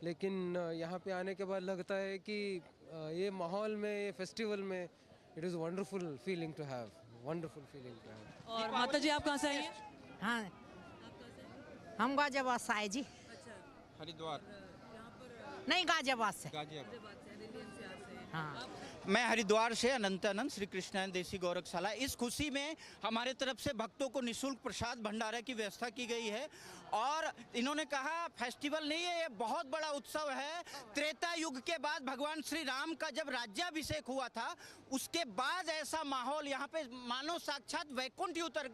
लेकिन यहाँ पे आने के बाद लगता है कि ये माहौल में, ये फेस्टिवल में, it is wonderful feeling to have. Wonderful feeling to have. और माता जी आप कहाँ से आई हैं? हाँ, हम गाजियाबाद से आए जी। हरिद्वार नहीं, गाजियाबाद से। हाँ, मैं हरिद्वार से अनंतानंद श्री कृष्णानंद देसी गौरक्षशाला। इस खुशी में हमारे तरफ से भक्तों को निःशुल्क प्रसाद भंडारा की व्यवस्था की गई है और इन्होंने कहा फेस्टिवल नहीं है, ये बहुत बड़ा उत्सव है। त्रेता युग के बाद भगवान श्री राम का जब राज्याभिषेक हुआ था, उसके बाद ऐसा माहौल यहाँ पे मानो साक्षात वैकुंठ उतर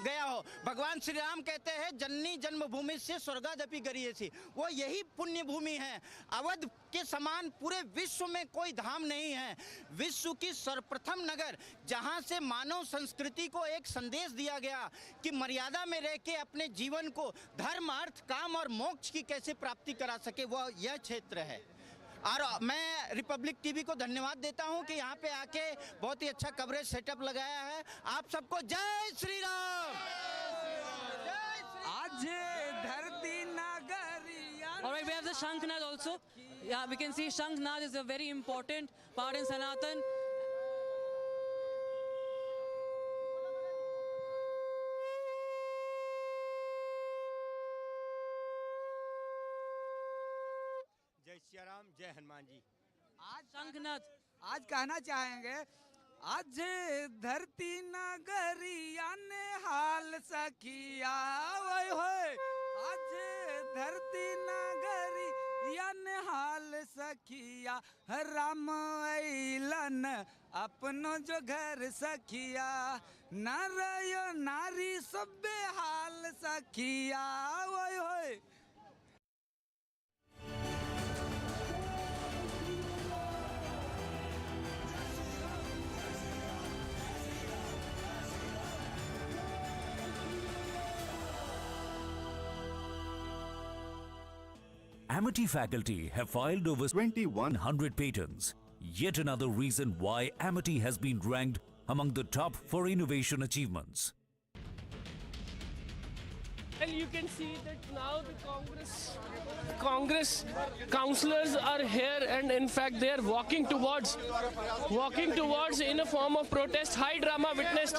गया हो। भगवान श्री राम कहते हैं जननी जन्मभूमि से स्वर्गादपि गरीयसी, वो यही पुण्य भूमि है। अवध के समान पूरे विश्व में कोई धाम नहीं है। विश्व की सर्वप्रथम नगर जहाँ से मानव संस्कृति को एक संदेश दिया गया कि मर्यादा में रह के अपने जीवन को धर्म, अर्थ, काम और मोक्ष की कैसे प्राप्ति करा सके, वह यह क्षेत्र है। और मैं रिपब्लिक टीवी को धन्यवाद देता हूं कि यहाँ पे आके बहुत ही अच्छा कवरेज सेटअप लगाया है। आप सबको जय श्री राम। आज धरती नगरिया। All right, we have the Shankhnad also. Yeah, we can see Shankhnad is a very important part in Sanatan. जय श्री राम, जय हनुमान जी। आज शंखनाद आज कहना चाहेंगे, आज धरती नगरिया ने हाल सखिया, ओए होए, आज धरती नगरिया ने हाल सखिया, राम अइलन अपनो जो घर सखिया, नर नारी सब हाल सखिया, ओए होए। Amity faculty have filed over 2,100 patents. Yet another reason why Amity has been ranked among the top for innovation achievements. And you can see that now the Congress councillors are here, and in fact they are walking towards in a form of protest. High drama witnessed.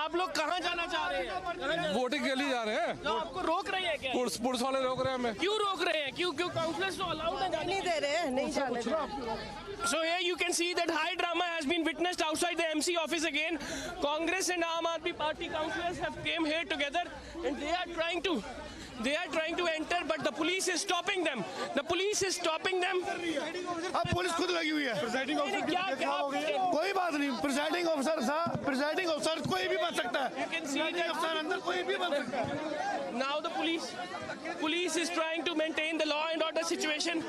आप लोग कहाँ जाना चाह रहे हैं? Voting के लिए जा रहे हैं। तो आपको रोक रहे हैं क्या? पुलिस वाले रोक रहे हैं हमें। क्यों रोक रहे हैं? क्यों काउंसलर्स तो अलाउड है? नहीं दे रहे हैं, नहीं जाने दे रहे। So here you can see that high drama has been witnessed outside the MC office again. Congress and Aam Aadmi Party councillors have came here together and they are trying to enter, but the police is stopping them. The police is stopping them. अब police खुद लगी हुई है। Presiding officer क्या कोई बात नहीं, presiding officer था, प्रिजाइडिंग ऑफिसर कोई भी बन सकता है। प्रिजाइडिंग ऑफिसर अंदर कोई भी बन सकता है। Now the police is trying to maintain the law and order situation,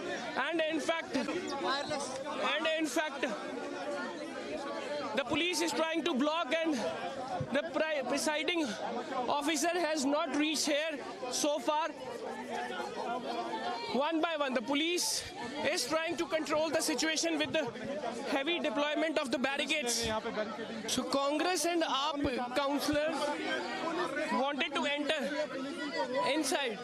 and in fact the police is trying to block, and the presiding officer has not reached here so far. One by one, the police is trying to control the situation with the heavy deployment of the barricades. So Congress and AAP councillors wanted to enter inside.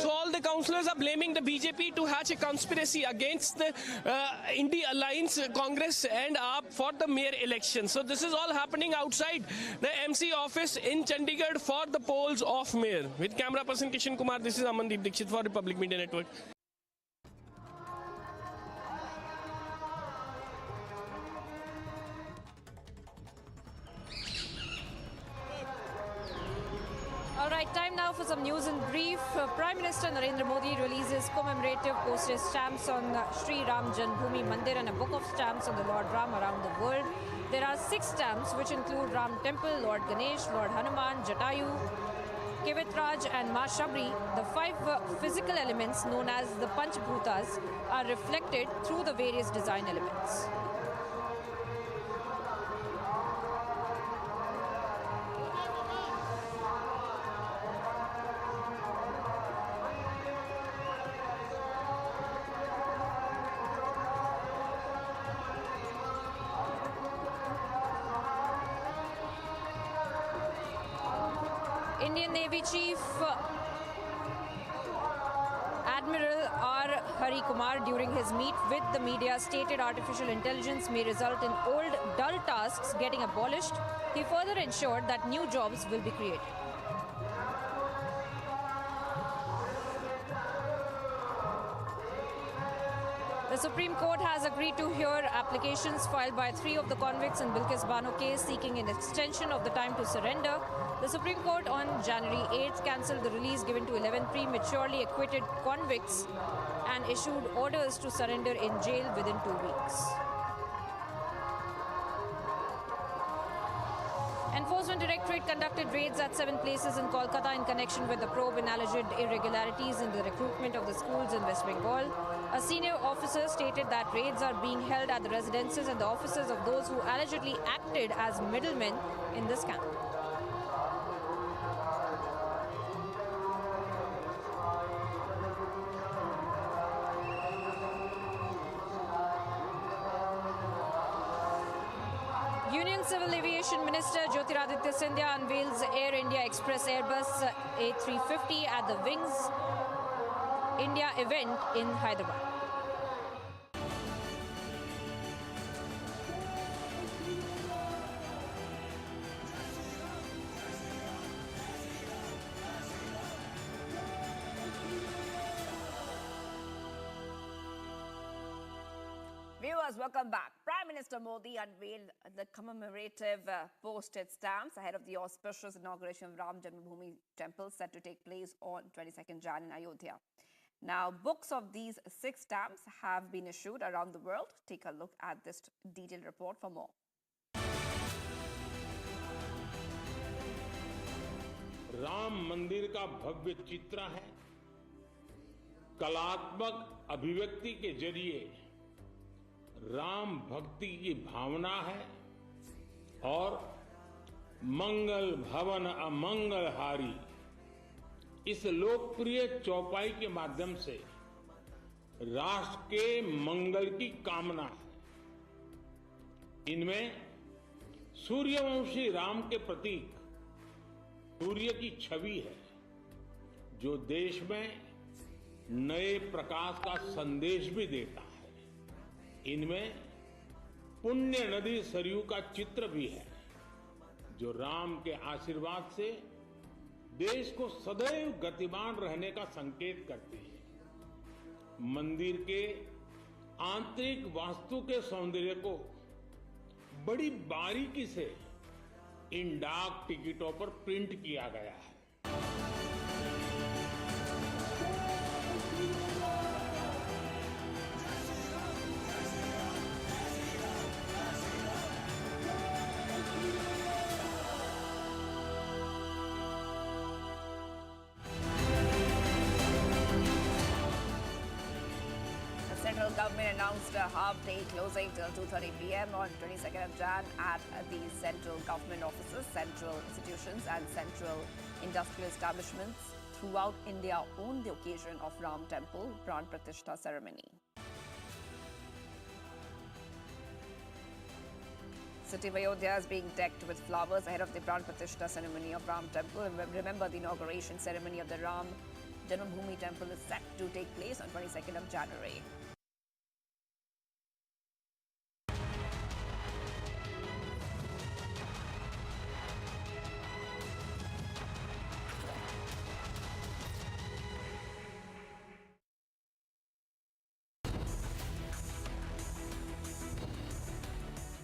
So all the councillors are blaming the BJP to hatch a conspiracy against the India Alliance, Congress and AAP for the mayor election. So this is all happening outside the MC office in Chandigarh for the polls of mayor. With camera person Kishan Kumar, this is Amandeep Dixit for Republic Media Network. All right, time now for some news in brief. Prime Minister Narendra Modi releases commemorative postage stamps on Sri Ram Janmabhoomi Mandir and a book of stamps on the Lord Ram around the world. There are 6 stamps which include Ram Temple, Lord Ganesh, Lord Hanuman, Jatayu, Kevitraj and Ma Shabri. The 5 physical elements known as the Panchbhutas are reflected through the various design elements. Indian Navy Chief Admiral R. Hari Kumar, during his meet with the media, stated artificial intelligence may result in old, dull tasks getting abolished. He further ensured that new jobs will be created. The Supreme Court has agreed to hear applications filed by 3 of the convicts in Bilkis Bano case seeking an extension of the time to surrender. The Supreme Court on January 8th cancelled the release given to 11 prematurely acquitted convicts and issued orders to surrender in jail within 2 weeks. Enforcement Directorate conducted raids at 7 places in Kolkata in connection with the probe in alleged irregularities in the recruitment of the schools in West Bengal. A senior officer stated that raids are being held at the residences and the offices of those who allegedly acted as middlemen in the scandal. Union Civil Aviation Minister Jyotiraditya Scindia unveils Air India Express Airbus A350 at the Wings India event in Hyderabad. Viewers, welcome back. Prime Minister Modi unveiled the commemorative postage stamps ahead of the auspicious inauguration of Ram Janmabhoomi Temple set to take place on 22nd Jan in Ayodhya. Now, books of these 6 stamps have been issued around the world. Take a look at this detailed report for more. Ram मंदिर का भव्य चित्र है, कलात्मक अभिव्यक्ति के जरिए राम भक्ति की भावना है और मंगल भवन अमंगलहारी इस लोकप्रिय चौपाई के माध्यम से राष्ट्र के मंगल की कामना है। इनमें सूर्यवंशी राम के प्रतीक सूर्य की छवि है जो देश में नए प्रकाश का संदेश भी देता है। इनमें पुण्य नदी सरयू का चित्र भी है जो राम के आशीर्वाद से देश को सदैव गतिमान रहने का संकेत करती है। मंदिर के आंतरिक वास्तु के सौंदर्य को बड़ी बारीकी से इन डाक टिकटों पर प्रिंट किया गया है। Central government announced a half-day closing till 2:30 p.m. on 22nd of Jan at the central government offices, central institutions and central industrial establishments throughout India on the occasion of Ram Temple Pran Pratishtha ceremony. City of Ayodhya is being decked with flowers ahead of the Pran Pratishtha ceremony of Ram Temple. Remember, the inauguration ceremony of the Ram Janmabhoomi Temple is set to take place on 22nd of January.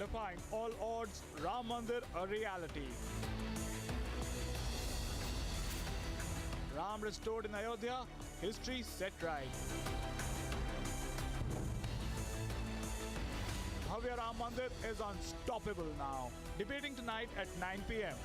Defying all odds, Ram Mandir a reality. Ram restored in Ayodhya, history set right. Bhavya Ram Mandir is unstoppable now. Debating tonight at 9 p.m.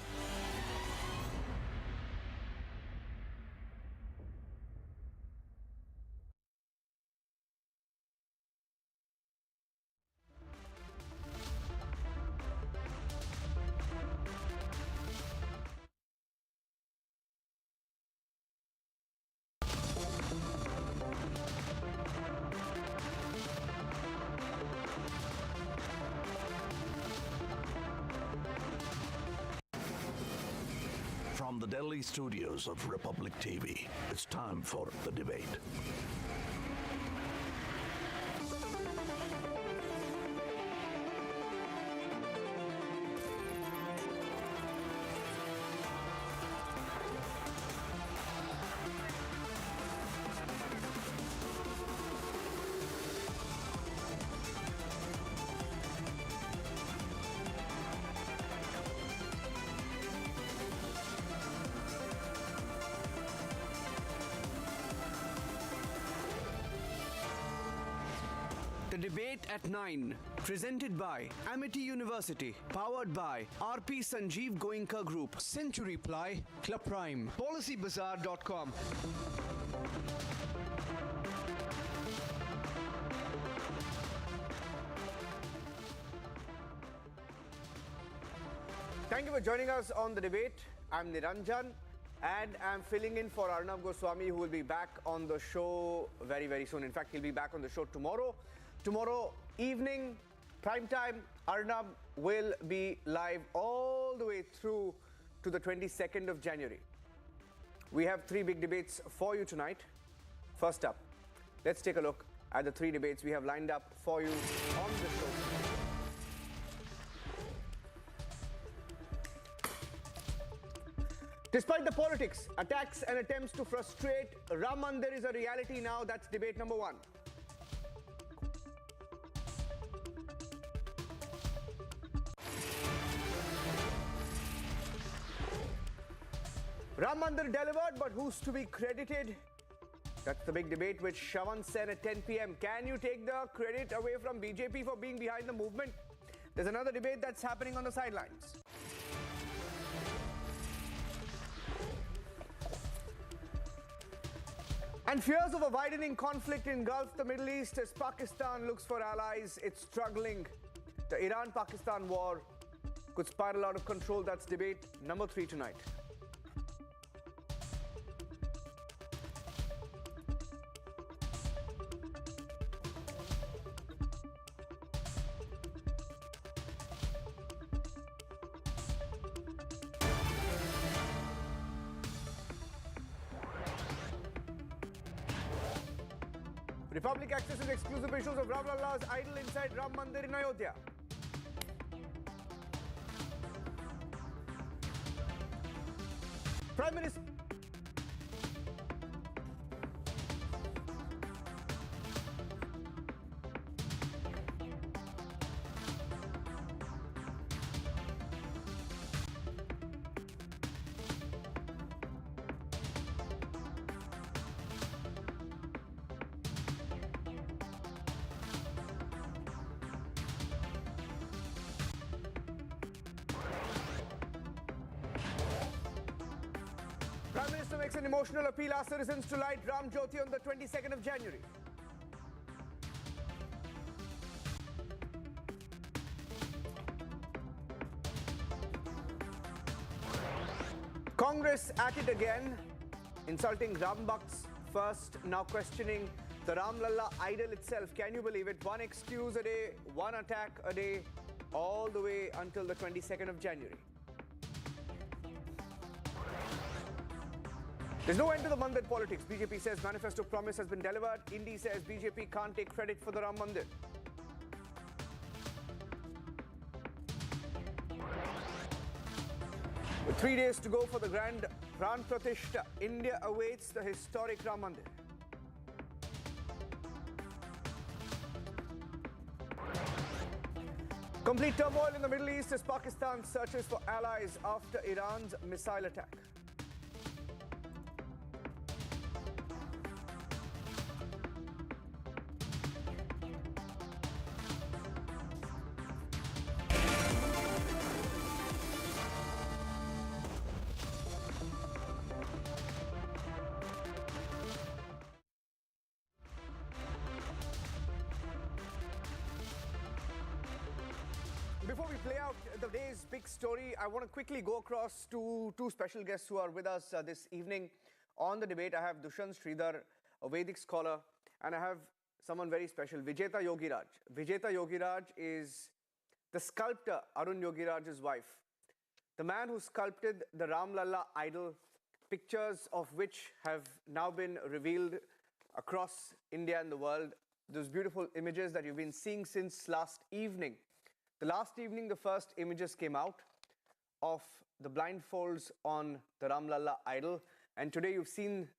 From the Delhi studios of Republic TV, it's time for the debate. The debate at 9, presented by Amity University, powered by RP Sanjeev Goenka Group, Century Ply, Club Prime, PolicyBazaar.com. Thank you for joining us on the debate. I'm Niranjan and I'm filling in for Arnab Goswami, who will be back on the show very, very soon. In fact, he'll be back on the show tomorrow. Tomorrow evening, prime time, Arnab will be live all the way through to the 22nd of January. We have three big debates for you tonight. First up, let's take a look at the three debates we have lined up for you on the show. Despite the politics, attacks and attempts to frustrate, Ram Mandir is a reality now. That's debate number one. Ram Mandir delivered, but who's to be credited? That's the big debate with Shravan Sen at 10 p.m. Can you take the credit away from BJP for being behind the movement? There's another debate that's happening on the sidelines. And fears of a widening conflict engulf the Middle East as Pakistan looks for allies. It's struggling. The Iran-Pakistan war could spiral out of control. That's debate number 3 tonight. Republic accesses exclusive visuals of Ram Lalla's idol inside Ram Mandir in Ayodhya. Prime Minister Prime Minister makes an emotional appeal, asks citizens to light Ram Jyoti on the 22nd of January. Congress at it again, insulting Ram Bhakts first, now questioning the Ram Lalla idol itself. Can you believe it? One excuse a day, one attack a day, all the way until the 22nd of January. There's no end to the Mandir politics. BJP says manifesto promise has been delivered. Indi says BJP can't take credit for the Ram Mandir. With 3 days to go for the grand Pran Pratishta, India awaits the historic Ram Mandir. Complete turmoil in the Middle East as Pakistan searches for allies after Iran's missile attack. Before we play out the day's big story, I want to quickly go across to two special guests who are with us this evening on the debate. I have Dushyant Sridhar, a Vedic scholar, and I have someone very special, Vijeta Yogiraj. Vijeta Yogiraj is the sculptor Arun Yogiraj's wife, the man who sculpted the Ram Lalla idol, pictures of which have now been revealed across India and the world. Those beautiful images that you've been seeing since last evening. The last evening, the first images came out of the blindfolds on the Ram Lalla idol. And today you've seen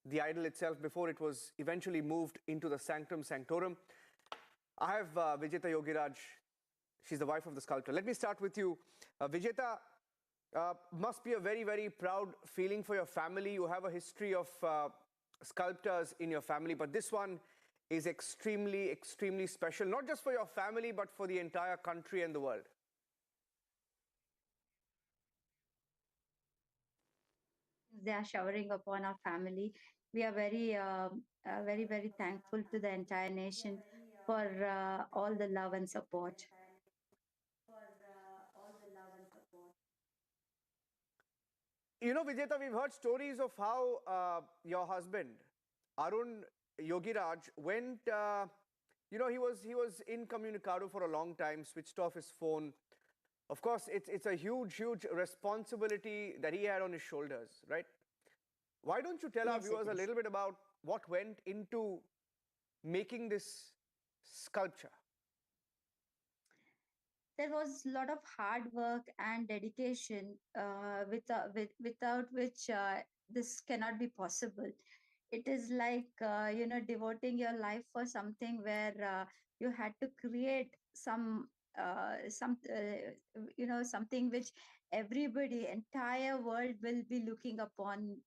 the idol itself before it was eventually moved into the sanctum sanctorum. I have Vijeta Yogiraj. She's the wife of the sculptor. Let me start with you. Vijeta, must be a very, very proud feeling for your family. You have a history of sculptors in your family, but this one is extremely, extremely special, not just for your family, but for the entire country and the world. They are showering upon our family. We are very, very thankful to the entire nation for all the love and support. You know, Vijeta, we've heard stories of how your husband, Arun Yogiraj, went, he was incommunicado for a long time, switched off his phone. Of course, it's a huge, huge responsibility that he had on his shoulders, right? Why don't you tell our viewers a little bit about what went into making this sculpture? There was a lot of hard work and dedication without which this cannot be possible. It is like, devoting your life for something where you had to create something which everybody, entire world will be looking upon.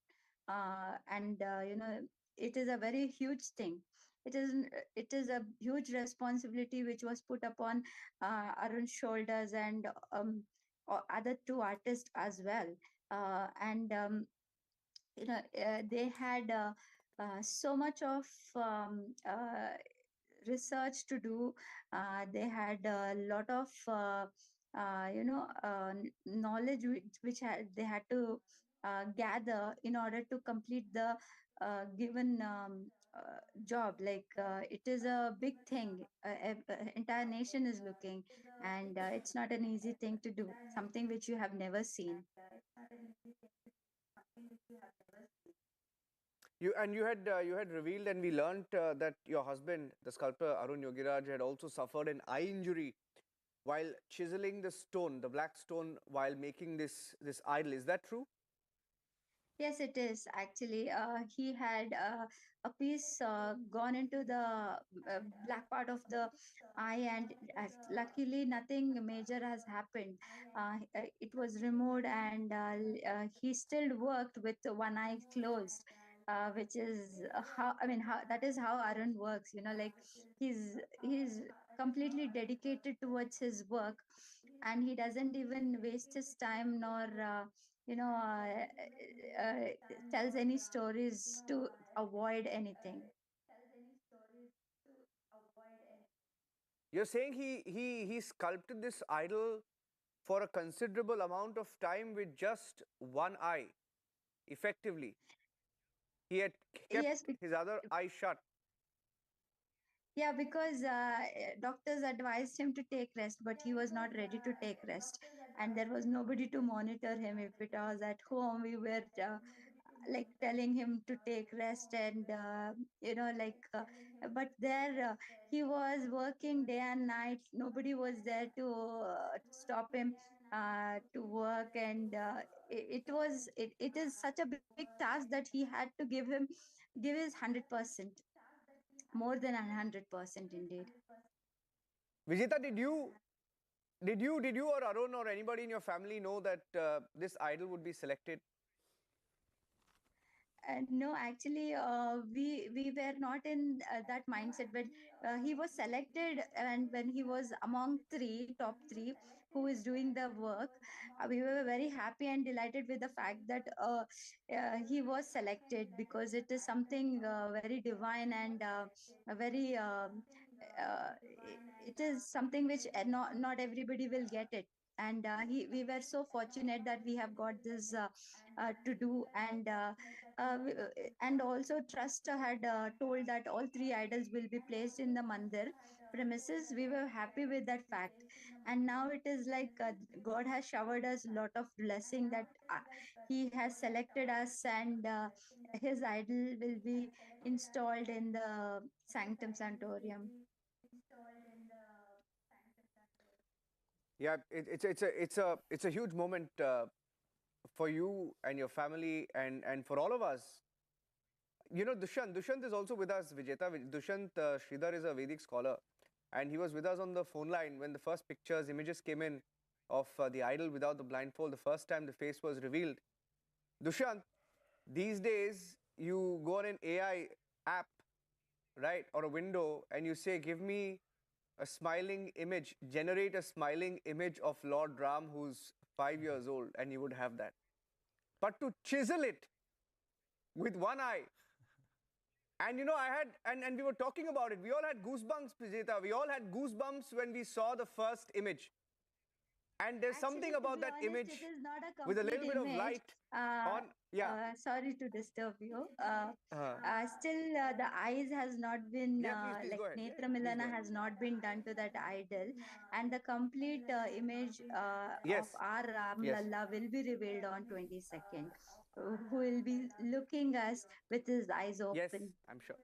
It is a very huge thing. It is a huge responsibility which was put upon Arun's shoulders and other two artists as well. They had so much of research to do. They had a lot of knowledge they had to gather in order to complete the given job. Like it is a big thing. Entire nation is looking, and it's not an easy thing to do. Something which you have never seen. You had revealed, and we learnt that your husband, the sculptor Arun Yogiraj, had also suffered an eye injury while chiseling the stone, the black stone, while making this idol. Is that true? Yes, it is actually. He had a piece gone into the black part of the eye, and luckily nothing major has happened. It was removed, and he still worked with one eye closed. Which is how I mean how that is how Arun works. Like he's completely dedicated towards his work, and he doesn't even waste his time nor you know uh, uh, tells any stories to avoid anything. You're saying he sculpted this idol for a considerable amount of time with just one eye, effectively. He had kept Yes, his other eye shut. yeah, because doctors advised him to take rest, but he was not ready to take rest, and there was nobody to monitor him. If it was at home, we were like telling him to take rest, and but there he was working day and night. Nobody was there to stop him to work, and it is such a big task that he had to give his 100%, more than 100% indeed. Vijita, did you or Arun or anybody in your family know that this idol would be selected? No, actually, we were not in that mindset, but he was selected, and when he was among top three who is doing the work, we were very happy and delighted with the fact that he was selected, because it is something very divine, and a very it is something which not everybody will get it. And we were so fortunate that we have got this to do, and and also trust had told that all three idols will be placed in the mandir premises. We were happy with that fact, and now it is like God has showered us a lot of blessing, that he has selected us, and his idol will be installed in the sanctum sanctorium. Yeah, it's a huge moment for you and your family, and for all of us. Dushyant is also with us, Vijeta. Dushyant Sridhar is a Vedic scholar, and he was with us on the phone line when the first images came in of the idol without the blindfold. The first time the face was revealed. Dushyant, these days you go on an AI app, right, or a window, and you say, give me a smiling image, generate a smiling image of Lord Ram who's 5 years old, and you would have that. But to chisel it with one eye, and and we were talking about it, we all had goosebumps, Vijeta. We all had goosebumps when we saw the first image. And there's something about that honest, image it is not a with a complete little bit of image. light on. Yeah. Sorry to disturb you. Uh-huh. Still, the eyes has not been Yeah, please like go ahead. Netra Please go Milana ahead. has not been done to that idol, and the complete image of Yes. our Ram Yes. Lalla will be revealed on 22nd. Who will be looking us with his eyes open? Yes, I'm sure.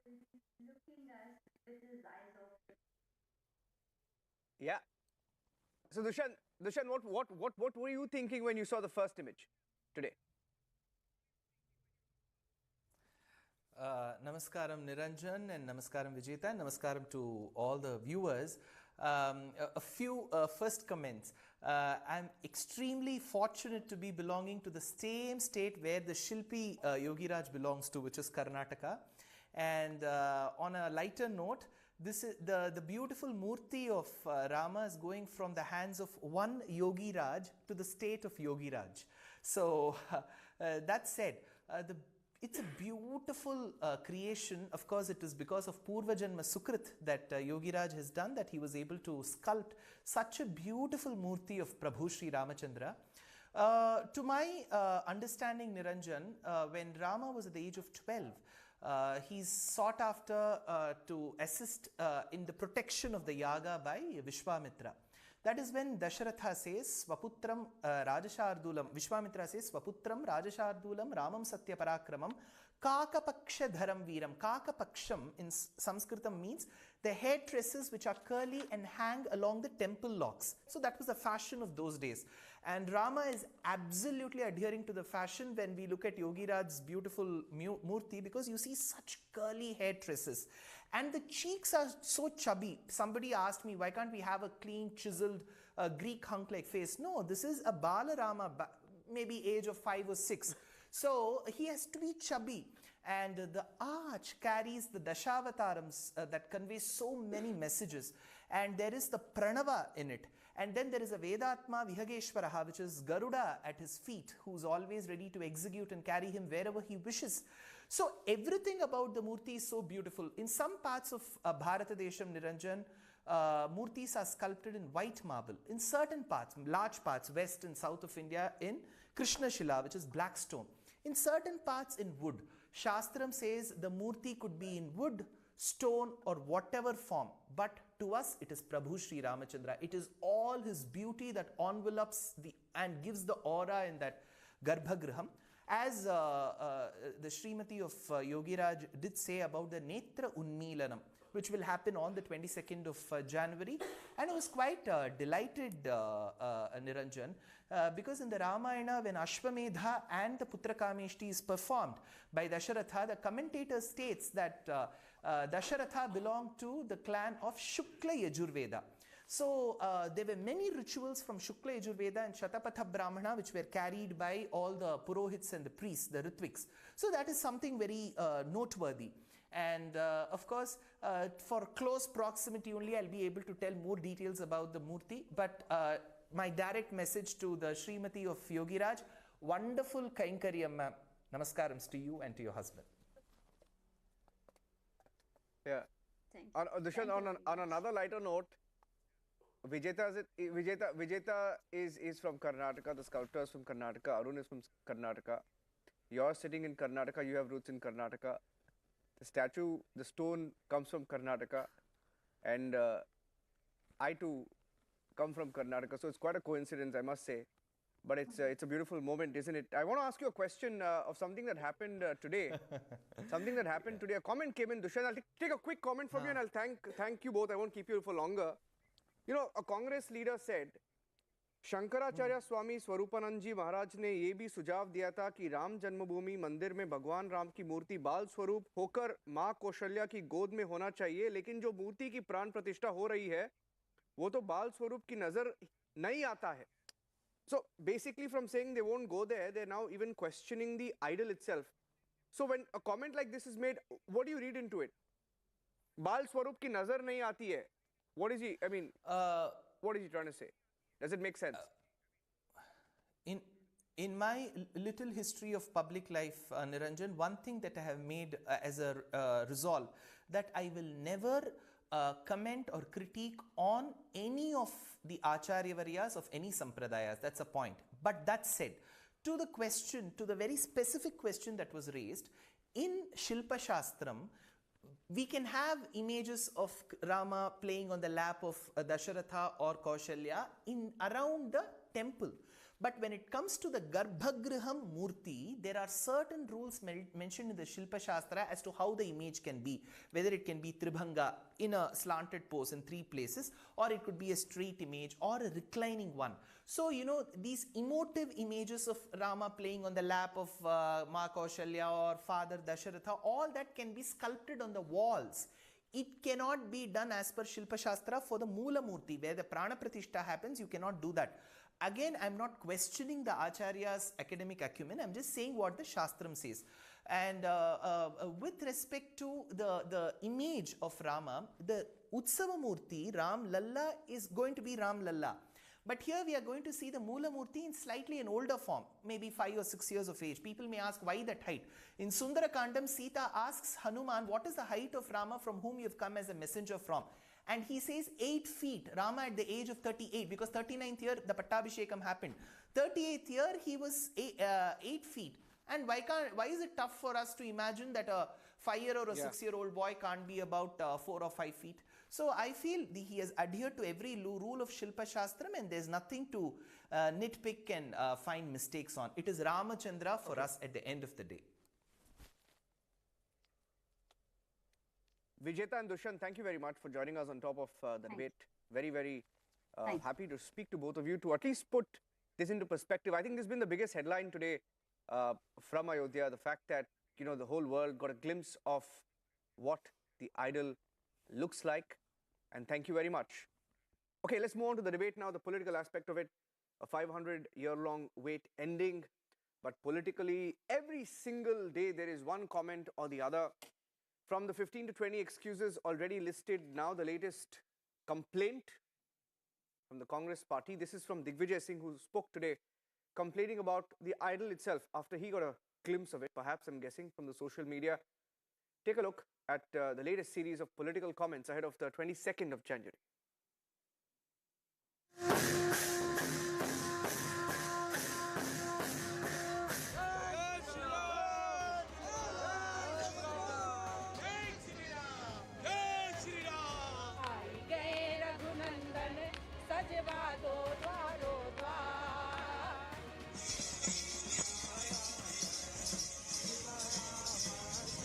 Yeah. So Dushan, what were you thinking when you saw the first image today? Namaskaram Niranjan, and Namaskaram Vijeta, and Namaskaram to all the viewers. A few first comments. I'm extremely fortunate to be belonging to the same state where the Shilpi Yogiraj belongs to, which is Karnataka. And on a lighter note, this is the beautiful Murti of Rama is going from the hands of one Yogiraj to the state of Yogiraj. So that said, it's a beautiful creation. Of course, it is because of Purva Janma Sukrit that Yogiraj has done, that he was able to sculpt such a beautiful Murti of Prabhu Sri Ramachandra. To my understanding, Niranjan, when Rama was at the age of 12, he's sought after to assist in the protection of the Yaga by Vishwamitra. That is when Dasharatha says, Svaputram Rajashardulam, Vishwamitra says, Svaputram Rajashardulam Ramam Satya Parakramam Kakapaksha Dharam Veeram. Kakapaksham in Sanskritam means the hair tresses which are curly and hang along the temple locks. So that was the fashion of those days. And Rama is absolutely adhering to the fashion when we look at Yogiraj's beautiful murti, because you see such curly hair tresses. And the cheeks are so chubby. Somebody asked me, why can't we have a clean, chiseled Greek hunk-like face? No, this is a Balarama, maybe age of 5 or 6. So he has to be chubby. And the arch carries the Dashavatārams that convey so many messages. And there is the Pranava in it. And then there is a Vedatma Vihageshwaraha, which is Garuda at his feet, who's always ready to execute and carry him wherever he wishes. So everything about the murti is so beautiful. In some parts of Bharatadesham, Niranjan, murtis are sculpted in white marble. In certain parts, large parts, west and south of India, in Krishna Shila, which is black stone. In certain parts in wood. Shastram says the murti could be in wood, stone or whatever form. But to us, it is Prabhu Sri Ramachandra. It is all his beauty that envelops and gives the aura in that Garbhagraham. As the Srimati of Yogiraj did say about the Netra Unmilanam, which will happen on the 22nd of January. And I was quite delighted, Niranjan, because in the Ramayana, when Ashwamedha and the Putrakameshti is performed by Dasharatha, the commentator states that Dasharatha belonged to the clan of Shukla Yajurveda. So there were many rituals from Shukla Yajurveda and Shatapatha Brahmana which were carried by all the Purohits and the priests, the Ritviks. So that is something very noteworthy. And of course, for close proximity only, I'll be able to tell more details about the Murti. But my direct message to the Srimati of Yogiraj, wonderful Kainkaryam, ma'am. Namaskarams to you and to your husband. Yeah. Dushyant, on another lighter note, Vijeta is from Karnataka, the sculptor is from Karnataka, Arun is from Karnataka. You're sitting in Karnataka, you have roots in Karnataka. The statue, the stone comes from Karnataka, and I too come from Karnataka, so it's quite a coincidence, I must say. But it's a beautiful moment, isn't it? I want to ask you a question of something that happened today. Something that happened today. A comment came in, Dushyant. I'll take a quick comment from you, and I'll thank you both. I won't keep you for longer. You know, a Congress leader said, Shankaracharya Swami Swaroopanand जी महाराज ने ये भी सुझाव दिया था कि राम जन्मभूमि मंदिर में भगवान राम की मूर्ति बाल स्वरूप होकर मां कौशल्या की गोद में होना चाहिए, लेकिन जो मूर्ति की प्राण प्रतिष्ठा हो रही है वो तो बाल स्वरूप की नजर नहीं आता है. So basically from saying they won't go there, they're now even questioning the idol itself. So when a comment like this is made, what do you read into it? बाल स्वरूप की नजर नहीं आती है. What is he, I mean, what is he trying to say? Does it make sense? In my little history of public life, Niranjan, one thing that I have made as a resolve, that I will never comment or critique on any of the Acharya Varyas of any Sampradayas. That's a point. But that said, to the question, to the very specific question that was raised, in Shilpa Shastram, we can have images of Rama playing on the lap of Dasharatha or Kaushalya around the temple. But when it comes to the Garbhagraham Murti, there are certain rules mentioned in the Shilpa Shastra as to how the image can be. Whether it can be Tribhanga in a slanted pose in 3 places, or it could be a straight image or a reclining one. So, you know, these emotive images of Rama playing on the lap of Ma Kaushalya or Father Dasharatha, all that can be sculpted on the walls. It cannot be done as per Shilpa Shastra for the Moola Murti, where the Prana Pratishtha happens. You cannot do that. Again, I'm not questioning the Acharya's academic acumen. I'm just saying what the Shastram says. And with respect to the image of Rama, the Utsava Murti, Ram Lalla, is going to be Ram Lalla. But here we are going to see the Moola Murti in slightly an older form, maybe 5 or 6 years of age. People may ask, why that height? In Sundarakandam, Sita asks Hanuman, what is the height of Rama from whom you have come as a messenger from? And he says 8 feet, Rama at the age of 38, because 39th year the Pattabhishekam happened. 38th year he was 8 feet. And why is it tough for us to imagine that a 5-year or a 6-year-old boy can't be about 4 or 5 feet? So I feel he has adhered to every rule of Shilpa Shastram, and there's nothing to nitpick and find mistakes on. It is Ramachandra for us at the end of the day. Vijeta and Dushyant, thank you very much for joining us on top of the debate. Very, very happy to speak to both of you to at least put this into perspective. I think this has been the biggest headline today from Ayodhya, the fact that, you know, the whole world got a glimpse of what the idol looks like. And thank you very much. Okay, let's move on to the debate now, the political aspect of it. A 500-year-long wait ending. But politically, every single day there is one comment or the other. From the 15 to 20 excuses already listed, now the latest complaint from the Congress party. This is from Digvijay Singh, who spoke today, complaining about the idol itself after he got a glimpse of it, perhaps I'm guessing, from the social media. Take a look at the latest series of political comments ahead of the 22nd of January.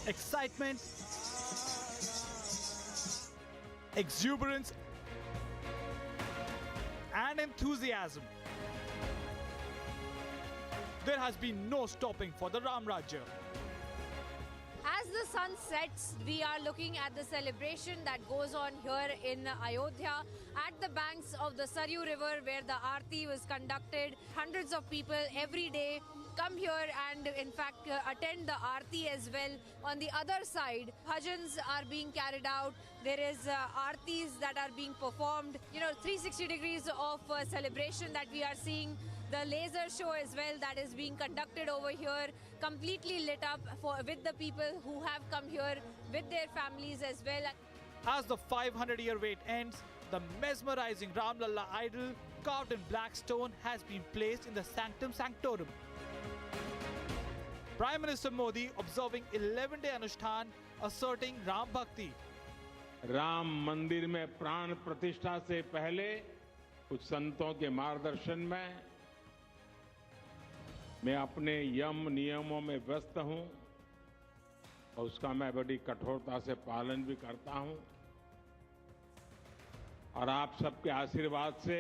Excitement, exuberance, and enthusiasm. There has been no stopping for the Ram Rajya. As the sun sets, we are looking at the celebration that goes on here in Ayodhya at the banks of the Saryu River, where the Aarti was conducted. Hundreds of people every day come here and in fact attend the Aarti as well. On the other side, bhajans are being carried out. There is Aartis that are being performed. You know, 360 degrees of celebration that we are seeing. The laser show as well that is being conducted over here, completely lit up with the people who have come here with their families as well. As the 500-year wait ends, the mesmerizing Ram Lalla idol carved in black stone has been placed in the Sanctum Sanctorum. Prime Minister Modi observing 11-day Anushthan, asserting Ram Bhakti. Ram मंदिर में प्राण प्रतिष्ठा से पहले कुछ संतों के मार्गदर्शन में मैं अपने यम नियमों में व्यस्त हूं और उसका मैं बड़ी कठोरता से पालन भी करता हूं और आप सबके आशीर्वाद से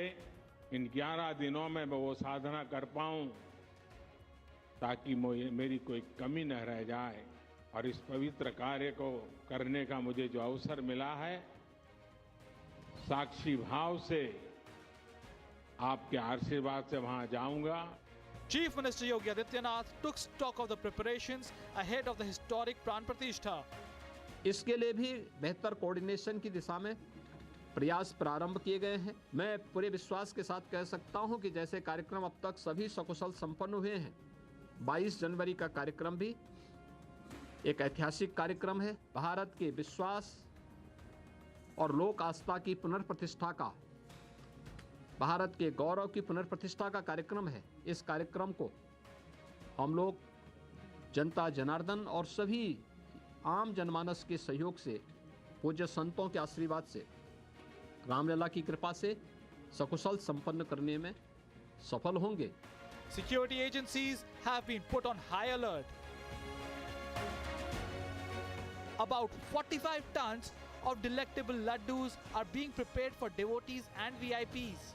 इन 11 दिनों में मैं वो साधना कर पाऊं ताकि मेरी कोई कमी न रह जाए और इस पवित्र कार्य को करने का मुझे जो अवसर मिला है साक्षी भाव से आपके आशीर्वाद से वहां जाऊंगा. Chief Minister Yogi Adityanath took stock of the preparations ahead of the historic Pran Pratishtha. इसके लिए भी बेहतर कोऑर्डिनेशन की दिशा में प्रयास प्रारंभ किए गए हैं. मैं पूरे विश्वास के साथ कह सकता हूं कि जैसे कार्यक्रम अब तक सभी सकुशल संपन्न हुए हैं, 22 जनवरी का कार्यक्रम भी एक ऐतिहासिक कार्यक्रम है. भारत के विश्वास और लोक आस्था की पुनर्प्रतिष्ठा का, भारत के गौरव की पुनर्प्रतिष्ठा का कार्यक्रम है. इस कार्यक्रम को हम लोग जनता जनार्दन और सभी आम जनमानस के सहयोग से, पूज्य संतों के आशीर्वाद से, रामलला की कृपा से सकुशल संपन्न करने में सफल होंगे. Security agencies have been put on high alert. About 45 tons of delectable laddus are being prepared for devotees and VIPs.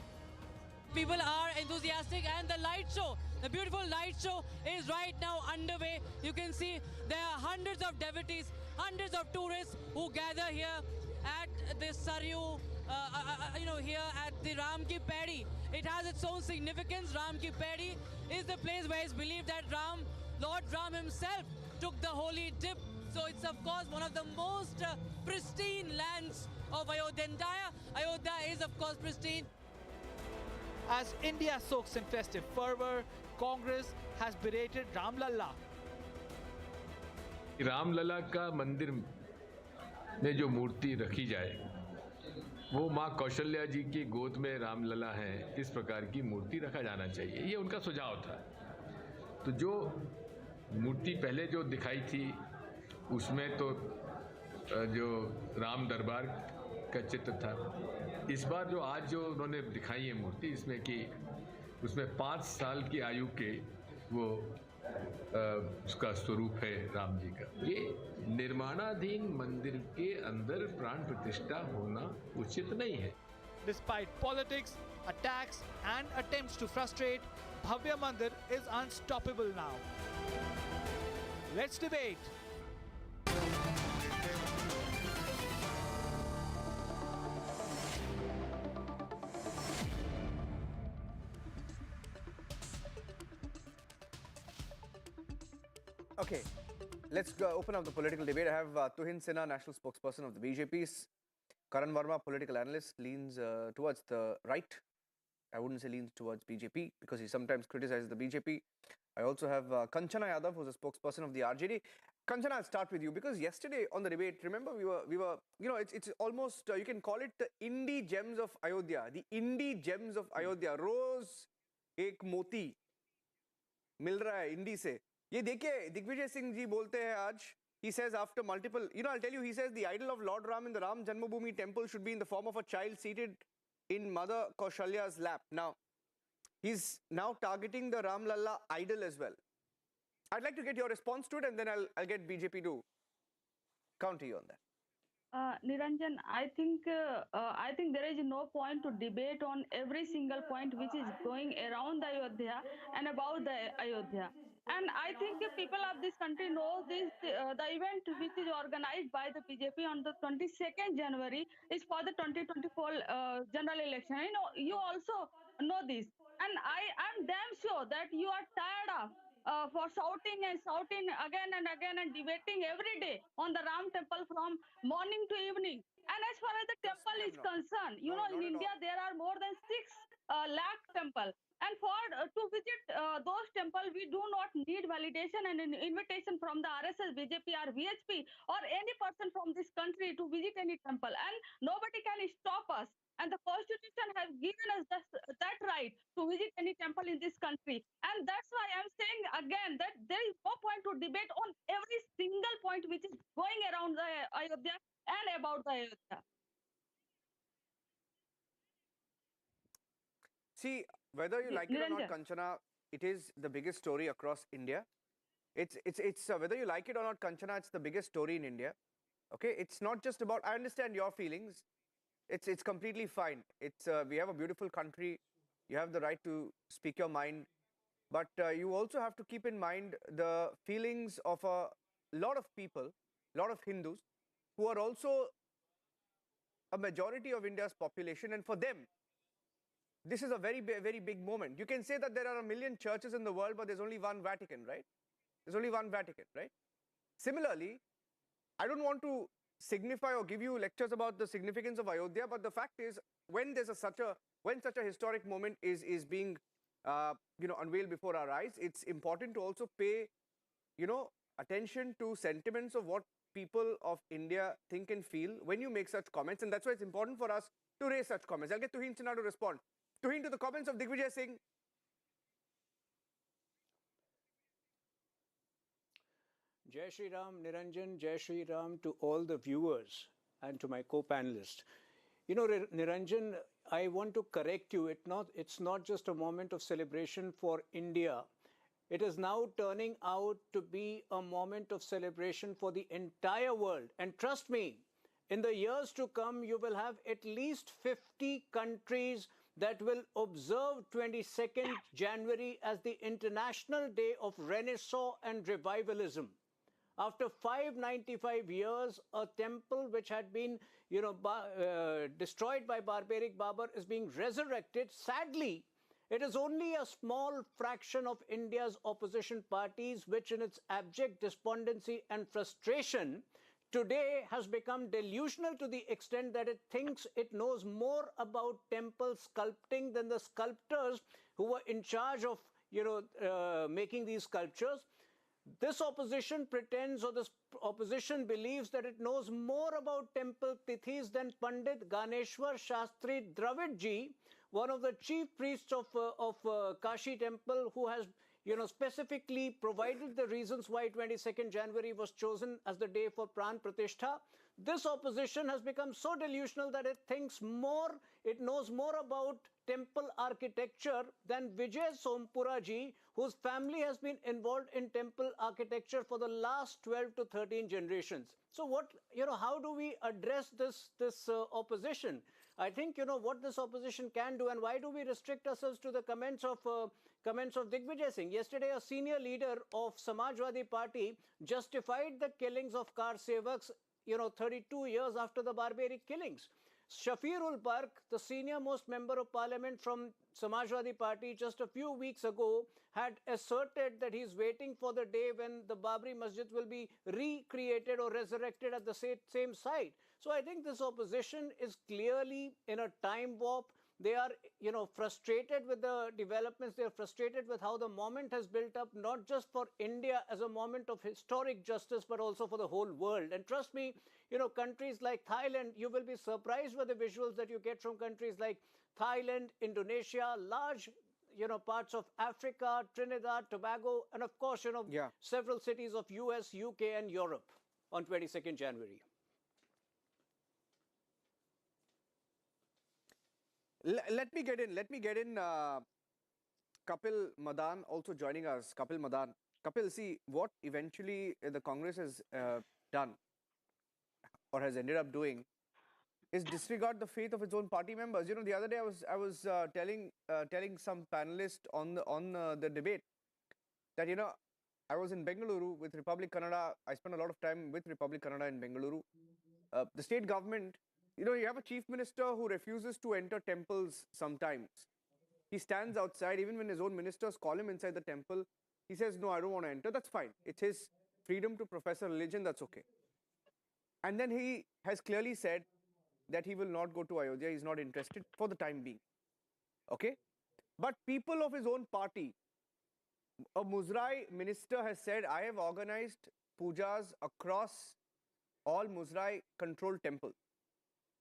People are enthusiastic, and the light show, the beautiful light show is right now underway. You can see there are hundreds of devotees, hundreds of tourists who gather here at the Saryu, here at the Ram Ki Paidi. It has its own significance. Ram Ki Paidi is the place where it's believed that Lord Ram himself took the holy dip. So it's of course one of the most pristine lands of Ayodhya. Entire Ayodhya is of course pristine. As India soaks in festive fervor, Congress has berated Ram Lalla. Ram Lalla का मंदिर में जो मूर्ति रखी जाए वो माँ कौशल्या जी की गोद में राम लला है, इस प्रकार की मूर्ति रखा जाना चाहिए. ये उनका सुझाव था. तो जो मूर्ति पहले जो दिखाई थी उसमें तो जो राम दरबार का चित्र था। इस बार जो आज जो उन्होंने दिखाई है मूर्ति, इसमें कि उसमें 5 साल की आयु के वो उसका स्वरूप है राम जी का। ये निर्माणाधीन मंदिर के अंदर प्राण प्रतिष्ठा होना उचित नहीं है। Despite politics, attacks and attempts to frustrate, Bhavya Mandir is unstoppable now. Let's debate. Okay, let's go open up the political debate. I have Tuhin Sinha, national spokesperson of the BJP. Karan Verma, political analyst, leans towards the right. I wouldn't say leans towards BJP because he sometimes criticizes the BJP. I also have Kanchana Yadav, who's a spokesperson of the RJD. Kanchana, I'll start with you because yesterday on the debate, remember we were you know, it's almost you can call it the indie gems of Ayodhya. The indie gems of Ayodhya. Rose ek moti मिल रहा है इंडी से. ये देखिए दिग्विजय सिंह जी बोलते हैं आज. He says after multiple, I'll tell you, he says the idol of Lord Ram in the Ram Janmabhoomi temple should be in the form of a child seated in Mother Kaushalya's lap. Now, he's now targeting the Ram Lalla idol as well. I'd like to get your response to it, and then I'll get BJP to counter you on that. Niranjan, I think there is no point to debate on every single point which is going around the Ayodhya and about the Ayodhya. And I think people of this country know this. The event which is organized by the BJP on the 22nd January is for the 2024 general election. You also know this. And I am damn sure that you are tired of for shouting again and again and debating every day on the Ram temple from morning to evening. And as far as the temple is concerned, in India there are more than 6 lakh temple. And for to visit those temples, we do not need validation and an invitation from the RSS, BJP or VHP or any person from this country to visit any temple. And nobody can stop us. And the Constitution has given us that right to visit any temple in this country. And that's why I'm saying again that there is no point to debate on every single point which is going around the Ayodhya and about the Ayodhya. See, whether you like it or not, Kanchana, it is the biggest story across India. It's whether you like it or not, Kanchana, it's the biggest story in India. Okay, it's not just about. I understand your feelings. It's completely fine. We have a beautiful country. You have the right to speak your mind, but you also have to keep in mind the feelings of a lot of people, a lot of Hindus, who are also a majority of India's population, and for them, this is a very, very big moment. You can say that there are 1 million churches in the world, but there's only one Vatican, right? There's only one Vatican, right? Similarly, I don't want to signify or give you lectures about the significance of Ayodhya, but the fact is, when there's such a historic moment is being unveiled before our eyes, it's important to also pay attention to sentiments of what people of India think and feel when you make such comments, and that's why it's important for us to raise such comments. I'll get Tuhin Sinha to respond. Tuhin, to the comments of Digvijay Singh. Jai Shri Ram, Niranjan, Jai Shri Ram to all the viewers and to my co-panelists. Niranjan, I want to correct you. It's not just a moment of celebration for India. It is now turning out to be a moment of celebration for the entire world. And trust me, in the years to come, you will have at least 50 countries that will observe 22nd January as the International Day of Renaissance and Revivalism. After 595 years, a temple which had been, destroyed by barbaric Babur is being resurrected. Sadly, it is only a small fraction of India's opposition parties which, in its abject despondency and frustration, today has become delusional to the extent that it thinks it knows more about temple sculpting than the sculptors who were in charge of, making these sculptures. This opposition pretends, or this opposition believes, that it knows more about temple tithis than Pandit Ganeshwar Shastri Dravid ji, one of the chief priests of Kashi temple, who has, specifically provided the reasons why 22nd January was chosen as the day for Pran Pratishtha. This opposition has become so delusional that it knows more about temple architecture than Vijay Sompura ji, whose family has been involved in temple architecture for the last 12 to 13 generations. So how do we address this opposition? I think, what this opposition can do, and why do we restrict ourselves to the comments of Digvijay Singh? Yesterday, a senior leader of Samajwadi Party justified the killings of car sevaks, 32 years after the barbaric killings. Shafirul Bark, the senior most member of parliament from Samajwadi Party, just a few weeks ago had asserted that he's waiting for the day when the Babri Masjid will be recreated or resurrected at the same site. So I think this opposition is clearly in a time warp. They are, frustrated with the developments. They are frustrated with how the moment has built up, not just for India as a moment of historic justice, but also for the whole world. And trust me, countries like Thailand, you will be surprised by the visuals that you get from countries like Thailand, Indonesia, large, parts of Africa, Trinidad, Tobago, and of course, several cities of US, UK, and Europe on 22nd January. Let me get in. Kapil Madan also joining us. Kapil Madan. Kapil, see what eventually the Congress has done or has ended up doing is disregard the faith of its own party members. The other day I was telling some panelists on the debate that I was in Bengaluru with Republic Kannada. I spent a lot of time with Republic Kannada in Bengaluru. The state government. You have a chief minister who refuses to enter temples sometimes. He stands outside, even when his own ministers call him inside the temple. He says, no, I don't want to enter. That's fine. It's his freedom to profess a religion. That's okay. And then he has clearly said that he will not go to Ayodhya. He's not interested for the time being. Okay? But people of his own party, a Muzrai minister has said, I have organized pujas across all Muzrai controlled temples.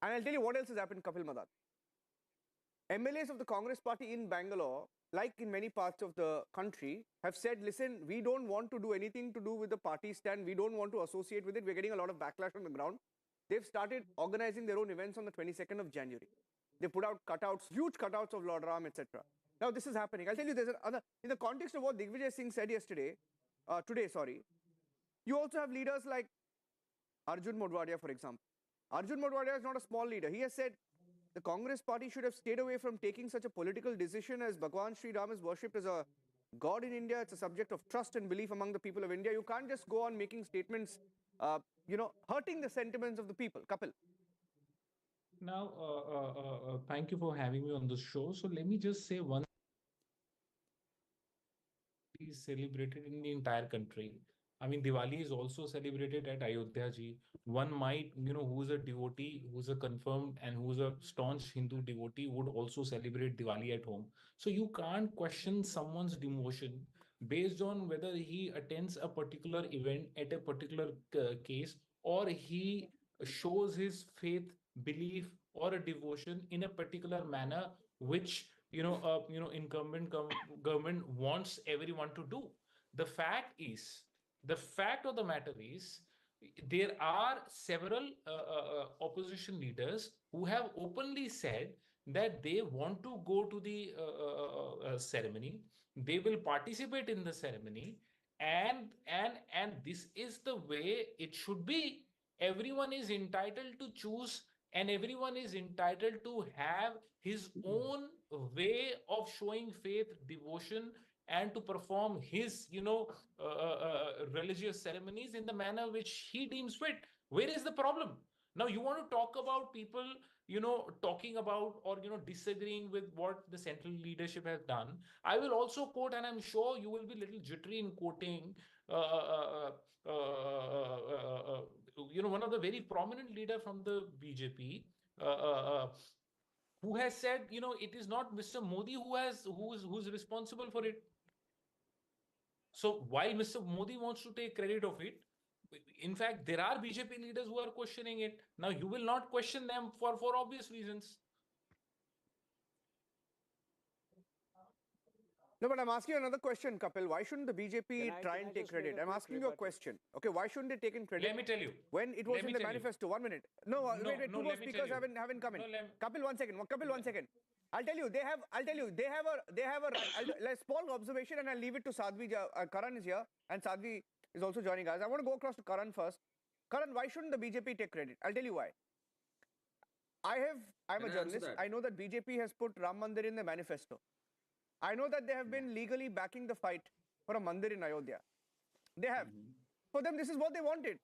And I'll tell you what else has happened, Kapil Madan. MLAs of the Congress party in Bangalore, like in many parts of the country, have said, listen, we don't want to do anything to do with the party stand. We don't want to associate with it. We're getting a lot of backlash on the ground. They've started organizing their own events on the 22nd of January. They put out cutouts, huge cutouts of Lord Ram, etc. Now this is happening. I'll tell you, in the context of what Digvijay Singh said today, you also have leaders like Arjun Modwadia, for example. Arjun Modwadia is not a small leader. He has said the Congress party should have stayed away from taking such a political decision, as Bhagwan Sri Ram is worshipped as a god in India. It's a subject of trust and belief among the people of India. You can't just go on making statements, hurting the sentiments of the people. Kapil. Now, thank you for having me on the show. So let me just say one is celebrated in the entire country. I mean, Diwali is also celebrated at Ayodhya ji. One might, who's a devotee, who's a confirmed and who's a staunch Hindu devotee would also celebrate Diwali at home. So you can't question someone's devotion based on whether he attends a particular event at a particular case, or he shows his faith, belief, or a devotion in a particular manner, which incumbent government wants everyone to do. The fact of the matter is, there are several opposition leaders who have openly said that they want to go to the ceremony. They will participate in the ceremony, and this is the way it should be. Everyone is entitled to choose, and everyone is entitled to have his own way of showing faith, devotion, and to perform his, religious ceremonies in the manner which he deems fit. Where is the problem? Now, you want to talk about people, talking about or, disagreeing with what the central leadership has done. I will also quote, and I'm sure you will be a little jittery in quoting, one of the very prominent leader from the BJP, who has said, it is not Mr. Modi who's responsible for it. So while Mr. Modi wants to take credit of it, in fact, there are BJP leaders who are questioning it. Now, you will not question them for obvious reasons. No, but I'm asking you another question, Kapil. Why shouldn't the BJP try and take credit? I'm asking you a question. Okay, why shouldn't they take in credit? Let me tell you. When it was in the manifesto. 1 minute. No, wait. Two more speakers haven't come in. Kapil, 1 second. Kapil, 1 second. I'll tell you. They have let's small observation, and I'll leave it to Sadhvi. Karan is here, and Sadhvi is also joining us. I want to go across to Karan first. Karan, why shouldn't the BJP take credit? I'll tell you why. I'm a journalist. I know that BJP has put Ram Mandir in the manifesto. I know that they have been legally backing the fight for a mandir in Ayodhya. They have. For them, this is what they wanted.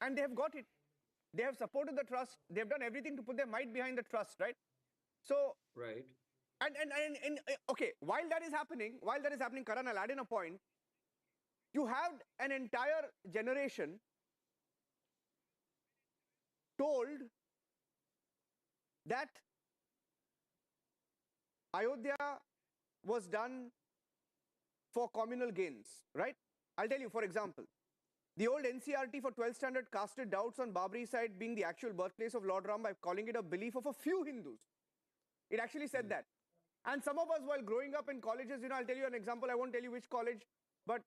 And they have got it. They have supported the trust. They have done everything to put their might behind the trust, right? So, right. And okay, while that is happening, Karan, I'll add in a point. You have an entire generation told that Ayodhya was done for communal gains, right? I'll tell you, for example, the old NCRT for 12th standard casted doubts on Babri site being the actual birthplace of Lord Ram by calling it a belief of a few Hindus. It actually said that. And some of us, while growing up in colleges, I'll tell you an example, I won't tell you which college, but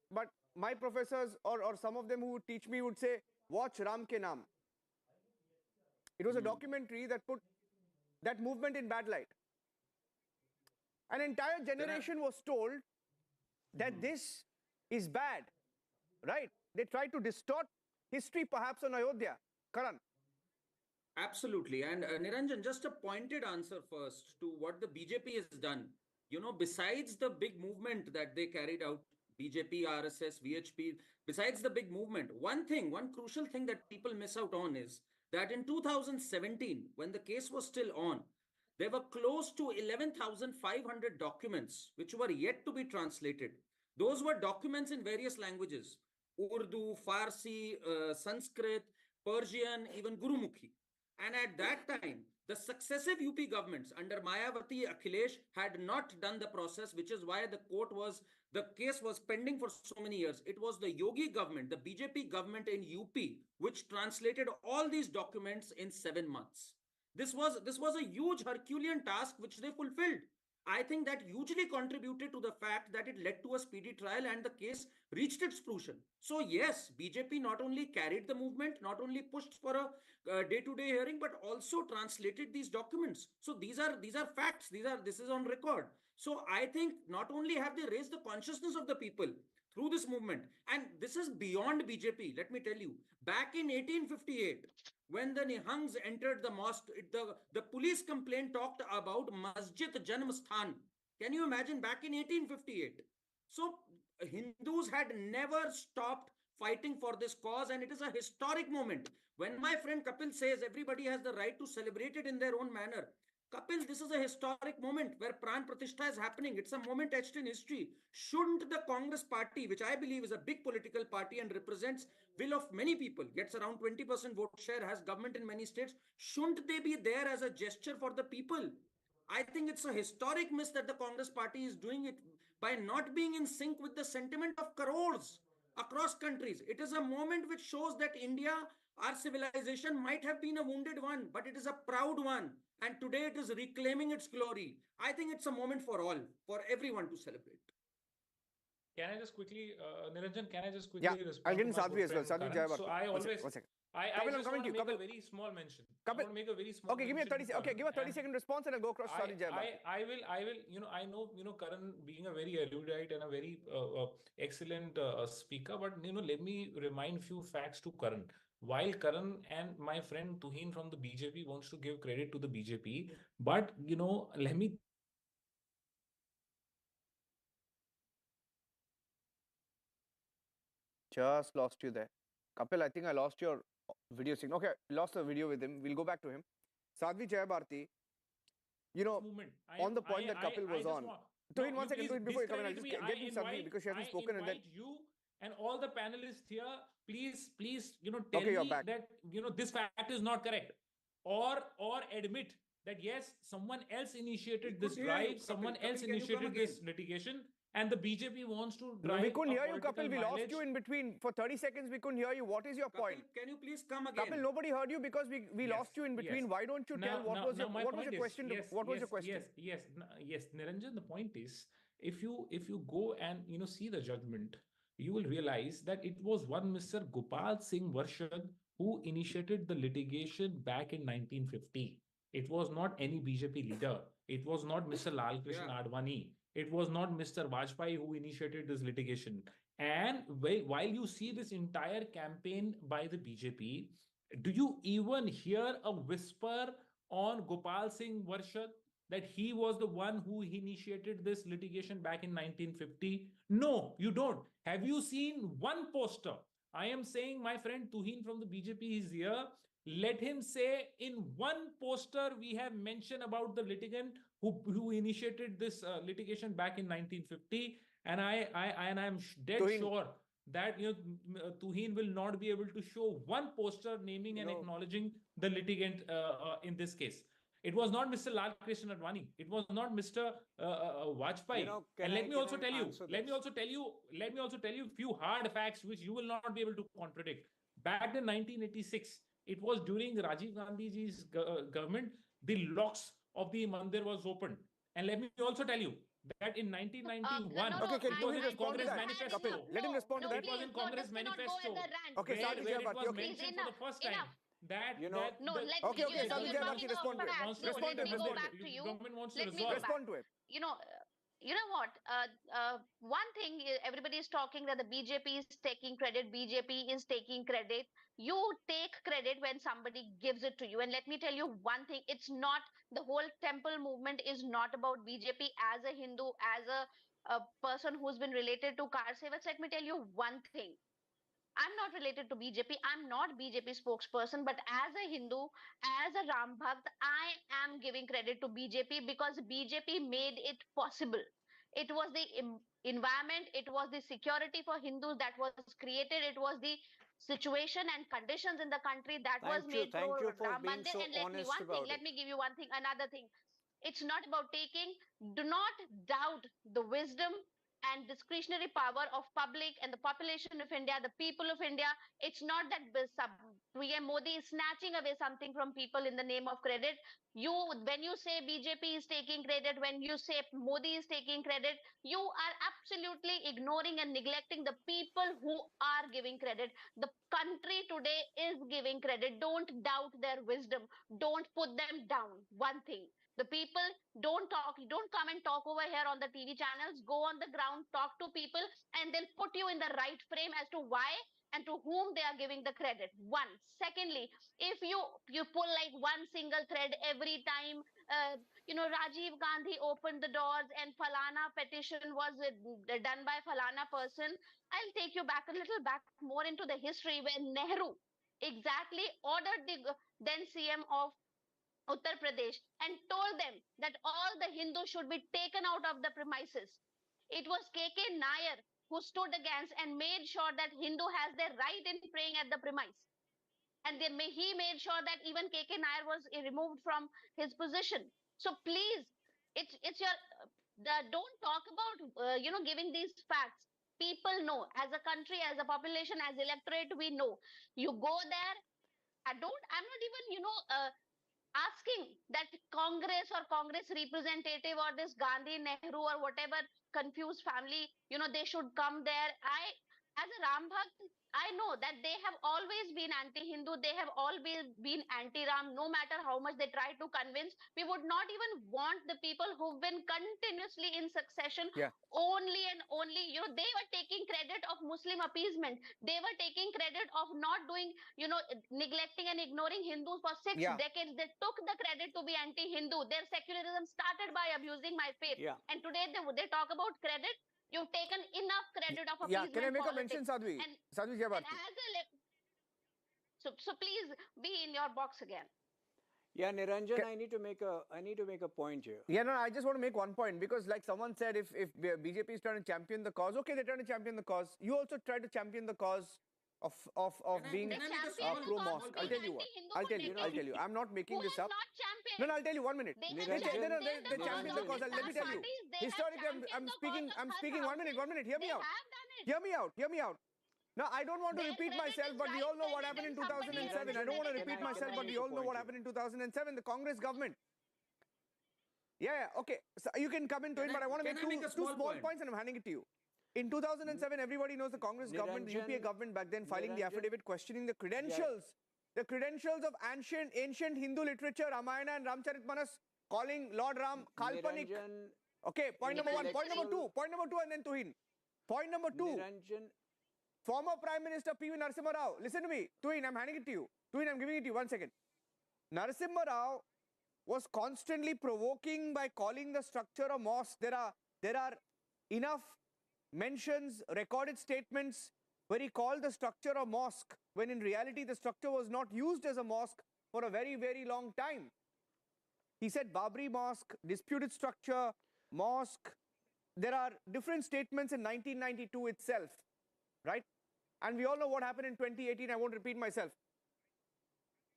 my professors or some of them who would teach me would say, watch Ram Ke Naam. It was a documentary that put that movement in bad light. An entire generation was told that this is bad, right? They tried to distort history perhaps on Ayodhya. Karan. Absolutely. And Niranjan, just a pointed answer first to what the BJP has done. Besides the big movement that they carried out, BJP, RSS, VHP, besides the big movement, one crucial thing that people miss out on is that in 2017, when the case was still on, there were close to 11,500 documents which were yet to be translated. Those were documents in various languages, Urdu, Farsi, Sanskrit, Persian, even Gurumukhi. And at that time, the successive UP governments under Mayawati, Akhilesh had not done the process, which is why the case was pending for so many years. It was the Yogi government, the BJP government in UP, which translated all these documents in 7 months. This was a huge Herculean task which they fulfilled. I think that hugely contributed to the fact that it led to a speedy trial and the case reached its fruition. So yes, BJP not only carried the movement, not only pushed for a day-to-day hearing, but also translated these documents. So these are facts. This is on record. So I think not only have they raised the consciousness of the people through this movement, and this is beyond BJP. Let me tell you, back in 1858, when the Nihangs entered the mosque, the police complaint talked about Masjid Janam Sthan. Can you imagine, back in 1858? So Hindus had never stopped fighting for this cause, and it is a historic moment. When my friend Kapil says everybody has the right to celebrate it in their own manner, Kapil, this is a historic moment where Pran Pratishtha is happening. It's a moment etched in history. Shouldn't the Congress party, which I believe is a big political party and represents will of many people, gets around 20% vote share, has government in many states, shouldn't they be there as a gesture for the people? I think it's a historic miss that the Congress party is doing it by not being in sync with the sentiment of crores across countries. It is a moment which shows that India, our civilization, might have been a wounded one, but it is a proud one. And today it is reclaiming its glory. I think it's a moment for all, for everyone to celebrate. Can I just quickly, Niranjan, respond? I'll get in Sadhvi as well. Sadhvi Jayabarthi. So I always, one second. I just want to make a very small mention. I want to make a very small okay, mention. Give me a 30-second response and I'll go across to Sadhvi Jayabarthi. I will, I know, Karan being a very erudite and a very excellent speaker, but, let me remind few facts to Karan. While Karan and my friend Tuhin from the BJP wants to give credit to the BJP, but, let me Just lost you there. Kapil, I think I lost your video signal. Okay, lost the video with him. We'll go back to him. Sadhvi Jayabarthi, on the point that Kapil was on. Tuhin, 1 second, Tuhin, before you come in, I'll just get to Sadhvi because she hasn't spoken. I invite you and all the panelists here, please, tell me that, this fact is not correct. Or admit that, yes, someone else initiated this drive, someone else initiated this litigation, and the BJP wants to drive. We couldn't hear you, Kapil. We lost you in between. For 30 seconds, we couldn't hear you. What is your point? Can you please come again? Kapil, nobody heard you because we lost you in between. Yes. Why don't you tell what was your question? What was your question? Yes, Niranjan, the point is if you go and see the judgment, you will realize that it was one Mr. Gopal Singh Varshad who initiated the litigation back in 1950. It was not any BJP leader. It was not Mr. Lal Krishna Advani. It was not Mr. Vajpayee who initiated this litigation. And while you see this entire campaign by the BJP, do you even hear a whisper on Gopal Singh Varshad that he was the one who initiated this litigation back in 1950? No, you don't. Have you seen one poster? I am saying my friend Tuhin from the BJP is here. Let him say in one poster we have mentioned about the litigant who initiated this litigation back in 1950, and I'm dead sure that Tuhin will not be able to show one poster naming and acknowledging the litigant in this case. It was not Mr. Lal Krishna Advani. It was not Mr. Vajpayee. And let me also tell you a few hard facts which you will not be able to contradict. Back in 1986, it was during Rajiv Gandhi's government, the locks of the mandir was opened. And let me also tell you that in 1991, it was in a Congress manifesto. Let him respond to that. It was in Congress manifesto. Okay, where it was mentioned for the first time. Okay, Sadhu Jayabaki, respond to it. Respond to it. Government wants to respond to it. You know what? One thing everybody is talking that the BJP is taking credit. BJP is taking credit. You take credit when somebody gives it to you. And let me tell you one thing. It's not, the whole temple movement is not about BJP. As a Hindu, as a person who's been related to Kar Sevaks, let me tell you one thing. I'm not related to BJP. I'm not BJP spokesperson, but as a Hindu, as a Ram Bhakt, I am giving credit to BJP because BJP made it possible. It was the environment, it was the security for Hindus that was created, it was the situation and conditions in the country that was made Thank you for Ram being Mandir. so And honest about it. let me give you one thing, another thing. It's not about taking, do not doubt the wisdom and discretionary power of public and the population of India, the people of India. It's not that PM Modi is snatching away something from people in the name of credit. When you say BJP is taking credit, when you say Modi is taking credit, you are absolutely ignoring and neglecting the people who are giving credit. The country today is giving credit. Don't doubt their wisdom. Don't put them down. One thing. The people don't come and talk over here on the TV channels. Go on the ground, talk to people, and they'll put you in the right frame as to why and to whom they are giving the credit. One. Secondly, if you pull like one single thread every time, Rajiv Gandhi opened the doors and Falana petition was done by Falana person, I'll take you back a little back more into the history where Nehru exactly ordered the then CM of Uttar Pradesh and told them that all the Hindus should be taken out of the premises. It was KK Nair who stood against and made sure that Hindu has their right in praying at the premise. And he made sure that even KK Nair was removed from his position. So please, it's your, don't talk about, giving these facts. People know, as a country, as a population, as electorate, we know. You go there, I'm not even, asking that Congress or Congress representative or this Gandhi, Nehru or whatever confused family, they should come there. As a Ram Bhakt, I know that they have always been anti-Hindu. They have always been anti-Ram, no matter how much they try to convince. We would not even want the people who've been continuously in succession only and only, they were taking credit of Muslim appeasement. They were taking credit of not doing, neglecting and ignoring Hindus for 6 decades. They took the credit to be anti-Hindu. Their secularism started by abusing my faith. And today they talk about credit. You've taken enough credit of appeasement. Can I make politics. a mention, Sadhvi? Sadhvi Jayabaki. So please be in your box again. Yeah, Niranjan, I need to make a point here. Yeah, no, I just want to make one point because, like someone said, if BJP is trying to champion the cause, okay, they're trying to champion the cause. You also try to champion the cause of being pro-mosque. I'll tell you. I'm not making this up. No, I'll tell you 1 minute. They champion the cause. Let me tell you. Historically, I'm speaking 1 minute. Hear me out. Now, I don't want to repeat myself, but we all know what happened in 2007. I don't want to repeat myself, but we all know what happened in 2007. The Congress government Okay. So you can come into it, but I want to make two small points and I'm handing it to you. In 2007, everybody knows the Congress government, the UPA government back then filing the affidavit questioning the credentials. The credentials of ancient Hindu literature, Ramayana and Ramcharitmanas, calling Lord Ram Kalpanik. Okay, point number one. Point number two, and then Tuhin. Point number two. Former Prime Minister P.V. Narasimha Rao. Listen to me. Tuhin, I'm handing it to you. Tuhin, I'm giving it to you. 1 second. Narasimha Rao was constantly provoking by calling the structure a mosque. There are enough mentions, recorded statements where he called the structure a mosque, when in reality the structure was not used as a mosque for a very, very long time. He said Babri Mosque, disputed structure, mosque. There are different statements in 1992 itself, right? And we all know what happened in 2018. I won't repeat myself.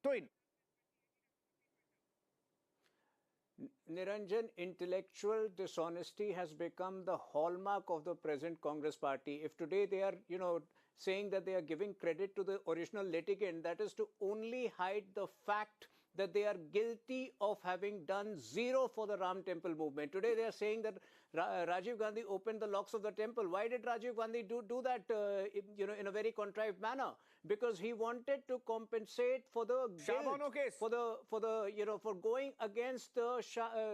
Toin. Niranjan, intellectual dishonesty has become the hallmark of the present Congress party. If today they are, saying that they are giving credit to the original litigant, that is to only hide the fact that they are guilty of having done zero for the Ram Temple movement. Today they are saying that Rajiv Gandhi opened the locks of the temple. Why did Rajiv Gandhi do that, in a very contrived manner? Because he wanted to compensate for the guilt, case. for going against the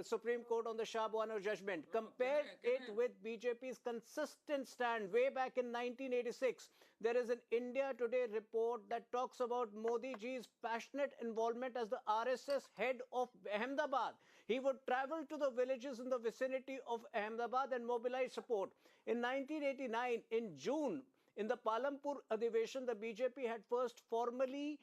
Supreme Court on the Shah Bano judgment. Compare it with BJP's consistent stand way back in 1986. There is an India Today report that talks about Modi ji's passionate involvement as the RSS head of Ahmedabad. He would travel to the villages in the vicinity of Ahmedabad and mobilize support. In 1989, in June, in the Palampur Adhiveshan, the BJP had first formally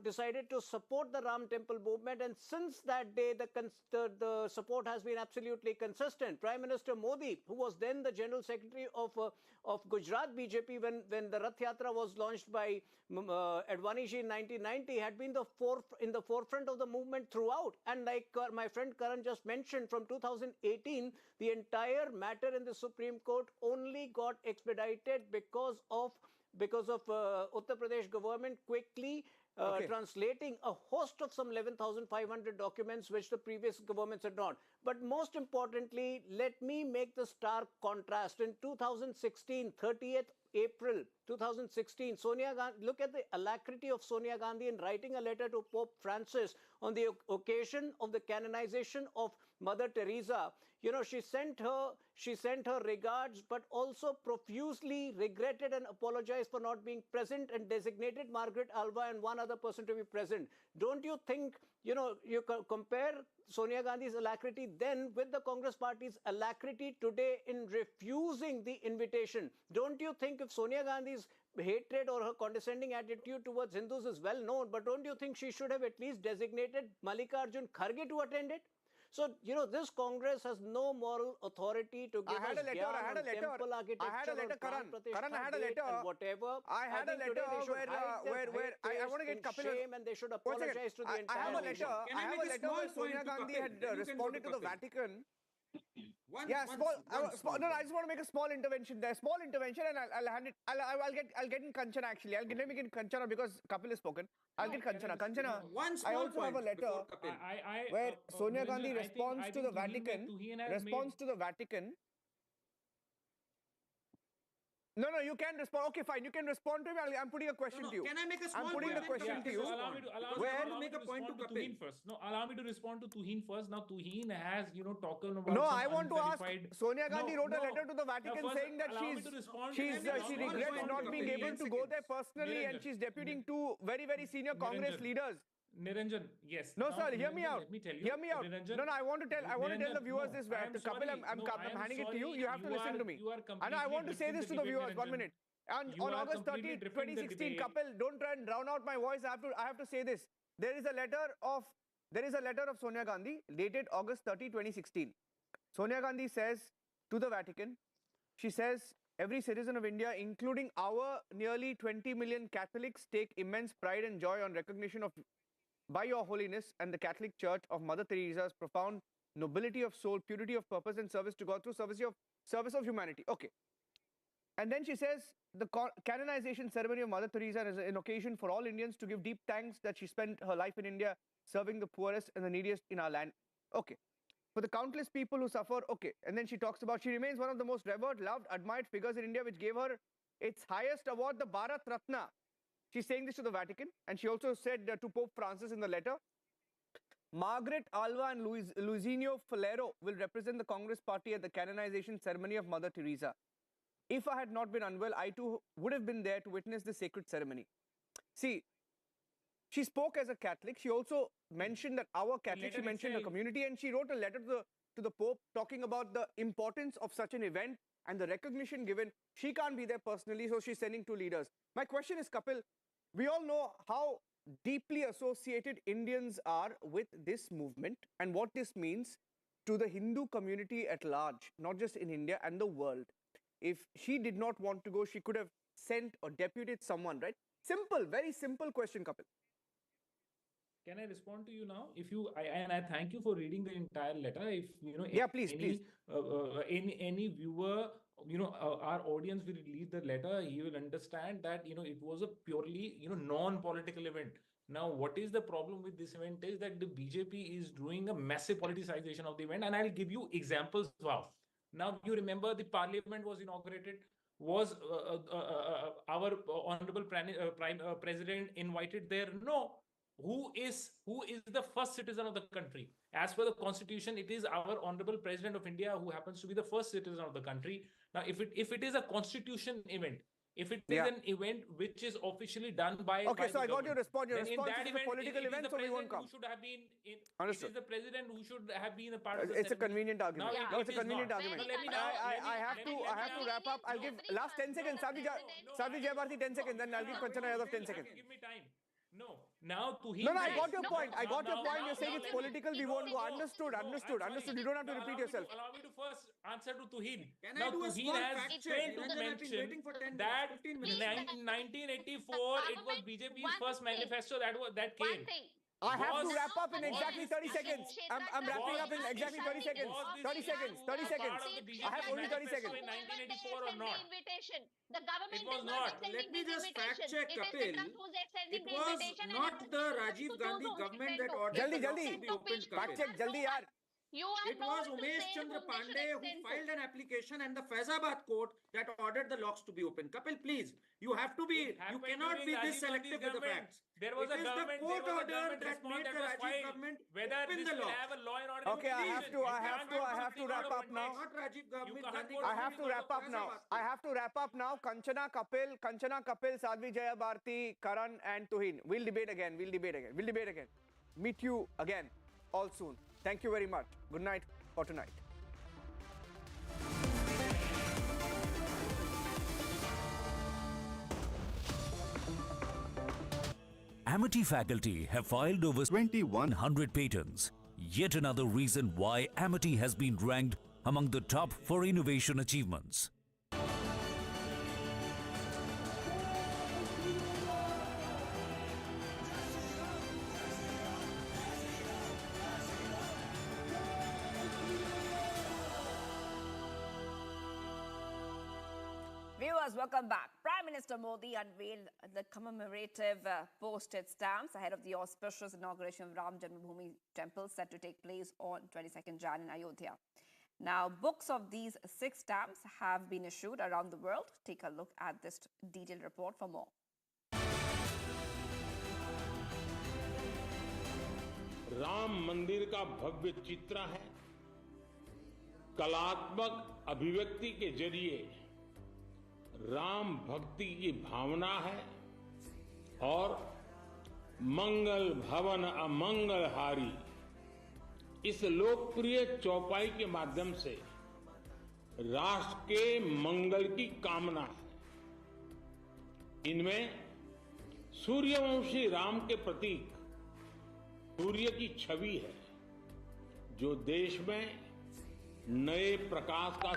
decided to support the Ram Temple movement, and since that day the support has been absolutely consistent. Prime Minister Modi, who was then the General Secretary of Gujarat BJP when the Rath Yatra was launched by Advani ji in 1990, had been in the forefront of the movement throughout. And like my friend Karan just mentioned, from 2018, the entire matter in the Supreme Court only got expedited because of Uttar Pradesh government quickly translating a host of some 11,500 documents which the previous governments had not. But most importantly, let me make the stark contrast. In 2016, 30th April 2016, Sonia Gandhi, look at the alacrity of Sonia Gandhi in writing a letter to Pope Francis on the occasion of the canonization of Mother Teresa. She sent her regards, but also profusely regretted and apologized for not being present and designated Margaret Alva and one other person to be present. Don't you think, you compare Sonia Gandhi's alacrity then with the Congress party's alacrity today in refusing the invitation? Don't you think if Sonia Gandhi's hatred or her condescending attitude towards Hindus is well known, but don't you think she should have at least designated Mallikarjun Kharge to attend it? So, this Congress has no moral authority to give us temple architecture, Karan, I had a letter, and whatever. I had a letter where I want to get Kapil shame and they should apologize to the entire nation. I have a letter where Sonia Gandhi had responded to the Vatican. I just want to make a small intervention there. Small intervention, and I'll hand it. I'll get in Kanchana actually. Let me get in Kanchana because Kapil has spoken. I'll get Kanchana. Kanchana, I also have a letter where Sonia Gandhi responds to the Vatican. Responds to the Vatican. No, you can respond. Okay, fine. You can respond to me. I'm putting a question to you. Can I make a small I'm putting the question to you. Allow me to make a point to Tuhin first. No, allow me to respond to Tuhin first. Now, Tuhin has, talking about. No, I want to ask. Sonia Gandhi wrote a letter to the Vatican saying that she regrets not being able to go there personally, and she's deputing two very, very senior Congress leaders. Niranjan, yes. No, sir, hear me out. Let me tell you. Hear me out. No, I want to tell the viewers this. Kapil, I'm handing it to you. You have to listen to me. And I want to say this to the viewers. 1 minute. And on August 30, 2016, Kapil, don't try and drown out my voice. I have to say this. There is a letter of Sonia Gandhi dated August 30, 2016. Sonia Gandhi says to the Vatican, she says, every citizen of India, including our nearly 20 million Catholics, take immense pride and joy on recognition by your holiness and the Catholic Church of Mother Teresa's profound nobility of soul, purity of purpose and service to God through service of humanity. Okay. And then she says, the canonization ceremony of Mother Teresa is an occasion for all Indians to give deep thanks that she spent her life in India serving the poorest and the neediest in our land. Okay. for the countless people who suffer. Okay, and then she talks about she remains one of the most revered, loved, admired figures in India, which gave her its highest award, the Bharat Ratna. She's saying this to the Vatican, and she also said to Pope Francis in the letter, Margaret Alva and Luisinho Falero will represent the Congress Party at the canonization ceremony of Mother Teresa. If I had not been unwell, I too would have been there to witness the sacred ceremony. See, she spoke as a Catholic. She also mentioned that our Catholic, she mentioned her community, and she wrote a letter to the Pope talking about the importance of such an event and the recognition given. She can't be there personally, so she's sending two leaders. My question is, Kapil, we all know how deeply associated Indians are with this movement and what this means to the Hindu community at large, not just in India and the world. If she did not want to go, she could have sent or deputed someone, right? Simple, very simple question, Kapil. Can I respond to you now? If you, I thank you for reading the entire letter. If you know, yeah, please. Any viewer, our audience will read the letter. He will understand that it was a purely non-political event. Now, what is the problem with this event is that the BJP is doing a massive politicization of the event, and I'll give you examples. Wow. Now, you remember the parliament was inaugurated. Was our honorable president invited there? No. Who is the first citizen of the country? As per the constitution, it is our honorable president of India who happens to be the first citizen of the country. Now, if it is a constitution event, if it is an event which is officially done by okay, so I got your response. Your response is a political event, so we won't come. Should have been Understood. It is the president who should have been a part of the It's a convenient argument. Now, no, it's a convenient argument. I have to wrap up. I'll give last 10 seconds. Sadhvi Jayabharti, 10 seconds. Then I'll give Kanchana Yadav 10 seconds. Give me time. No, now to him. No, I got your point. I got your point. You're saying it's political. We won't go. Understood. You don't have to repeat yourself. Allow me to first answer to Tuhin. Can I do a small fact check? I've been waiting for 10 that 15 minutes. 1984, it was BJP's first manifesto that came. I have to wrap up in exactly 30 seconds. I'm wrapping up in exactly 30 seconds. 30 seconds. 30 seconds. I have only 30 seconds. In 1984 or not? The government It was is not. Let me just fact check, Kapil. It was not the Rajiv Gandhi government that ordered the locks to be opened, fact check, Kapil. jaldi yaar. It was Umesh Chandra Pandey who filed an application and the Faizabad court that ordered the locks to be opened. Kapil, please, you have to be, you cannot be this selective with the facts. There was a government, the court order that made the Rajiv government whether open this the will locks. have a law and order. Okay, I have to wrap up now. Not Rajiv government. I have to wrap up now. I have to wrap up now. Kanchana Kapil, Sadhvi Jayabharti, Karan and Tuhin. We'll debate again. Meet you again all soon. Thank you very much. Good night for tonight. Amity faculty have filed over 2,100 patents. Yet another reason why Amity has been ranked among the top for innovation achievements. Viewers, welcome back. Prime Minister Modi unveiled the commemorative postage stamps ahead of the auspicious inauguration of Ram Janmabhoomi Temple set to take place on 22nd Jan in Ayodhya. Now, books of these 6 stamps have been issued around the world. Take a look at this detailed report for more. Ram मंदिर का भव्य चित्र है, कलात्मक अभिव्यक्ति के जरिए राम भक्ति की भावना है और मंगल भवन अमंगलहारी इस लोकप्रिय चौपाई के माध्यम से राष्ट्र के मंगल की कामना है। इनमें सूर्यवंशी राम के प्रतीक सूर्य की छवि है, जो देश में नए प्रकाश का